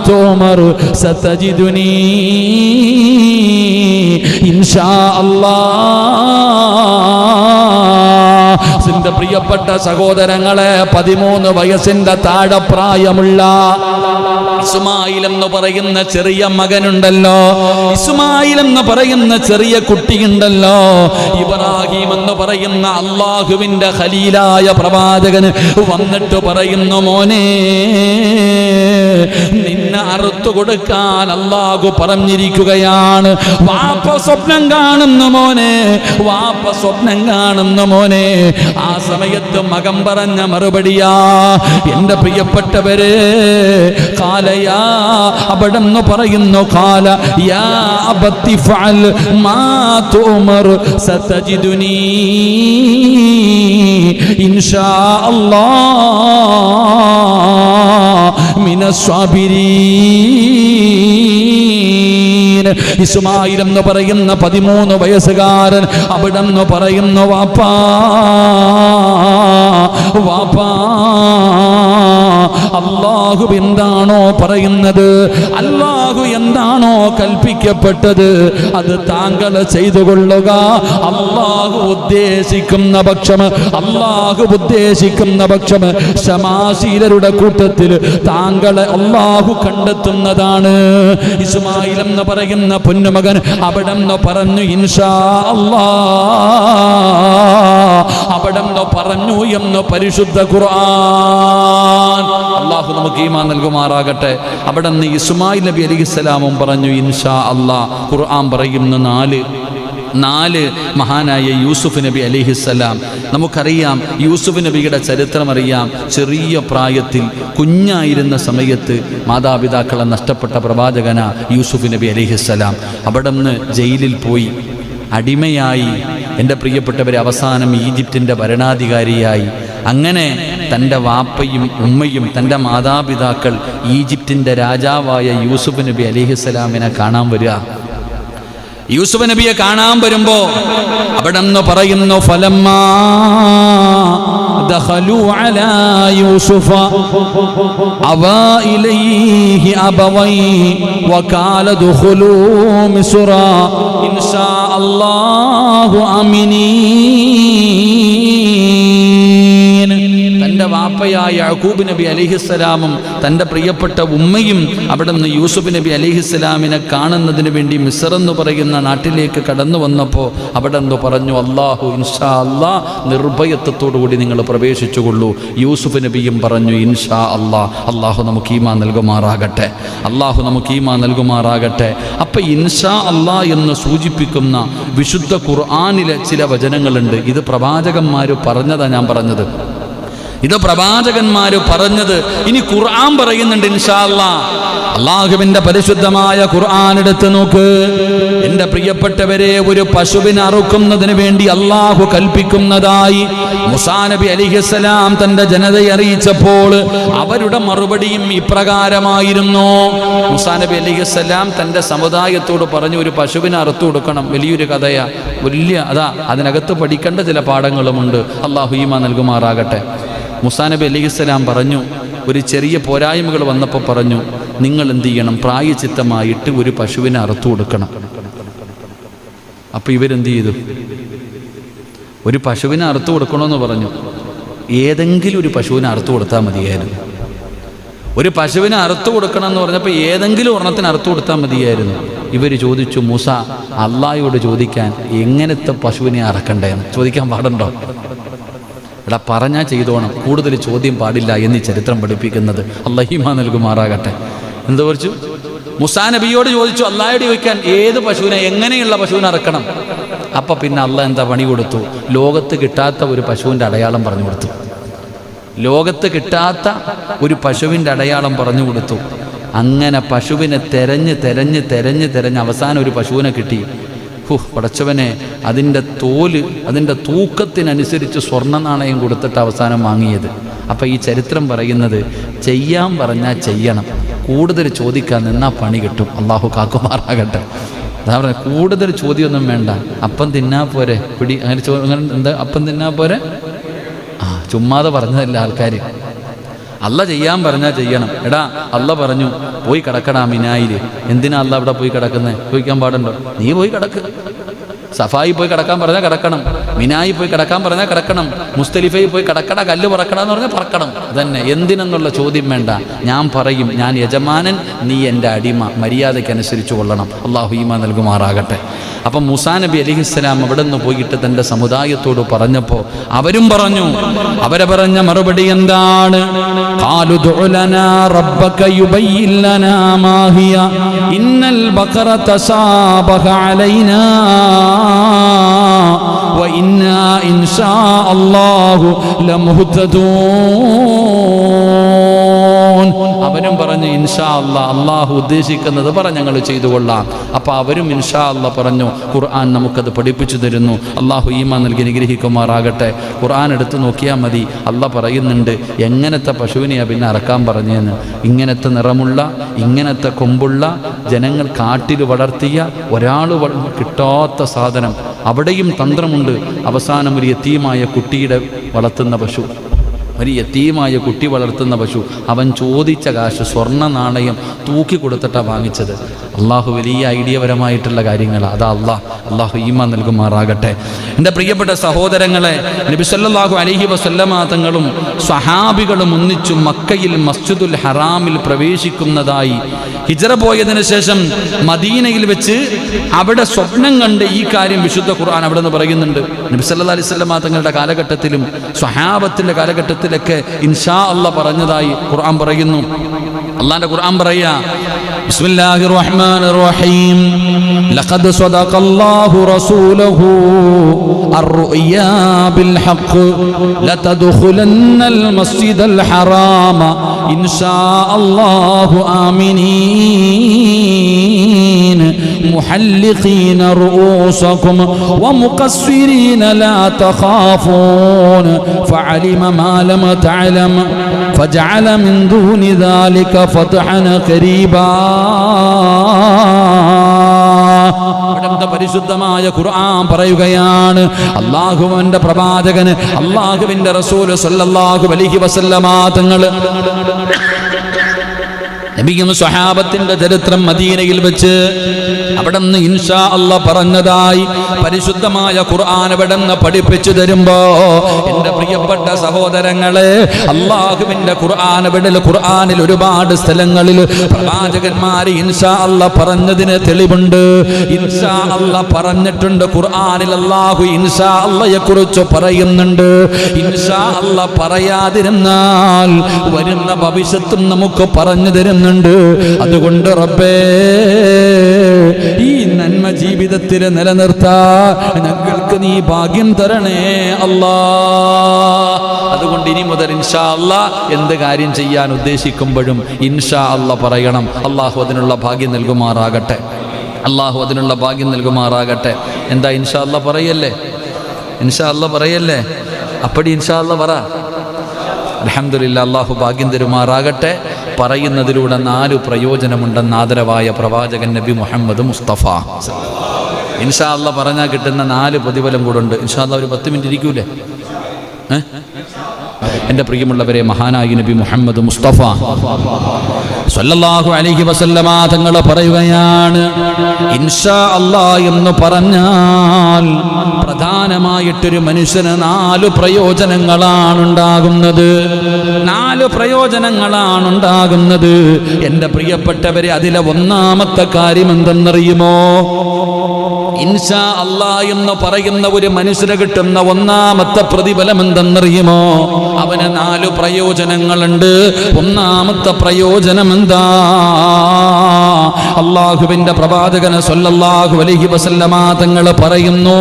തുമർ സതജിദുനി ഇൻഷാ അല്ലാഹ്. ിന്റെ പ്രിയപ്പെട്ട സഹോദരങ്ങളെ, 13 വയസ്സിന്റെ താഴെ പ്രായമുള്ള ഇസ്മായിൽ എന്ന് പറയുന്ന ചെറിയ മകനുണ്ടല്ലോ, ഇസ്മായിൽ എന്ന് പറയുന്ന ചെറിയ കുട്ടിയുണ്ടല്ലോ, ഇബ്രാഹിം എന്ന് പറയുന്ന അള്ളാഹുവിന്റെ ഖലീലായ പ്രവാചകന് വന്നിട്ട് പറയുന്നു, മോനെ നിന്നെ അറുത്തു കൊടുക്കാൻ അള്ളാഹു പറഞ്ഞിരിക്കുകയാണ്. വാപ്പ സ്വപ്നം കാണുന്നു മോനെ, വാപ്പ സ്വപ്നം കാണുന്നു മോനെ. ആ സമയത്ത് മകൻ പറഞ്ഞ മറുപടിയാ, എന്റെ പ്രിയപ്പെട്ടവരെ, കാലയാ അവിടെന്ന് പറയുന്നു, കാല യാ അബത്തി ഫഅൽ മാ തുമർ സതജിദുനി ഇൻഷാ അല്ലാഹ് മിനസ്സാബിരീൻ. ഇസ്മായിൽ എന്ന് പറയുന്ന 13 വയസ്സുകാരൻ അവിടെന്ന് പറയുന്നു, വാപ്പാ വാപ്പാ, അല്ലാഹു എന്താണോ പറയുന്നത്, അല്ലാഹു എന്താണോ കൽപ്പിക്കപ്പെട്ടത് അത് താങ്കൾ ചെയ്തു കൊള്ളുക. അല്ലാഹു ഉദ്ദേശിക്കുന്ന പക്ഷം ശമാശീലരുടെ കൂട്ടത്തിൽ താങ്കളെ അല്ലാഹു കണ്ടെത്തുന്നതാണ്. ഇസ്മായിൽ എന്ന് പറയുന്ന പൊന്നുമകൻ അവിടെ നിന്ന് പറഞ്ഞു ഇൻഷാ അല്ലാഹ്, അവിടെ നിന്ന് പറഞ്ഞു എന്ന് പരിശുദ്ധ ഖുർആൻ. അല്ലാഹു നമുക്ക് ഈമാൻ നൽകുമാറാകട്ടെ. അവിടെ നിന്ന് ഇസ്മായിൽ നബി അലൈഹിസ്സലാമും പറഞ്ഞു ഇൻഷാ അല്ലാഹ്. ഖുർആൻ പറയുന്ന നാല് മഹാനായ യൂസുഫ് നബി അലൈഹിസ്സലാം. നമുക്കറിയാം യൂസുഫ് നബിയുടെ ചരിത്രമറിയാം. ചെറിയ പ്രായത്തിൽ കുഞ്ഞായിരുന്ന സമയത്ത് മാതാപിതാക്കളെ നഷ്ടപ്പെട്ട പ്രവാചകന യൂസുഫ് നബി അലൈഹിസ്സലാം. അവിടെ നിന്ന് ജയിലിൽ പോയി അടിമയായി. എൻ്റെ പ്രിയപ്പെട്ടവരെ, അവസാനം ഈജിപ്തിൻ്റെ ഭരണാധികാരിയായി. അങ്ങനെ തൻ്റെ വാപ്പയും ഉമ്മയും തൻ്റെ മാതാപിതാക്കൾ ഈജിപ്തിൻ്റെ രാജാവായ യൂസുഫ് നബി അലൈഹിസ്സലാമിനെ കാണാൻ വരിക. യൂസുഫ് നബിയെ കാണാൻ വരുമ്പോ അവിടെ നിന്ന് പറയുന്നു, ഫലമ്മാ ദഖലു അലാ യൂസുഫ അവാ ഇലൈഹി അബവൈ വഖാല ദഖുലൂ മിസ്റ ഇൻഷാ അല്ലാഹു ആമിനീൻ. തൻ്റെ വാപ്പയായ യഅ്കൂബ് നബി അലൈഹിസ്സലാമും തൻ്റെ പ്രിയപ്പെട്ട ഉമ്മയും അവിടെ നിന്ന് യൂസുഫ് നബി അലൈഹിസ്സലാമിനെ കാണുന്നതിന് വേണ്ടി മിസ്ർ എന്ന് പറയുന്ന നാട്ടിലേക്ക് കടന്നു വന്നപ്പോൾ അവിടെ നിന്ന് പറഞ്ഞു, അല്ലാഹു ഇൻഷാ അല്ലാഹ് നിർഭയത്വത്തോടുകൂടി നിങ്ങൾ പ്രവേശിച്ചുകൊള്ളൂ. യൂസുഫ് നബിയും പറഞ്ഞു ഇൻഷാ അല്ലാഹ്. അല്ലാഹു നമുക്ക് ഈമാൻ നൽകുമാറാകട്ടെ. അല്ലാഹു നമുക്ക് ഈമാൻ നൽകുമാറാകട്ടെ. അപ്പം ഇൻഷാ അല്ലാഹ് എന്ന് സൂചിപ്പിക്കുന്ന വിശുദ്ധ ഖുർആനിലെ ചില വചനങ്ങളുണ്ട്. ഇത് പ്രവാചകന്മാർ പറഞ്ഞതാണ് ഞാൻ പറഞ്ഞത്. ഇത് പ്രവാചകന്മാർ പറഞ്ഞത്. ഇനി ഖുർആൻ പറയുന്നുണ്ട് ഇൻഷാ അല്ലാഹ്. അല്ലാഹുവിന്റെ പരിശുദ്ധമായ ഖുർആൻ എടുത്ത് നോക്ക് എൻ്റെ പ്രിയപ്പെട്ടവരെ. ഒരു പശുവിനെ അറുക്കുന്നതിന് വേണ്ടി അല്ലാഹു കൽപ്പിക്കുന്നതായി മൂസാ നബി അലൈഹിസ്സലാം തൻ്റെ ജനതയെ അറിയിച്ചപ്പോൾ അവരുടെ മറുപടിയും ഇപ്രകാരമായിരുന്നു. മൂസാ നബി അലൈഹിസ്സലാം തൻ്റെ സമുദായത്തോട് പറഞ്ഞു, ഒരു പശുവിനെ അറുത്തു കൊടുക്കണം. വലിയൊരു കഥയാ, അതിനകത്ത് പഠിക്കേണ്ട ചില പാഠങ്ങളുമുണ്ട്. അല്ലാഹു ഈമാൻ നൽകുമാറാകട്ടെ. മൂസാ നബി അലൈഹിസ്സലാം പറഞ്ഞു, ഒരു ചെറിയ പോരായ്മകൾ വന്നപ്പോൾ പറഞ്ഞു, നിങ്ങൾ എന്ത് ചെയ്യണം, പ്രായച്ചിത്തമായിട്ട് ഒരു പശുവിനെ അറുത്തു കൊടുക്കണം. അപ്പോൾ ഇവരെന്ത് ചെയ്തു? ഒരു പശുവിനെ അറുത്തു കൊടുക്കണമെന്ന് പറഞ്ഞു. ഏതെങ്കിലും ഒരു പശുവിനെ അറുത്തു കൊടുത്താൽ മതിയായിരുന്നു. ഒരു പശുവിനെ അറുത്തു കൊടുക്കണം എന്ന് പറഞ്ഞപ്പോൾ ഏതെങ്കിലും ഒരെണ്ണത്തിന് അറുത്തു കൊടുത്താൽ മതിയായിരുന്നു. ഇവർ ചോദിച്ചു, മൂസ അല്ലാഹയോട് ചോദിക്കാൻ എങ്ങനത്തെ പശുവിനെ അറക്കണ്ടേന്ന് ചോദിക്കാൻ പാടുണ്ടോ? എടാ പറഞ്ഞാൽ ചെയ്തോണം, കൂടുതൽ ചോദ്യം പാടില്ല എന്ന് ചരിത്രം പഠിപ്പിക്കുന്നത്. അല്ലാഹു ഈമാൻ നൽകുമാറാകട്ടെ. എന്താ പറഞ്ഞു? മൂസാ നബിയോട് ചോദിച്ചു, അല്ലാഹയോട് ചോദിക്കാൻ ഏത് പശുവിനെ, എങ്ങനെയുള്ള പശുവിനെ അറക്കണം. അപ്പം പിന്നെ അല്ലാഹ് എന്താ പണി കൊടുത്തു? ലോകത്ത് കിട്ടാത്ത ഒരു പശുവിൻ്റെ അടയാളം പറഞ്ഞു കൊടുത്തു. ലോകത്ത് കിട്ടാത്ത ഒരു പശുവിൻ്റെ അടയാളം പറഞ്ഞു കൊടുത്തു. അങ്ങനെ പശുവിനെ തെരഞ്ഞ് അവസാനം ഒരു പശുവിനെ കിട്ടി. പടച്ചവനെ, അതിൻ്റെ തൂക്കത്തിനനുസരിച്ച് സ്വർണ്ണ നാണയം കൊടുത്തിട്ട് അവസാനം വാങ്ങിയത്. അപ്പം ഈ ചരിത്രം പറയുന്നത്, ചെയ്യാൻ പറഞ്ഞാൽ ചെയ്യണം, കൂടുതൽ ചോദിക്കാൻ നിന്നാൽ പണി കിട്ടും. അല്ലാഹു കാക്കുമാറാകട്ടെ. അതാ പറഞ്ഞ, കൂടുതൽ ചോദ്യമൊന്നും വേണ്ട. അപ്പം തിന്നാ പോരെ, അങ്ങനെ എന്താ അപ്പം തിന്നാ പോരെ? ചുമ്മാതെ പറഞ്ഞതല്ല ആൾക്കാർ. അല്ല ചെയ്യാൻ പറഞ്ഞാൽ ചെയ്യണം. എടാ അല്ല പറഞ്ഞു പോയി കിടക്കടാ മിനായിൽ. എന്തിനാ അല്ല അവിടെ പോയി കിടക്കുന്നത്? ചോദിക്കാൻ പാടുണ്ടോ? നീ പോയി കിടക്ക്. സഫായി പോയി കിടക്കാൻ പറഞ്ഞാൽ കിടക്കണം, മിനായി പോയി കിടക്കാൻ പറഞ്ഞാൽ കിടക്കണം, മുസ്തലിഫയിൽ പോയി കിടക്കട കല്ല് പറക്കട എന്ന് പറഞ്ഞാൽ പറക്കണം. അതന്നെ. എന്തിനെന്നുള്ള ചോദ്യം വേണ്ട. ഞാൻ പറയും, ഞാൻ യജമാനൻ, നീ എൻ്റെ അടിമ, മര്യാദയ്ക്കനുസരിച്ച് കൊള്ളണം. അല്ലാഹു ഈമാൻ നൽകുമാറാകട്ടെ. അപ്പം മൂസാ നബി അലൈഹിസ്സലാം അവിടെ നിന്ന് പോയിട്ട് തൻ്റെ സമുദായത്തോട് പറഞ്ഞപ്പോൾ അവരും പറഞ്ഞു. അവരെ പറഞ്ഞ മറുപടി എന്താണ്? ഖാലു ദുഉ ലനാ റബ്ബക യുബയ്യിൻ ലനാ മാ ഹിയ ഇന്നൽ ബഖറ തസാബഹ അലൈനാ വ ഇന്നാ ഇൻഷാ അല്ലാഹു ലമുഹ്തദൂൻ. അവനും പറഞ്ഞു, പറഞ്ഞു ഇൻഷാ അല്ലാ, അള്ളാഹു ഉദ്ദേശിക്കുന്നത് ഞങ്ങൾ ചെയ്തു കൊള്ളാം. അപ്പോൾ അവരും ഇൻഷാ അല്ലാ പറഞ്ഞു. ഖുർആൻ നമുക്കത് പഠിപ്പിച്ചു തരുന്നു. അള്ളാഹു ഈമാൻ നൽകി അനുഗ്രഹിക്കുമാറാകട്ടെ. ഖുർആൻ എടുത്ത് നോക്കിയാൽ മതി, അള്ളാഹ് പറയുന്നുണ്ട് എങ്ങനത്തെ പശുവിനെയാണ് പിന്നെ അറക്കാൻ പറഞ്ഞതെന്ന്. ഇങ്ങനത്തെ നിറമുള്ള, ഇങ്ങനത്തെ കൊമ്പുള്ള, ജനങ്ങൾ കാട്ടിൽ വളർത്തിയ, ഒരാൾ കിട്ടാത്ത സാധനം. അവിടെയും തന്ത്രമുണ്ട്. അവസാനം ഒരു യതീമായ കുട്ടിയുടെ വളർത്തുന്ന പശു, ഒരു യതീമായ കുട്ടി വളർത്തുന്ന പശു, അവൻ ചോദിച്ച കാശ് സ്വർണ്ണ നാണയം തൂക്കി കൊടുത്തിട്ടാണ് വാങ്ങിച്ചത്. അള്ളാഹു വലിയ ഐഡിയപരമായിട്ടുള്ള കാര്യങ്ങളാണ്. അതാ അള്ളാഹു ഈമാൻ നൽകുമാറാകട്ടെ. എൻ്റെ പ്രിയപ്പെട്ട സഹോദരങ്ങളെ, നബി സല്ലല്ലാഹു അലൈഹി വസല്ലമ തങ്ങളും സ്വഹാബികളും ഒന്നിച്ചു മക്കയിൽ മസ്ജിദുൽ ഹറാമിൽ പ്രവേശിക്കുന്നതായി ഹിജ്റ പോയതിനു ശേഷം മദീനയിൽ വെച്ച് അവിടെ സ്വപ്നം കണ്ട് ഈ കാര്യം വിശുദ്ധ ഖുർആൻ അവിടെ നിന്ന് പറയുന്നുണ്ട്. നബി സല്ലല്ലാഹു അലൈഹി വസല്ലമ തങ്ങളുടെ കാലഘട്ടത്തിലും സ്വഹാബത്തിൻ്റെ കാലഘട്ടത്തിലൊക്കെ ഇൻഷാ അല്ലാഹ് പറഞ്ഞതായി ഖുർആൻ പറയുന്നു. അള്ളാഹുവിന്റെ ഖുർആൻ പറയാ, ബിസ്മില്ലാഹിർ റഹ്മാനിർ റഹീം, ലഖദ് സ്വദഖല്ലാഹു റസൂലഹു അർറുയാ ബിൽ ഹഖ് ലതദ്ഖുലന്നൽ മസ്ജിദൽ ഹറാമ ഇൻഷാ അല്ലാഹു ആമിനീൻ മുഹല്ലിഖീന റൂസകും വമുഖസ്സിരീന ലാ തഖാഫൂൻ ഫഅലിമ മാ ലം തഅലം ഫജഅല മിൻ ദൂനി ദാലിക ഫത്ഹൻ ഖരീബാ. പരിശുദ്ധമായ ഖുർആൻ പറയുകയാണ്, അല്ലാഹുവിന്റെ പ്രവാചകന്, അല്ലാഹുവിന്റെ റസൂൽ സല്ലല്ലാഹു അലൈഹി വസല്ലമ തങ്ങൾ നബിയും സ്വഹാബത്തിന്റെ ചരിത്രം മദീനയിൽ വെച്ച് അവിടെ നിന്ന് ഇൻഷാ അല്ലാഹ് പറഞ്ഞതായി പരിശുദ്ധമായ ഖുർആൻ അവിടെ നിന്ന് പഠിപ്പിച്ചു തരുമ്പോ, എൻ്റെ പ്രിയപ്പെട്ട സഹോദരങ്ങളെ, അല്ലാഹുവിന്റെ ഖുർആനിൽ ഒരുപാട് സ്ഥലങ്ങളിൽ പ്രവാചകന്മാര് ഇൻഷാ അല്ലാഹ് പറഞ്ഞതിന് തെളിവുണ്ട്. ഇൻഷാ അല്ലാഹ് പറഞ്ഞിട്ടുണ്ട്. ഖുർആനിൽ അല്ലാഹു ഇൻഷാ അല്ലാഹയെ കുറിച്ച് പറയുന്നുണ്ട്. ഇൻഷാ അല്ലാഹ് പറയാതിരുന്നാൽ വരുന്ന ഭവിഷ്യത്തും നമുക്ക് പറഞ്ഞു തരുന്നു. അതുകൊണ്ട് റബ്ബേ, ഈ നന്മ ജീവിതത്തിൽ നിലനിർത്താൻ ഞങ്ങൾക്ക് നീ ഭാഗ്യം തരണേ അല്ലാ. അതുകൊണ്ട് ഇനി മുതൽ ഇൻഷാ അല്ലാഹ് എന്ത് കാര്യം ചെയ്യാൻ ഉദ്ദേശിക്കുമ്പോഴും ഇൻഷാ അല്ലാഹ് പറയണം. അല്ലാഹു അതിനുള്ള ഭാഗ്യം നൽകുമാറാകട്ടെ. അല്ലാഹു അതിനുള്ള ഭാഗ്യം നൽകുമാറാകട്ടെ. എന്താ ഇൻഷാ അല്ലാഹ് പറയല്ലേ? ഇൻഷാ അല്ലാഹ് പറയല്ലേ? അപ്പടി ഇൻഷാ അല്ലാഹ് പറ. അൽഹംദുലില്ലാ, അല്ലാഹു ഭാഗ്യം തരുമാറാകട്ടെ. പറയുന്നതിലൂടെ 4 പ്രയോജനമുണ്ടെന്ന് ആദരവായ പ്രവാചകൻ നബി മുഹമ്മദ് മുസ്തഫ. ഇൻഷാ അല്ലാഹ് പറഞ്ഞാൽ കിട്ടുന്ന 4 പ്രതിഫലം കൂടെ ഉണ്ട്. ഇൻഷാ അല്ലാഹ് ഒരു 10 മിനിറ്റ് ഇരിക്കൂലേ? എൻ്റെ പ്രിയമുള്ളവരെ, മഹാനായി നബി മുഹമ്മദ് മുസ്തഫ സല്ലല്ലാഹു അലൈഹി വസല്ലമ തങ്ങൾ പറയുകയാണ്, ഇൻഷാ അല്ലാഹ് എന്ന് പറഞ്ഞാൽ പ്രധാനമായിട്ടൊരു മനുഷ്യന് 4 പ്രയോജനങ്ങളാണ് ഉണ്ടാകുന്നത്. 4 പ്രയോജനങ്ങളാണ് ഉണ്ടാകുന്നത്. എൻ്റെ പ്രിയപ്പെട്ടവരെ, അതിലെ ഒന്നാമത്തെ കാര്യം എന്തെന്നറിയുമോ? ഇൻഷാ അല്ലാഹ് എന്ന് പറയുന്ന ഒരു മനുഷ്യന് കിട്ടുന്ന ഒന്നാമത്തെ പ്രതിഫലം എന്തെന്നറിയുമോ? അവന് 4 പ്രയോജനങ്ങളുണ്ട്. ഒന്നാമത്തെ പ്രയോജനം എന്താ? അല്ലാഹുവിന്റെ പ്രവാചകന് സല്ലല്ലാഹു അലൈഹി വസല്ലമ തങ്ങൾ പറയുന്നു,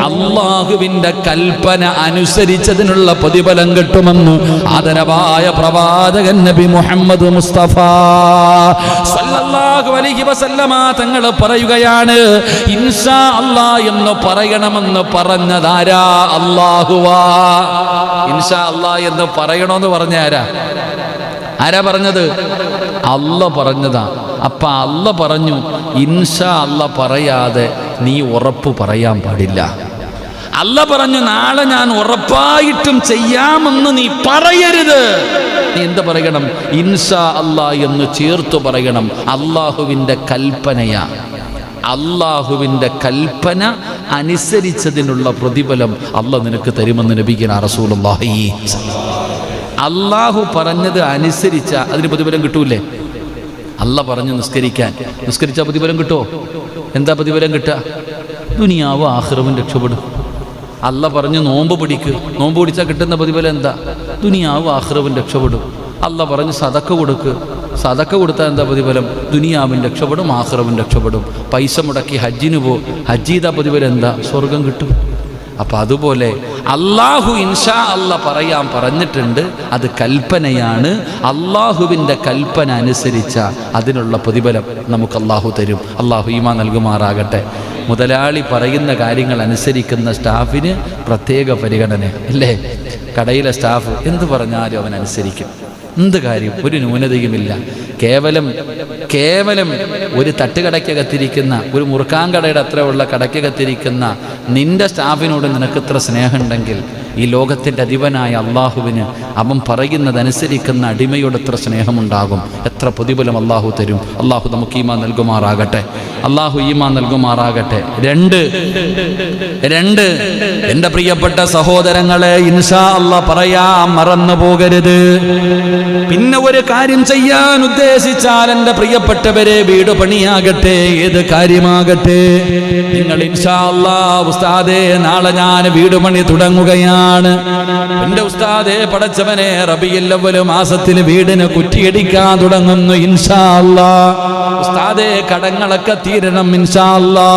അല്ലാഹുവിന്റെ കൽപ്പന അനുസരിച്ചതിനുള്ള പ്രതിഫലം കിട്ടുമെന്ന് ആദരവായ പ്രവാചകൻ നബി മുഹമ്മദ് മുസ്തഫ സല്ലല്ലാഹു അലൈഹി വസല്ലമ തങ്ങൾ പറയുകയാണ്, ഇൻഷാ അല്ലാഹ് എന്ന് പറയണമെന്ന് പറഞ്ഞതാരാ? അല്ലാഹുവാ. ഇൻഷാ അല്ലാഹ് എന്ന് പറയണമെന്ന് പറഞ്ഞ ആരാ പറഞ്ഞത്? അല്ലാഹ് പറഞ്ഞതാ. അപ്പൊ അല്ലാഹ് പറഞ്ഞു, ഇൻഷാ അല്ലാഹ് പറയാതെ നീ ഉറപ്പ് പറയാൻ പാടില്ല. അല്ലാഹ് പറഞ്ഞു, നാളെ ഞാൻ ഉറപ്പായിട്ടും ചെയ്യാമെന്ന് നീ പറയരുത്. നീ എന്ത് പറയണം? ഇൻഷാ അല്ലാഹ് എന്ന് ചേർത്ത് പറയണം. അല്ലാഹുവിൻ്റെ കൽപ്പനയാ. അല്ലാഹുവിൻ്റെ കൽപ്പന അനുസരിച്ചതിനുള്ള പ്രതിഫലം അല്ലാഹ് നിനക്ക് തരുമെന്ന് നബിയുനാ റസൂലുള്ളാഹി. അല്ലാഹു പറഞ്ഞത് അനുസരിച്ച അതിന് പ്രതിഫലം കിട്ടൂലേ? അല്ലാഹ് പറഞ്ഞു നിസ്കരിച്ചാൽ പ്രതിഫലം കിട്ടുമോ? എന്താ പ്രതിഫലം കിട്ടുക? ദുനിയാവ് ആഖിറവും രക്ഷപ്പെടും. അല്ലാഹ് പറഞ്ഞു നോമ്പ് പിടിച്ചാൽ കിട്ടുന്ന പ്രതിഫലം എന്താ? ദുനിയാവ് ആഖിറവും രക്ഷപ്പെടും. അല്ലാഹ് പറഞ്ഞു സദക്ക കൊടുത്താൽ എന്താ പ്രതിഫലം? ദുനിയാവും രക്ഷപ്പെടും, ആഖിറവും രക്ഷപ്പെടും. പൈസ മുടക്കി ഹജ്ജിന് ഹജ്ജ് ചെയ്താൽ പ്രതിഫലം എന്താ? സ്വർഗം കിട്ടും. അപ്പം അതുപോലെ അള്ളാഹു ഇൻഷാ അല്ലാ പറയാൻ പറഞ്ഞിട്ടുണ്ട്, അത് കൽപ്പനയാണ്. അള്ളാഹുവിൻ്റെ കൽപ്പന അനുസരിച്ച അതിനുള്ള പ്രതിഫലം നമുക്ക് അള്ളാഹു തരും. അള്ളാഹു ഈമാൻ നൽകുമാറാകട്ടെ. മുതലാളി പറയുന്ന കാര്യങ്ങൾ അനുസരിക്കുന്ന സ്റ്റാഫിന് പ്രത്യേക പരിഗണന അല്ലേ? കടയിലെ സ്റ്റാഫ് എന്ത് പറഞ്ഞാലും അവൻ അനുസരിക്കും. എന്ത് കാര്യം, ഒരു ന്യൂനതയുമില്ല. കേവലം ഒരു തട്ടുകടയ്ക്കകത്തിരിക്കുന്ന, ഒരു മുറുക്കാൻകടയുടെ അത്രയുള്ള കടയ്ക്കകത്തിരിക്കുന്ന നിന്റെ സ്റ്റാഫിനോട് നിനക്കിത്ര സ്നേഹമുണ്ടെങ്കിൽ ഈ ലോകത്തിൻ്റെ അധിപനായ അള്ളാഹുവിന് അവൻ പറയുന്നതനുസരിക്കുന്ന അടിമയോട് എത്ര സ്നേഹമുണ്ടാകും, എത്ര പ്രതിഫലം അള്ളാഹു തരും. അള്ളാഹു നമുക്ക് ഈമാൻ നൽകുമാറാകട്ടെ. അള്ളാഹു ഈമാൻ നൽകുമാറാകട്ടെ. രണ്ട് എൻ്റെ പ്രിയപ്പെട്ട സഹോദരങ്ങളെ, ഇൻഷാ അല്ലാ പറയാൻ മറന്നു പോകരുത്. പിന്നെ ഒരു കാര്യം ചെയ്യാൻ ഉദ്ദേശിച്ചാൽ എൻ്റെ പ്രിയപ്പെട്ടവരെ, വീട് പണിയാകട്ടെ, ഏത് കാര്യമാകട്ടെ, നിങ്ങൾ ഇൻഷാ അല്ലാ ഉസ്താദേ നാളെ ഞാൻ വീട് പണി തുടങ്ങുകയാണ്. എൻ്റെ ഉസ്താദേ പടച്ചവനെ, റബീഉൽ അവ്വൽ മാസത്തിൽ വീടിന് കുറ്റിയടിക്കാൻ തുടങ്ങുന്നു ഇൻഷാ അല്ലാ. ഉസ്താദേ കടങ്ങളൊക്കെ തീരണം ഇൻഷാ അല്ലാ.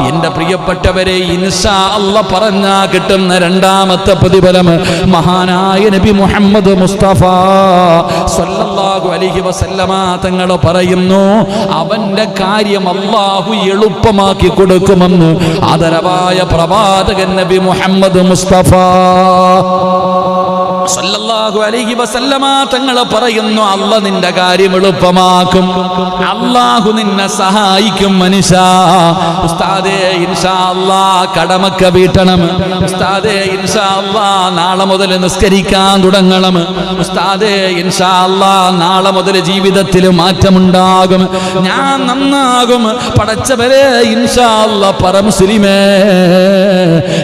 എൻ്റെ പ്രിയപ്പെട്ടവരെ, ഇൻഷാ അല്ലാ പറഞ്ഞാ കിട്ടുന്ന രണ്ടാമത്തെ പ്രതിഫലം മഹാനായ നബി മുഹമ്മദ് മുസ്തഫ സ്വല്ലല്ലാഹു അലൈഹി വസല്ലമ തങ്ങൾ പറയുന്നു, അവന്റെ കാര്യം അല്ലാഹു എളുപ്പമാക്കി കൊടുക്കുമെന്ന് ആദരവായ പ്രവാചകൻ നബി മുഹമ്മദ് മുസ്തഫ സല്ലല്ലാഹു അലൈഹി വസല്ലമ തങ്ങൾ പറയുന്നു, അല്ലാ നിന്റെ കാര്യം എളുപ്പമാക്കും, അല്ലാഹു നിന്നെ സഹായിക്കും മനുഷ്യ. ഉസ്താദേ ഇൻഷാ അല്ലാ കടമൊക്കെ വീട്ടണം, ഉസ്താദേ ഇൻഷാ അല്ലാ നാളെ മുതൽ നിസ്കരിക്കാൻ തുടങ്ങണം, ഉസ്താദേ ഇൻഷാ അല്ലാ നാളെ മുതൽ ജീവിതത്തിൽ മാറ്റമുണ്ടാകും, ഞാൻ നന്നാകും, പടച്ചവരെ ഇൻഷാ അല്ലാ പറ മുസ്ലിമേ.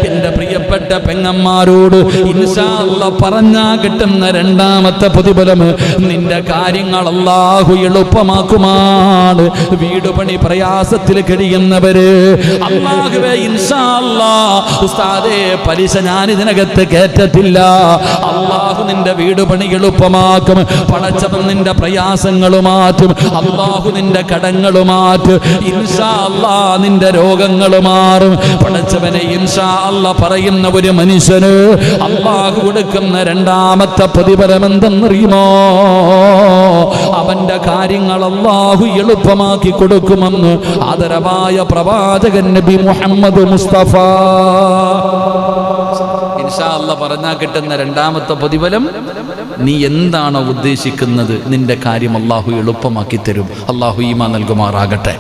എൻ്റെ പ്രിയപ്പെട്ട പെങ്ങന്മാരോട് ഇൻഷാ അല്ലാ പറഞ്ഞ കിട്ടുന്ന രണ്ടാമത്തെ പ്രതിഫലം, നിന്റെ കാര്യങ്ങൾ അല്ലാഹു എളുപ്പമാക്കുമാണ്. വീട് പണി പ്രയാസത്തിൽ കഴിയുന്നവര്, അല്ലാഹുവേ ഇൻഷാ അല്ലാ ഉസ്താദേ പലിശ ഞാൻ ഇതിനകത്ത് കേറ്റത്തില്ല, അല്ലാഹു നിന്റെ വീട് പണി എളുപ്പമാക്കും, പടച്ചവൻ നിന്റെ പ്രയാസങ്ങൾ മാറ്റും, അല്ലാഹു നിന്റെ കടങ്ങൾ മാറ്റും, ഇൻഷാ അല്ലാ നിന്റെ രോഗങ്ങൾ മാറും. പടച്ചവനെ ഇൻഷാ അല്ലാ പറയുന്ന ഒരു മനുഷ്യന് അല്ലാഹു കൊടുക്കുന്ന രണ്ടാമത്തെ പ്രതിഫലം എന്തെന്നറിയുമോ? അവന്റെ കാര്യങ്ങൾ അല്ലാഹു എളുപ്പമാക്കി കൊടുക്കുമെന്ന് ആദരവായ പ്രവാചകൻ നബി മുഹമ്മദ് മുസ്തഫ ഇൻഷാ അല്ലാ പറഞ്ഞാൽ കിട്ടുന്ന രണ്ടാമത്തെ പ്രതിഫലം, നീ എന്താണോ ഉദ്ദേശിക്കുന്നത് നിന്റെ കാര്യം അല്ലാഹു എളുപ്പമാക്കി തരും. അല്ലാഹു ഈമാൻ നൽകുമാറാകട്ടെ.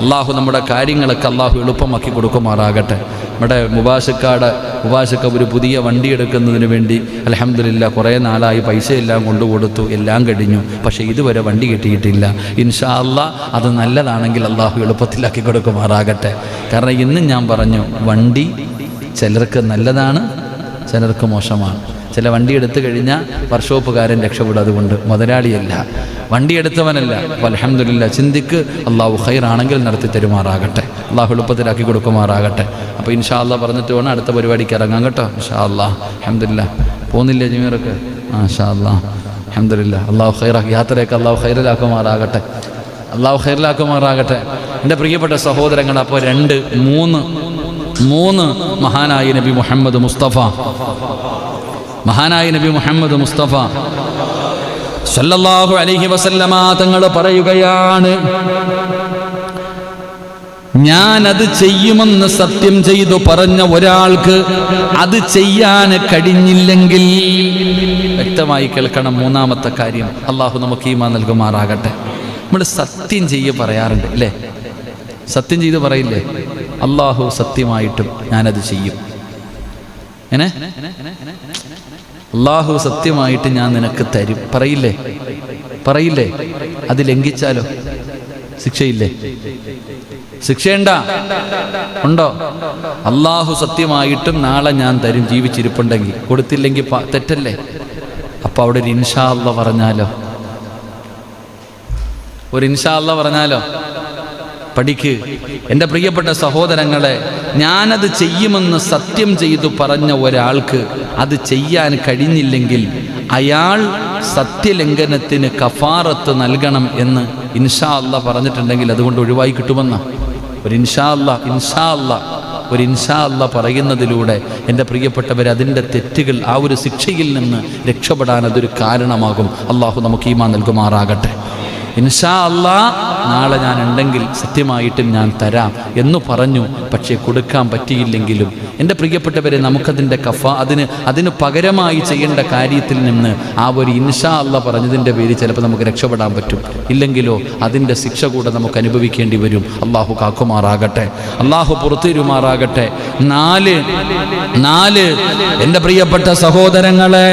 അല്ലാഹു നമ്മുടെ കാര്യങ്ങളൊക്കെ അല്ലാഹു എളുപ്പമാക്കി കൊടുക്കുമാറാകട്ടെ. നമ്മുടെ മുബാശക്ക ഒരു പുതിയ വണ്ടി എടുക്കുന്നതിന് വേണ്ടി അൽഹംദുലില്ലാ കുറേ നാളായി പൈസയെല്ലാം കൊണ്ടുകൊടുത്തു, എല്ലാം കഴിഞ്ഞു, പക്ഷേ ഇതുവരെ വണ്ടി കിട്ടിയിട്ടില്ല. ഇൻഷാ അല്ലാ അത് നല്ലതാണെങ്കിൽ അല്ലാഹു എളുപ്പത്തിലാക്കി കൊടുക്കുമാറാകട്ടെ. കാരണം ഇന്നും ഞാൻ പറഞ്ഞു, വണ്ടി ചിലർക്ക് നല്ലതാണ്, ചിലർക്ക് മോശമാണ്. ചില വണ്ടി എടുത്തു കഴിഞ്ഞാൽ വർക്ക്ഷോപ്പുകാരൻ രക്ഷപ്പെടും, അതുകൊണ്ട് മുതലാളിയല്ല, വണ്ടി എടുത്തവനല്ല. അൽഹംദുലില്ലാ ചിന്തിക്ക്, അള്ളാഹു ഖൈറാണെങ്കിൽ നടത്തി തരുമാറാകട്ടെ, അള്ളാഹു എളുപ്പത്തിലാക്കി കൊടുക്കുമാറാകട്ടെ. അപ്പോൾ ഇൻഷാ അല്ലാ പറഞ്ഞിട്ട് വേണം അടുത്ത പരിപാടിക്ക് ഇറങ്ങാം കേട്ടോ. ഇൻഷാ അല്ലാ അൽഹംദുലില്ലാ പോകുന്നില്ലേ ജമീറൊക്കെ? മാഷാ അല്ലാ അൽഹംദുലില്ലാ. അള്ളാഹു ഖൈറാക്കി യാത്രയൊക്കെ അള്ളാഹു ഖൈറിലാക്കുമാറാകട്ടെ, അള്ളാഹു ഖൈറിലാക്കുമാറാകട്ടെ. എൻ്റെ പ്രിയപ്പെട്ട സഹോദരങ്ങൾ, അപ്പോൾ മൂന്ന് മഹാനായ നബി മുഹമ്മദ് മുസ്തഫ സല്ലല്ലാഹു അലൈഹി വസല്ലമ തങ്ങൾ പറയുകയാണ്, ഞാനത് ചെയ്യുമെന്ന് സത്യം ചെയ്തു പറഞ്ഞ ഒരാൾക്ക് അത് ചെയ്യാൻ കഴിഞ്ഞില്ലെങ്കിൽ, വ്യക്തമായി കേൾക്കണം. മൂന്നാമത്തെ കാര്യം, അള്ളാഹു നമുക്ക് ഈമാൻ നൽകുമാറാകട്ടെ. നമ്മൾ സത്യം പറയാറുണ്ട് അല്ലേ? സത്യം ചെയ്ത് പറയില്ലേ? അള്ളാഹു സത്യമായിട്ടും ഞാനത് ചെയ്യും. അള്ളാഹു സത്യമായിട്ട് ഞാൻ നിനക്ക് തരും പറയില്ലേ? അത് ലംഘിച്ചാലോ ശിക്ഷയില്ലേ? ശിക്ഷയുണ്ടോ? ഉണ്ടോ? അള്ളാഹു സത്യമായിട്ടും നാളെ ഞാൻ തരും ജീവിച്ചിരിപ്പുണ്ടെങ്കിൽ, കൊടുത്തില്ലെങ്കിൽ തെറ്റല്ലേ? അപ്പൊ അവിടെ ഒരു ഇൻഷാ അല്ലാ പറഞ്ഞാലോ, പഠിക്ക് എൻ്റെ പ്രിയപ്പെട്ട സഹോദരങ്ങളെ. ഞാനത് ചെയ്യുമെന്ന് സത്യം ചെയ്തു പറഞ്ഞ ഒരാൾക്ക് അത് ചെയ്യാൻ കഴിഞ്ഞില്ലെങ്കിൽ അയാൾ സത്യലംഘനത്തിന് കഫാറത്ത് നൽകണം എന്ന് ഇൻഷാ അല്ലാ പറഞ്ഞിട്ടുണ്ടെങ്കിൽ അതുകൊണ്ട് ഒഴിവായി കിട്ടുമെന്ന ഒരു ഇൻഷാ അല്ലാ ഒരു ഇൻഷാ അല്ലാഹ് പറയുന്നതിലൂടെ എൻ്റെ പ്രിയപ്പെട്ടവരെ അതിൻ്റെ തെറ്റുകൾ ആ ഒരു ശിക്ഷയിൽ നിന്ന് രക്ഷപ്പെടാൻ അതൊരു കാരണമാകും. അള്ളാഹു നമുക്ക് ഈമാൻ നൽകുമാറാകട്ടെ. ഇൻഷാ അല്ലാഹ് നാളെ ഞാൻ ഉണ്ടെങ്കിൽ സത്യമായിട്ടും ഞാൻ തരാം എന്ന് പറഞ്ഞു. പക്ഷേ കൊടുക്കാൻ പറ്റിയില്ലെങ്കിലും എൻ്റെ പ്രിയപ്പെട്ടവരെ നമുക്കതിൻ്റെ അതിന് പകരമായി ചെയ്യേണ്ട കാര്യത്തിൽ നിന്ന് ആ ഒരു ഇൻഷാ അല്ലാഹ് പറഞ്ഞതിൻ്റെ പേരിൽ ചിലപ്പോൾ നമുക്ക് രക്ഷപ്പെടാൻ പറ്റും. ഇല്ലെങ്കിലോ അതിൻ്റെ ശിക്ഷ കൂടെ നമുക്ക് അനുഭവിക്കേണ്ടി വരും. അള്ളാഹു കാക്കുമാറാകട്ടെ, അള്ളാഹു പുറത്തിരുമാറാകട്ടെ. നാല് എൻ്റെ പ്രിയപ്പെട്ട സഹോദരങ്ങളെ,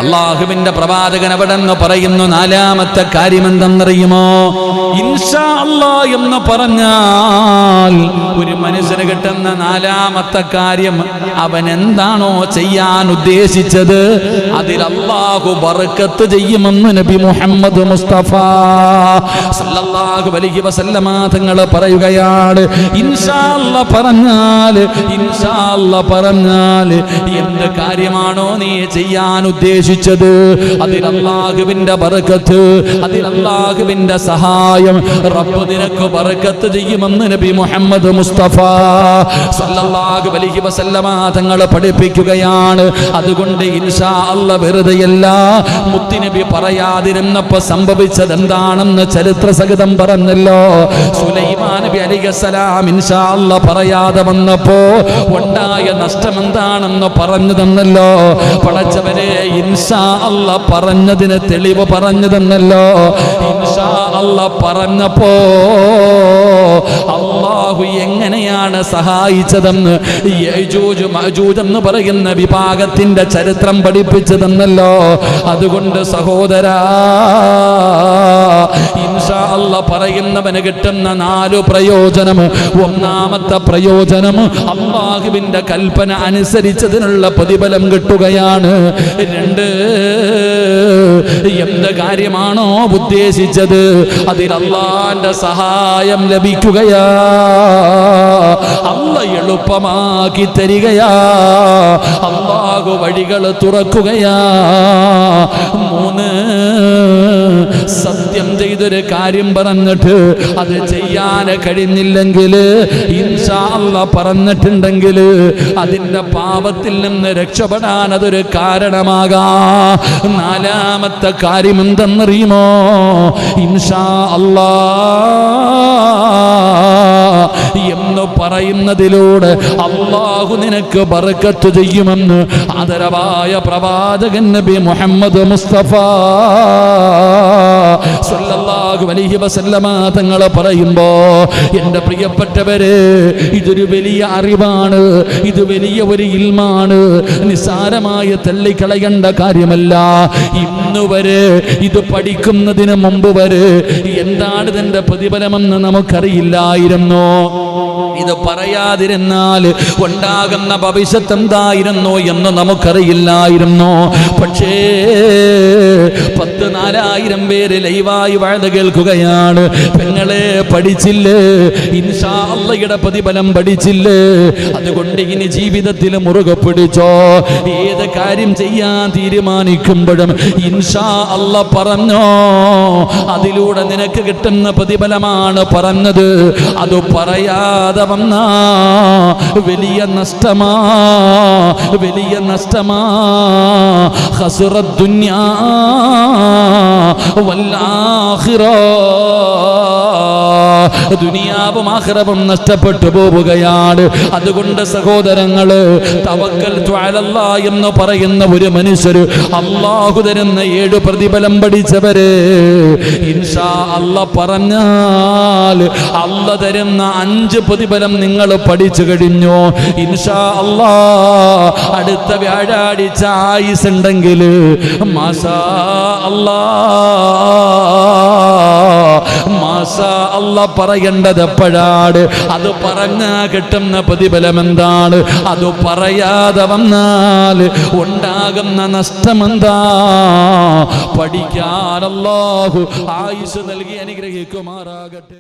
അള്ളാഹുവിൻ്റെ പ്രവാചകൻ അവിടെ നിന്ന് പറയുന്നു, നാലാമത്തെ കാര്യം എന്തെന്നറിയുമോ? ഇൻഷാ അല്ലാഹ് എന്ന് പറഞ്ഞാൽ ഒരു മനുഷ്യന് കിട്ടുന്ന നാലാമത്തെ കാര്യം, അവൻ എന്താണോ ചെയ്യാൻ ഉദ്ദേശിച്ചത് അതിൽ അല്ലാഹു ബർക്കത്ത് ചെയ്യുമെന്ന് നബി മുഹമ്മദ് മുസ്തഫ സല്ലല്ലാഹു അലൈഹി വസല്ലമ തങ്ങൾ പറയുകയാണ്. ഇൻഷാ അല്ലാഹ് പറഞ്ഞാൽ എന്ത് കാര്യമാണോ നീ ചെയ്യാൻ ഉദ്ദേശിച്ചത് അതിൽ അല്ലാഹുവിന്റെ ബർക്കത്ത്, അതിൽ അല്ലാഹുവിന്റെ സഹായം റബ്ബ് നിനക്ക് ബർക്കത്ത് ചെയ്യുമെന്ന് നബി മുഹമ്മദ് മുസ്തഫ സല്ലല്ലാഹു അലൈഹി വസല്ലമ തങ്ങൾ പഠിപ്പിക്കുകയാണ്. അതുകൊണ്ട് ഇൻഷാ അല്ലാഹ് വെറുതെയല്ല. മുത്തുനബി പറയാതിരുന്നപ്പോൾ സംഭവിച്ചത് എന്താണെന്ന് ചരിത്ര സഹിതം പറഞ്ഞല്ലോ. സുലൈമാൻ നബി അലൈഹിസ്സലാം ഇൻഷാ അല്ലാഹ് പറയാതെ വന്നപ്പോ ഉണ്ടായ നഷ്ടം എന്താണെന്ന് പറഞ്ഞു തന്നല്ലോ. പടച്ചവരെ, ഇൻഷാ അല്ലാഹ് പറഞ്ഞതിന് തെളിവ് പറഞ്ഞു തന്നല്ലോ. ഇൻഷാ അല്ലാഹ് പറഞ്ഞപ്പോ അല്ലാഹു എങ്ങനെയാണ് സഹായിച്ചതെന്ന് യജൂജ് മഅജൂജ് എന്ന് പറയുന്ന വിഭാഗത്തിന്റെ ചരിത്രം പഠിപ്പിച്ചു തന്നല്ലോ. അതുകൊണ്ട് സഹോദരാ, ഇൻഷാ അല്ലാഹ് പറയുന്നവന് കിട്ടുന്ന 4 പ്രയോജനം. ഒന്നാമത്തെ പ്രയോജനം, അല്ലാഹുവിന്റെ കൽപ്പന അനുസരിച്ചതിനുള്ള പ്രതിഫലം കിട്ടുകയാണ്. 2, എന്ത് കാര്യമാണോ ഉദ്ദേശിച്ചത് അതിൽ അല്ലാഹുവിന്റെ സഹായം ലഭിക്കുകയാ, അല്ലാഹ് എളുപ്പമാക്കി തരികയാ, അല്ലാഹു വഴികൾ തുറക്കുകയാ. 3, സത്യം ചെയ്തൊരു കാര്യം പറഞ്ഞിട്ട് അത് ചെയ്യാൻ കഴിഞ്ഞില്ലെങ്കിൽ ഇൻഷാ അല്ലാഹ് പറഞ്ഞിട്ടുണ്ടെങ്കിൽ അതിന്റെ പാപത്തിൽ നിന്ന് രക്ഷപ്പെടാൻ അതൊരു കാരണമാകാം. 4ാമത്തെ കാര്യം എന്തെന്നറിയുമോ? ഇൻഷാ അല്ലാഹ് എന്ന് പറയുന്നതിലൂടെ അല്ലാഹു നിനക്ക് ബർക്കത്ത് ചെയ്യുമെന്ന് ആദരവായ പ്രവാചകൻ നബി മുഹമ്മദ് മുസ്തഫ സല്ലല്ലാഹു അലൈഹി വസല്ലമ തങ്ങൾ പറയുമ്പോ, എൻ്റെ പ്രിയപ്പെട്ടവരെ, ഇതൊരു വലിയ അറിവാണ്, ഇത് വലിയ ഒരു ഇൽമാണ്, നിസ്സാരമായ തള്ളിക്കളയേണ്ട കാര്യമല്ല. ഇന്നുവരെ ഇത് പഠിക്കുന്നതിന് മുമ്പ് വരെ എന്താണ് ഇതിന്റെ പ്രതിഫലമെന്ന് നമുക്കറിയില്ലായിരുന്നു. ഇത് പറയാതിരുന്നാൽ ഉണ്ടാകുന്ന ഭവിഷ്യത്ത് എന്തായിരുന്നു എന്ന് നമുക്കറിയില്ലായിരുന്നു. പക്ഷേ 10,000-4,000 പേര് ലൈവായി വാഴ കേൾക്കുകയാണ്. പെങ്ങളെ, പഠിച്ചില്ലേ? ഇൻഷാ അല്ലാഹുവിന്റെ പ്രതിഫലം പഠിച്ചില്ലേ? അതുകൊണ്ട് ഇനി ജീവിതത്തിൽ മുറുകെ പിടിച്ചോ. ഏത് കാര്യം ചെയ്യാൻ തീരുമാനിക്കുമ്പോഴും ഇൻഷാ അല്ലാഹ് പറഞ്ഞോ, അതിലൂടെ നിനക്ക് കിട്ടുന്ന പ്രതിഫലമാണ് പറഞ്ഞത്. അത് പറയാതെ വന്ന വലിയ നഷ്ടമാ, വലിയ നഷ്ടമാ. ഖസ്റദ് ദുനിയാ വൽ ആഖിറ, ദുനിയാവും ആഖിറവും നഷ്ടപ്പെട്ടു പോവുകയാണ്. അതുകൊണ്ട് സഹോദരങ്ങള്, തവക്കൽതു അലല്ലാഹ് എന്ന് പറയുന്ന ഒരു മനുഷ്യര് അല്ലാഹു തരുന്ന 7 പ്രതിഫലം പഠിച്ചവരെ, ഇൻഷാ അല്ലാഹ് പറഞ്ഞാൽ അല്ലാഹ് തരുന്ന 5 പ്രതിഫലം നിങ്ങൾ പഠിച്ചു കഴിഞ്ഞു. ഇൻഷാ അല്ലാഹ് അടുത്ത വ്യാഴാഴ്ച ആയുസ് ഉണ്ടെങ്കിൽ മാഷാ അല്ലാഹ്, മാഷാ അല്ലാഹ് പറയേണ്ടത് എപ്പോഴാണ്? അത് പറഞ്ഞാ കിട്ടുന്ന പ്രതിഫലം എന്താണ്? അത് പറയാതെ വന്നാൽ ഉണ്ടാകുന്ന നഷ്ടമെന്താ? പഠിക്കാൻ അല്ലാഹു ആയുസ് നൽകി അനുഗ്രഹിക്കുമാറാകട്ടെ.